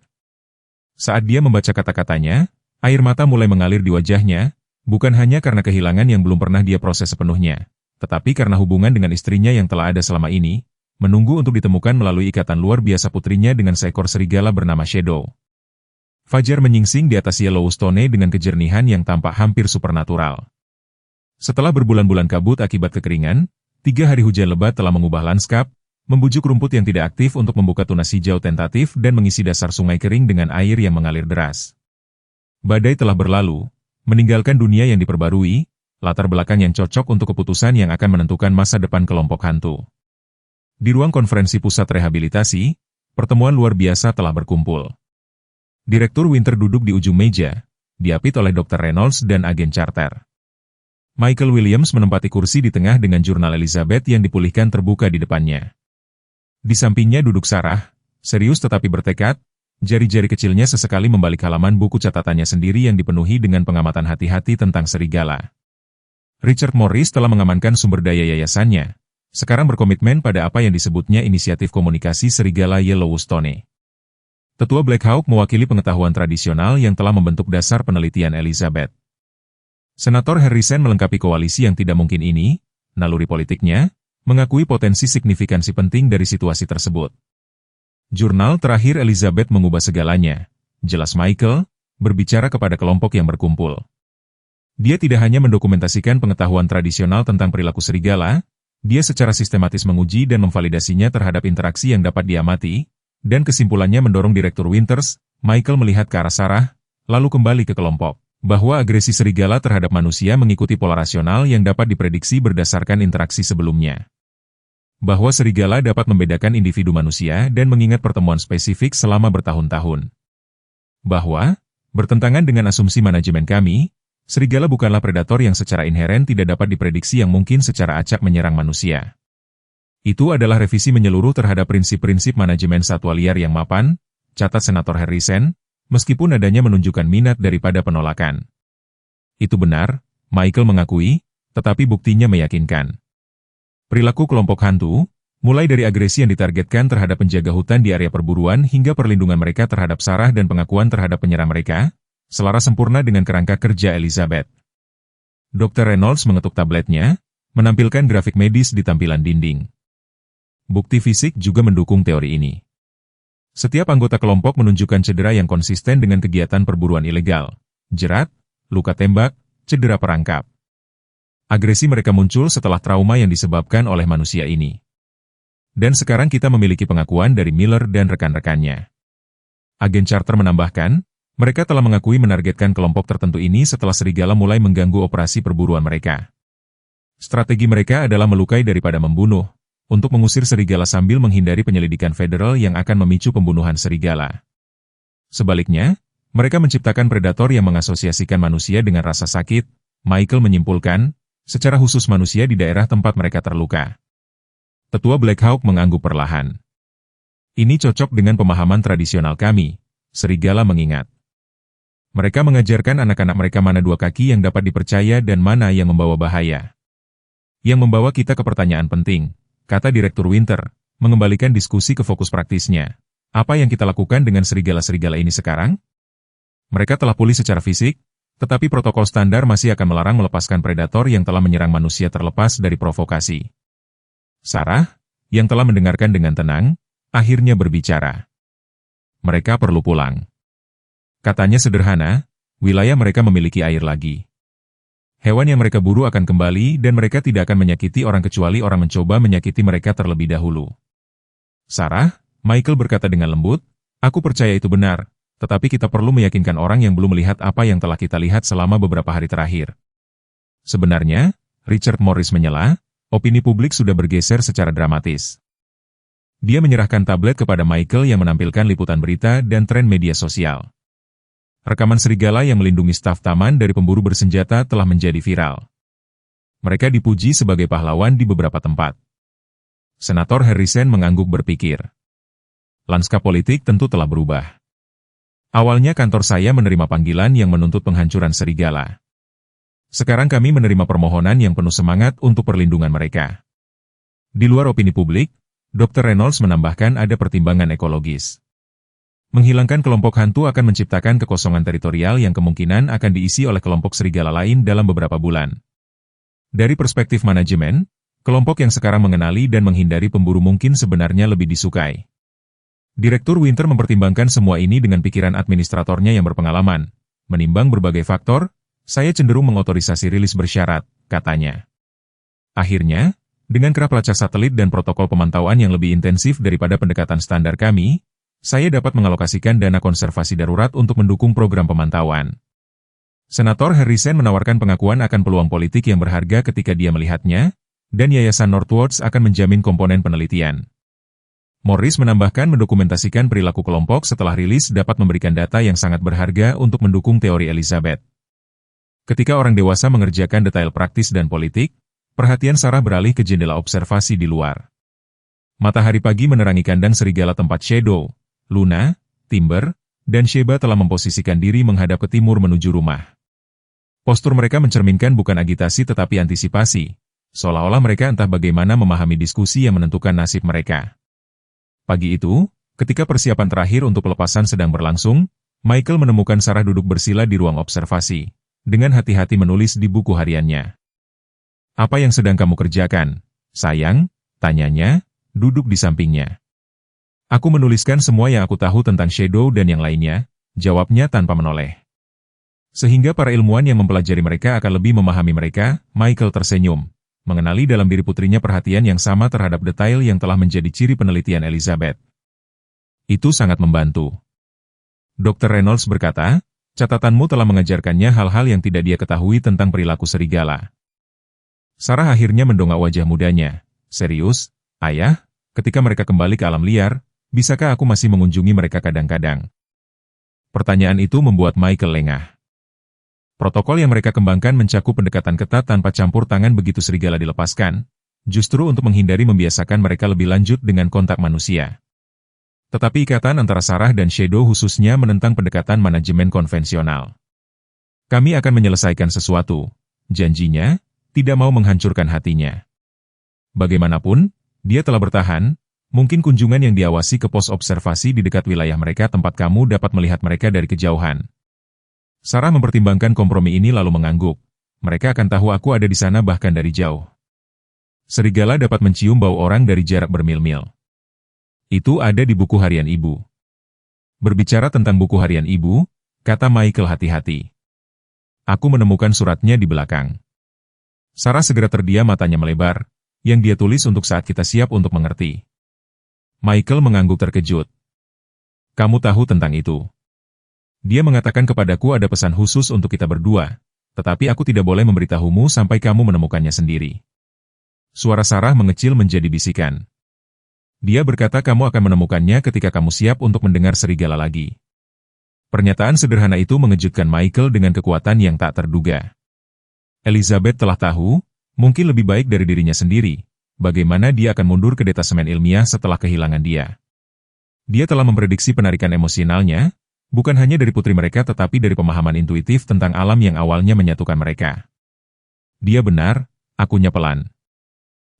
Saat dia membaca kata-katanya, air mata mulai mengalir di wajahnya, bukan hanya karena kehilangan yang belum pernah dia proses sepenuhnya, tetapi karena hubungan dengan istrinya yang telah ada selama ini, menunggu untuk ditemukan melalui ikatan luar biasa putrinya dengan seekor serigala bernama Shadow. Fajar menyingsing di atas Yellowstone dengan kejernihan yang tampak hampir supernatural. Setelah berbulan-bulan kabut akibat kekeringan, 3 hari hujan lebat telah mengubah lanskap, membujuk rumput yang tidak aktif untuk membuka tunas hijau tentatif dan mengisi dasar sungai kering dengan air yang mengalir deras. Badai telah berlalu, meninggalkan dunia yang diperbarui, latar belakang yang cocok untuk keputusan yang akan menentukan masa depan kelompok hantu. Di ruang konferensi pusat rehabilitasi, pertemuan luar biasa telah berkumpul. Direktur Winter duduk di ujung meja, diapit oleh Dr. Reynolds dan agen charter. Michael Williams menempati kursi di tengah dengan jurnal Elizabeth yang dipulihkan terbuka di depannya. Di sampingnya duduk Sarah, serius tetapi bertekad, jari-jari kecilnya sesekali membalik halaman buku catatannya sendiri yang dipenuhi dengan pengamatan hati-hati tentang serigala. Richard Morris telah mengamankan sumber daya yayasannya, sekarang berkomitmen pada apa yang disebutnya inisiatif komunikasi serigala Yellowstone. Tetua Black Hawk mewakili pengetahuan tradisional yang telah membentuk dasar penelitian Elizabeth. Senator Harrison melengkapi koalisi yang tidak mungkin ini, naluri politiknya, mengakui potensi signifikansi penting dari situasi tersebut. Jurnal terakhir Elizabeth mengubah segalanya, jelas Michael, berbicara kepada kelompok yang berkumpul. Dia tidak hanya mendokumentasikan pengetahuan tradisional tentang perilaku serigala, dia secara sistematis menguji dan memvalidasinya terhadap interaksi yang dapat diamati, dan kesimpulannya mendorong Direktur Winters, Michael melihat ke arah Sarah, lalu kembali ke kelompok, bahwa agresi serigala terhadap manusia mengikuti pola rasional yang dapat diprediksi berdasarkan interaksi sebelumnya. bahwa serigala dapat membedakan individu manusia dan mengingat pertemuan spesifik selama bertahun-tahun. Bahwa, bertentangan dengan asumsi manajemen kami, serigala bukanlah predator yang secara inheren tidak dapat diprediksi yang mungkin secara acak menyerang manusia. Itu adalah revisi menyeluruh terhadap prinsip-prinsip manajemen satwa liar yang mapan, catat Senator Harrison, meskipun adanya menunjukkan minat daripada penolakan. Itu benar, Michael mengakui, tetapi buktinya meyakinkan. Perilaku kelompok hantu, mulai dari agresi yang ditargetkan terhadap penjaga hutan di area perburuan hingga perlindungan mereka terhadap Sarah dan pengakuan terhadap penyerang mereka, selaras sempurna dengan kerangka kerja Elizabeth. Dr. Reynolds mengetuk tabletnya, menampilkan grafik medis di tampilan dinding. Bukti fisik juga mendukung teori ini. Setiap anggota kelompok menunjukkan cedera yang konsisten dengan kegiatan perburuan ilegal, jerat, luka tembak, cedera perangkap. Agresi mereka muncul setelah trauma yang disebabkan oleh manusia ini. Dan sekarang kita memiliki pengakuan dari Miller dan rekan-rekannya. Agen Charter menambahkan, mereka telah mengakui menargetkan kelompok tertentu ini setelah serigala mulai mengganggu operasi perburuan mereka. Strategi mereka adalah melukai daripada membunuh, untuk mengusir serigala sambil menghindari penyelidikan federal yang akan memicu pembunuhan serigala. Sebaliknya, mereka menciptakan predator yang mengasosiasikan manusia dengan rasa sakit, Michael menyimpulkan, secara khusus manusia di daerah tempat mereka terluka. Tetua Black Hawk mengangguk perlahan. Ini cocok dengan pemahaman tradisional kami, serigala mengingat. Mereka mengajarkan anak-anak mereka mana dua kaki yang dapat dipercaya dan mana yang membawa bahaya. Yang membawa kita ke pertanyaan penting, kata Direktur Winter, mengembalikan diskusi ke fokus praktisnya. Apa yang kita lakukan dengan serigala-serigala ini sekarang? Mereka telah pulih secara fisik, tetapi protokol standar masih akan melarang melepaskan predator yang telah menyerang manusia terlepas dari provokasi. Sarah, yang telah mendengarkan dengan tenang, akhirnya berbicara. Mereka perlu pulang. Katanya sederhana, wilayah mereka memiliki air lagi. Hewan yang mereka buru akan kembali dan mereka tidak akan menyakiti orang kecuali orang mencoba menyakiti mereka terlebih dahulu. Sarah, Michael berkata dengan lembut, aku percaya itu benar, tetapi kita perlu meyakinkan orang yang belum melihat apa yang telah kita lihat selama beberapa hari terakhir. Sebenarnya, Richard Morris menyela, opini publik sudah bergeser secara dramatis. Dia menyerahkan tablet kepada Michael yang menampilkan liputan berita dan tren media sosial. Rekaman serigala yang melindungi staf taman dari pemburu bersenjata telah menjadi viral. Mereka dipuji sebagai pahlawan di beberapa tempat. Senator Harrison mengangguk berpikir. Lanskap politik tentu telah berubah. Awalnya kantor saya menerima panggilan yang menuntut penghancuran serigala. Sekarang kami menerima permohonan yang penuh semangat untuk perlindungan mereka. Di luar opini publik, Dr. Reynolds menambahkan ada pertimbangan ekologis. Menghilangkan kelompok hantu akan menciptakan kekosongan teritorial yang kemungkinan akan diisi oleh kelompok serigala lain dalam beberapa bulan. Dari perspektif manajemen, kelompok yang sekarang mengenali dan menghindari pemburu mungkin sebenarnya lebih disukai. Direktur Winter mempertimbangkan semua ini dengan pikiran administratornya yang berpengalaman. Menimbang berbagai faktor, saya cenderung mengotorisasi rilis bersyarat, katanya. Akhirnya, dengan kerap lacak satelit dan protokol pemantauan yang lebih intensif daripada pendekatan standar kami, saya dapat mengalokasikan dana konservasi darurat untuk mendukung program pemantauan. Senator Harrison menawarkan pengakuan akan peluang politik yang berharga ketika dia melihatnya, dan Yayasan Northwoods akan menjamin komponen penelitian. Morris menambahkan mendokumentasikan perilaku kelompok setelah rilis dapat memberikan data yang sangat berharga untuk mendukung teori Elizabeth. Ketika orang dewasa mengerjakan detail praktis dan politik, perhatian Sarah beralih ke jendela observasi di luar. Matahari pagi menerangi kandang serigala tempat Shadow, Luna, Timber, dan Sheba telah memposisikan diri menghadap ke timur menuju rumah. Postur mereka mencerminkan bukan agitasi tetapi antisipasi, seolah-olah mereka entah bagaimana memahami diskusi yang menentukan nasib mereka. Pagi itu, ketika persiapan terakhir untuk pelepasan sedang berlangsung, Michael menemukan Sarah duduk bersila di ruang observasi, dengan hati-hati menulis di buku hariannya. Apa yang sedang kamu kerjakan, sayang? Tanyanya, duduk di sampingnya. Aku menuliskan semua yang aku tahu tentang Shadow dan yang lainnya, jawabnya tanpa menoleh. Sehingga para ilmuwan yang mempelajari mereka akan lebih memahami mereka, Michael tersenyum, mengenali dalam diri putrinya perhatian yang sama terhadap detail yang telah menjadi ciri penelitian Elizabeth. Itu sangat membantu. Dr. Reynolds berkata, catatanmu telah mengajarkannya hal-hal yang tidak dia ketahui tentang perilaku serigala. Sarah akhirnya mendongak wajah mudanya. Serius, Ayah, ketika mereka kembali ke alam liar, bisakah aku masih mengunjungi mereka kadang-kadang? Pertanyaan itu membuat Michael lengah. Protokol yang mereka kembangkan mencakup pendekatan ketat tanpa campur tangan begitu serigala dilepaskan, justru untuk menghindari membiasakan mereka lebih lanjut dengan kontak manusia. Tetapi ikatan antara Sarah dan Shadow khususnya menentang pendekatan manajemen konvensional. Kami akan menyelesaikan sesuatu, janjinya, tidak mau menghancurkan hatinya. Bagaimanapun, dia telah bertahan, mungkin kunjungan yang diawasi ke pos observasi di dekat wilayah mereka tempat kamu dapat melihat mereka dari kejauhan. Sarah mempertimbangkan kompromi ini lalu mengangguk. Mereka akan tahu aku ada di sana bahkan dari jauh. Serigala dapat mencium bau orang dari jarak bermil-mil. Itu ada di buku harian ibu. Berbicara tentang buku harian ibu, kata Michael hati-hati. Aku menemukan suratnya di belakang. Sarah segera terdiam, matanya melebar, yang dia tulis untuk saat kita siap untuk mengerti. Michael mengangguk terkejut. Kamu tahu tentang itu? Dia mengatakan kepadaku ada pesan khusus untuk kita berdua, tetapi aku tidak boleh memberitahumu sampai kamu menemukannya sendiri. Suara Sarah mengecil menjadi bisikan. Dia berkata kamu akan menemukannya ketika kamu siap untuk mendengar serigala lagi. Pernyataan sederhana itu mengejutkan Michael dengan kekuatan yang tak terduga. Elizabeth telah tahu, mungkin lebih baik dari dirinya sendiri, bagaimana dia akan mundur ke detasemen ilmiah setelah kehilangan dia. Dia telah memprediksi penarikan emosionalnya, bukan hanya dari putri mereka tetapi dari pemahaman intuitif tentang alam yang awalnya menyatukan mereka. Dia benar, akunya pelan.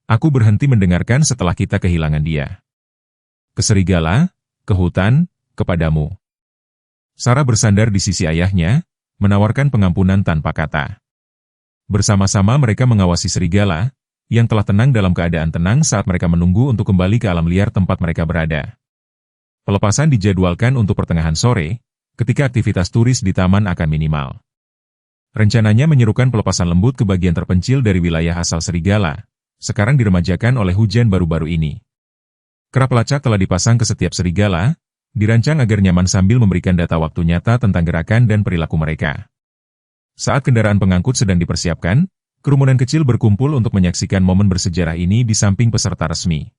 Aku berhenti mendengarkan setelah kita kehilangan dia. Ke serigala, ke hutan, kepadamu. Sarah bersandar di sisi ayahnya, menawarkan pengampunan tanpa kata. Bersama-sama mereka mengawasi serigala, yang telah tenang dalam keadaan tenang saat mereka menunggu untuk kembali ke alam liar tempat mereka berada. Pelepasan dijadwalkan untuk pertengahan sore, ketika aktivitas turis di taman akan minimal. Rencananya menyerukan pelepasan lembut ke bagian terpencil dari wilayah asal serigala, sekarang diremajakan oleh hujan baru-baru ini. Kerap pelacak telah dipasang ke setiap serigala, dirancang agar nyaman sambil memberikan data waktu nyata tentang gerakan dan perilaku mereka. Saat kendaraan pengangkut sedang dipersiapkan, kerumunan kecil berkumpul untuk menyaksikan momen bersejarah ini di samping peserta resmi.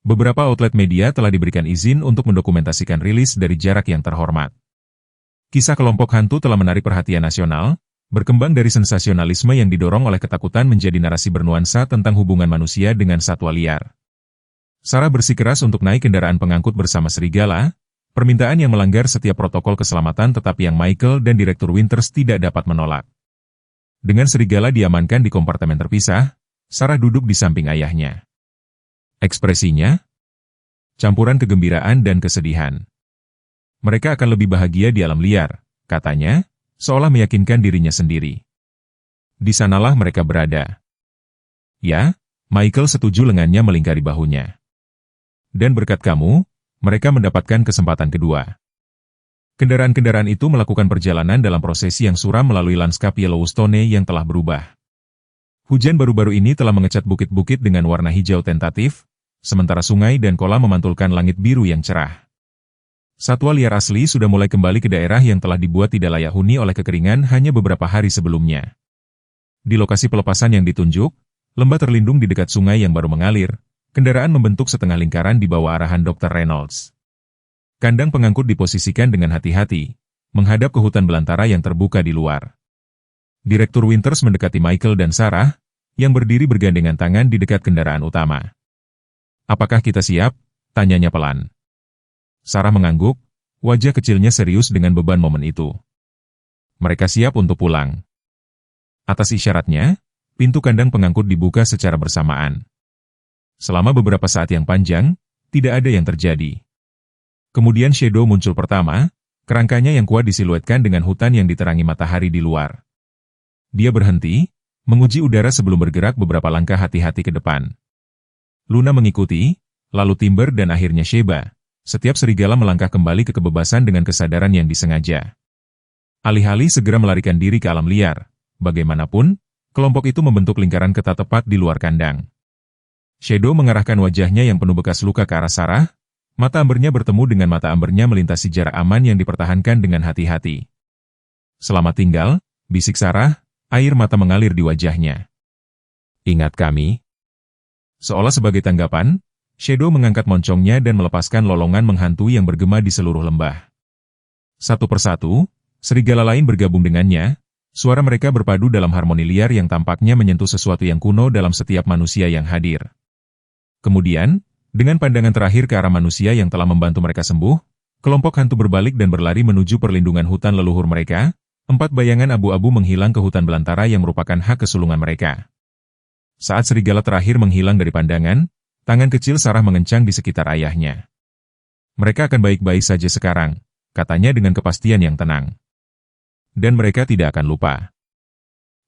Beberapa outlet media telah diberikan izin untuk mendokumentasikan rilis dari jarak yang terhormat. Kisah kelompok hantu telah menarik perhatian nasional, berkembang dari sensasionalisme yang didorong oleh ketakutan menjadi narasi bernuansa tentang hubungan manusia dengan satwa liar. Sarah bersikeras untuk naik kendaraan pengangkut bersama serigala, permintaan yang melanggar setiap protokol keselamatan tetapi yang Michael dan Direktur Winters tidak dapat menolak. Dengan serigala diamankan di kompartemen terpisah, Sarah duduk di samping ayahnya. Ekspresinya campuran kegembiraan dan kesedihan. Mereka akan lebih bahagia di alam liar, katanya, seolah meyakinkan dirinya sendiri. Di sanalah mereka berada. Ya, Michael setuju, lengannya melingkari bahunya. Dan berkat kamu, mereka mendapatkan kesempatan kedua. Kendaraan-kendaraan itu melakukan perjalanan dalam prosesi yang suram melalui lanskap Yellowstone yang telah berubah. Hujan baru-baru ini telah mengecat bukit-bukit dengan warna hijau tentatif, sementara sungai dan kolam memantulkan langit biru yang cerah. Satwa liar asli sudah mulai kembali ke daerah yang telah dibuat tidak layak huni oleh kekeringan hanya beberapa hari sebelumnya. Di lokasi pelepasan yang ditunjuk, lembah terlindung di dekat sungai yang baru mengalir, kendaraan membentuk setengah lingkaran di bawah arahan Dr. Reynolds. Kandang pengangkut diposisikan dengan hati-hati, menghadap ke hutan belantara yang terbuka di luar. Direktur Winters mendekati Michael dan Sarah, yang berdiri bergandengan tangan di dekat kendaraan utama. "Apakah kita siap?" tanyanya pelan. Sarah mengangguk, wajah kecilnya serius dengan beban momen itu. Mereka siap untuk pulang. Atas isyaratnya, pintu kandang pengangkut dibuka secara bersamaan. Selama beberapa saat yang panjang, tidak ada yang terjadi. Kemudian Shadow muncul pertama, kerangkanya yang kuat disiluetkan dengan hutan yang diterangi matahari di luar. Dia berhenti, menguji udara sebelum bergerak beberapa langkah hati-hati ke depan. Luna mengikuti, lalu Timber dan akhirnya Sheba. Setiap serigala melangkah kembali ke kebebasan dengan kesadaran yang disengaja. Alih-alih segera melarikan diri ke alam liar, bagaimanapun, kelompok itu membentuk lingkaran ketat tepat di luar kandang. Shadow mengarahkan wajahnya yang penuh bekas luka ke arah Sarah, mata ambernya bertemu dengan mata ambernya melintasi jarak aman yang dipertahankan dengan hati-hati. "Selamat tinggal," bisik Sarah, air mata mengalir di wajahnya. "Ingat kami?" Seolah sebagai tanggapan, Shadow mengangkat moncongnya dan melepaskan lolongan menghantui yang bergema di seluruh lembah. Satu persatu, serigala lain bergabung dengannya, suara mereka berpadu dalam harmoni liar yang tampaknya menyentuh sesuatu yang kuno dalam setiap manusia yang hadir. Kemudian, dengan pandangan terakhir ke arah manusia yang telah membantu mereka sembuh, kelompok hantu berbalik dan berlari menuju perlindungan hutan leluhur mereka. 4 bayangan abu-abu menghilang ke hutan belantara yang merupakan hak kesulungan mereka. Saat serigala terakhir menghilang dari pandangan, tangan kecil Sarah mengencang di sekitar ayahnya. Mereka akan baik-baik saja sekarang, katanya dengan kepastian yang tenang. Dan mereka tidak akan lupa.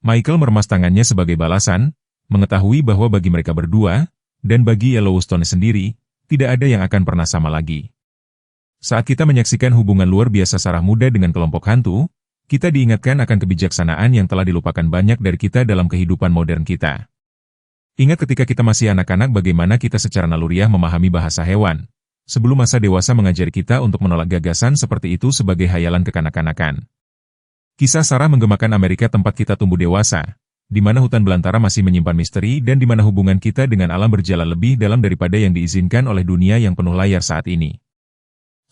Michael meremas tangannya sebagai balasan, mengetahui bahwa bagi mereka berdua, dan bagi Yellowstone sendiri, tidak ada yang akan pernah sama lagi. Saat kita menyaksikan hubungan luar biasa Sarah muda dengan kelompok hantu, kita diingatkan akan kebijaksanaan yang telah dilupakan banyak dari kita dalam kehidupan modern kita. Ingat ketika kita masih anak-anak bagaimana kita secara naluriah memahami bahasa hewan, sebelum masa dewasa mengajari kita untuk menolak gagasan seperti itu sebagai hayalan kekanak-kanakan. Kisah Sarah menggemakan Amerika tempat kita tumbuh dewasa, di mana hutan belantara masih menyimpan misteri dan di mana hubungan kita dengan alam berjalan lebih dalam daripada yang diizinkan oleh dunia yang penuh layar saat ini.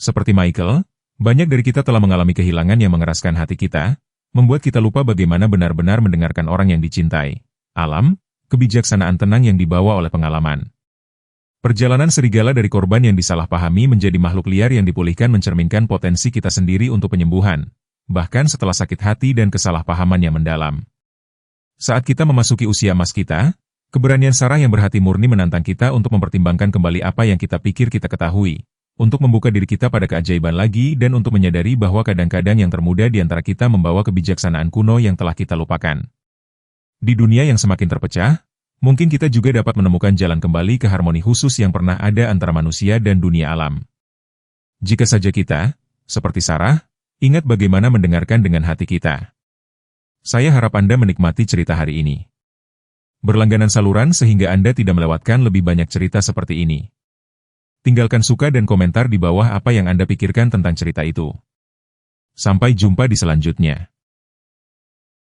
Seperti Michael, banyak dari kita telah mengalami kehilangan yang mengeraskan hati kita, membuat kita lupa bagaimana benar-benar mendengarkan orang yang dicintai, alam, kebijaksanaan tenang yang dibawa oleh pengalaman. Perjalanan serigala dari korban yang disalahpahami menjadi makhluk liar yang dipulihkan mencerminkan potensi kita sendiri untuk penyembuhan, bahkan setelah sakit hati dan kesalahpahaman yang mendalam. Saat kita memasuki usia emas kita, keberanian Sarah yang berhati murni menantang kita untuk mempertimbangkan kembali apa yang kita pikir kita ketahui, untuk membuka diri kita pada keajaiban lagi dan untuk menyadari bahwa kadang-kadang yang termuda di antara kita membawa kebijaksanaan kuno yang telah kita lupakan. Di dunia yang semakin terpecah, mungkin kita juga dapat menemukan jalan kembali ke harmoni khusus yang pernah ada antara manusia dan dunia alam. Jika saja kita, seperti Sarah, ingat bagaimana mendengarkan dengan hati kita. Saya harap Anda menikmati cerita hari ini. Berlangganan saluran sehingga Anda tidak melewatkan lebih banyak cerita seperti ini. Tinggalkan suka dan komentar di bawah apa yang Anda pikirkan tentang cerita itu. Sampai jumpa di selanjutnya.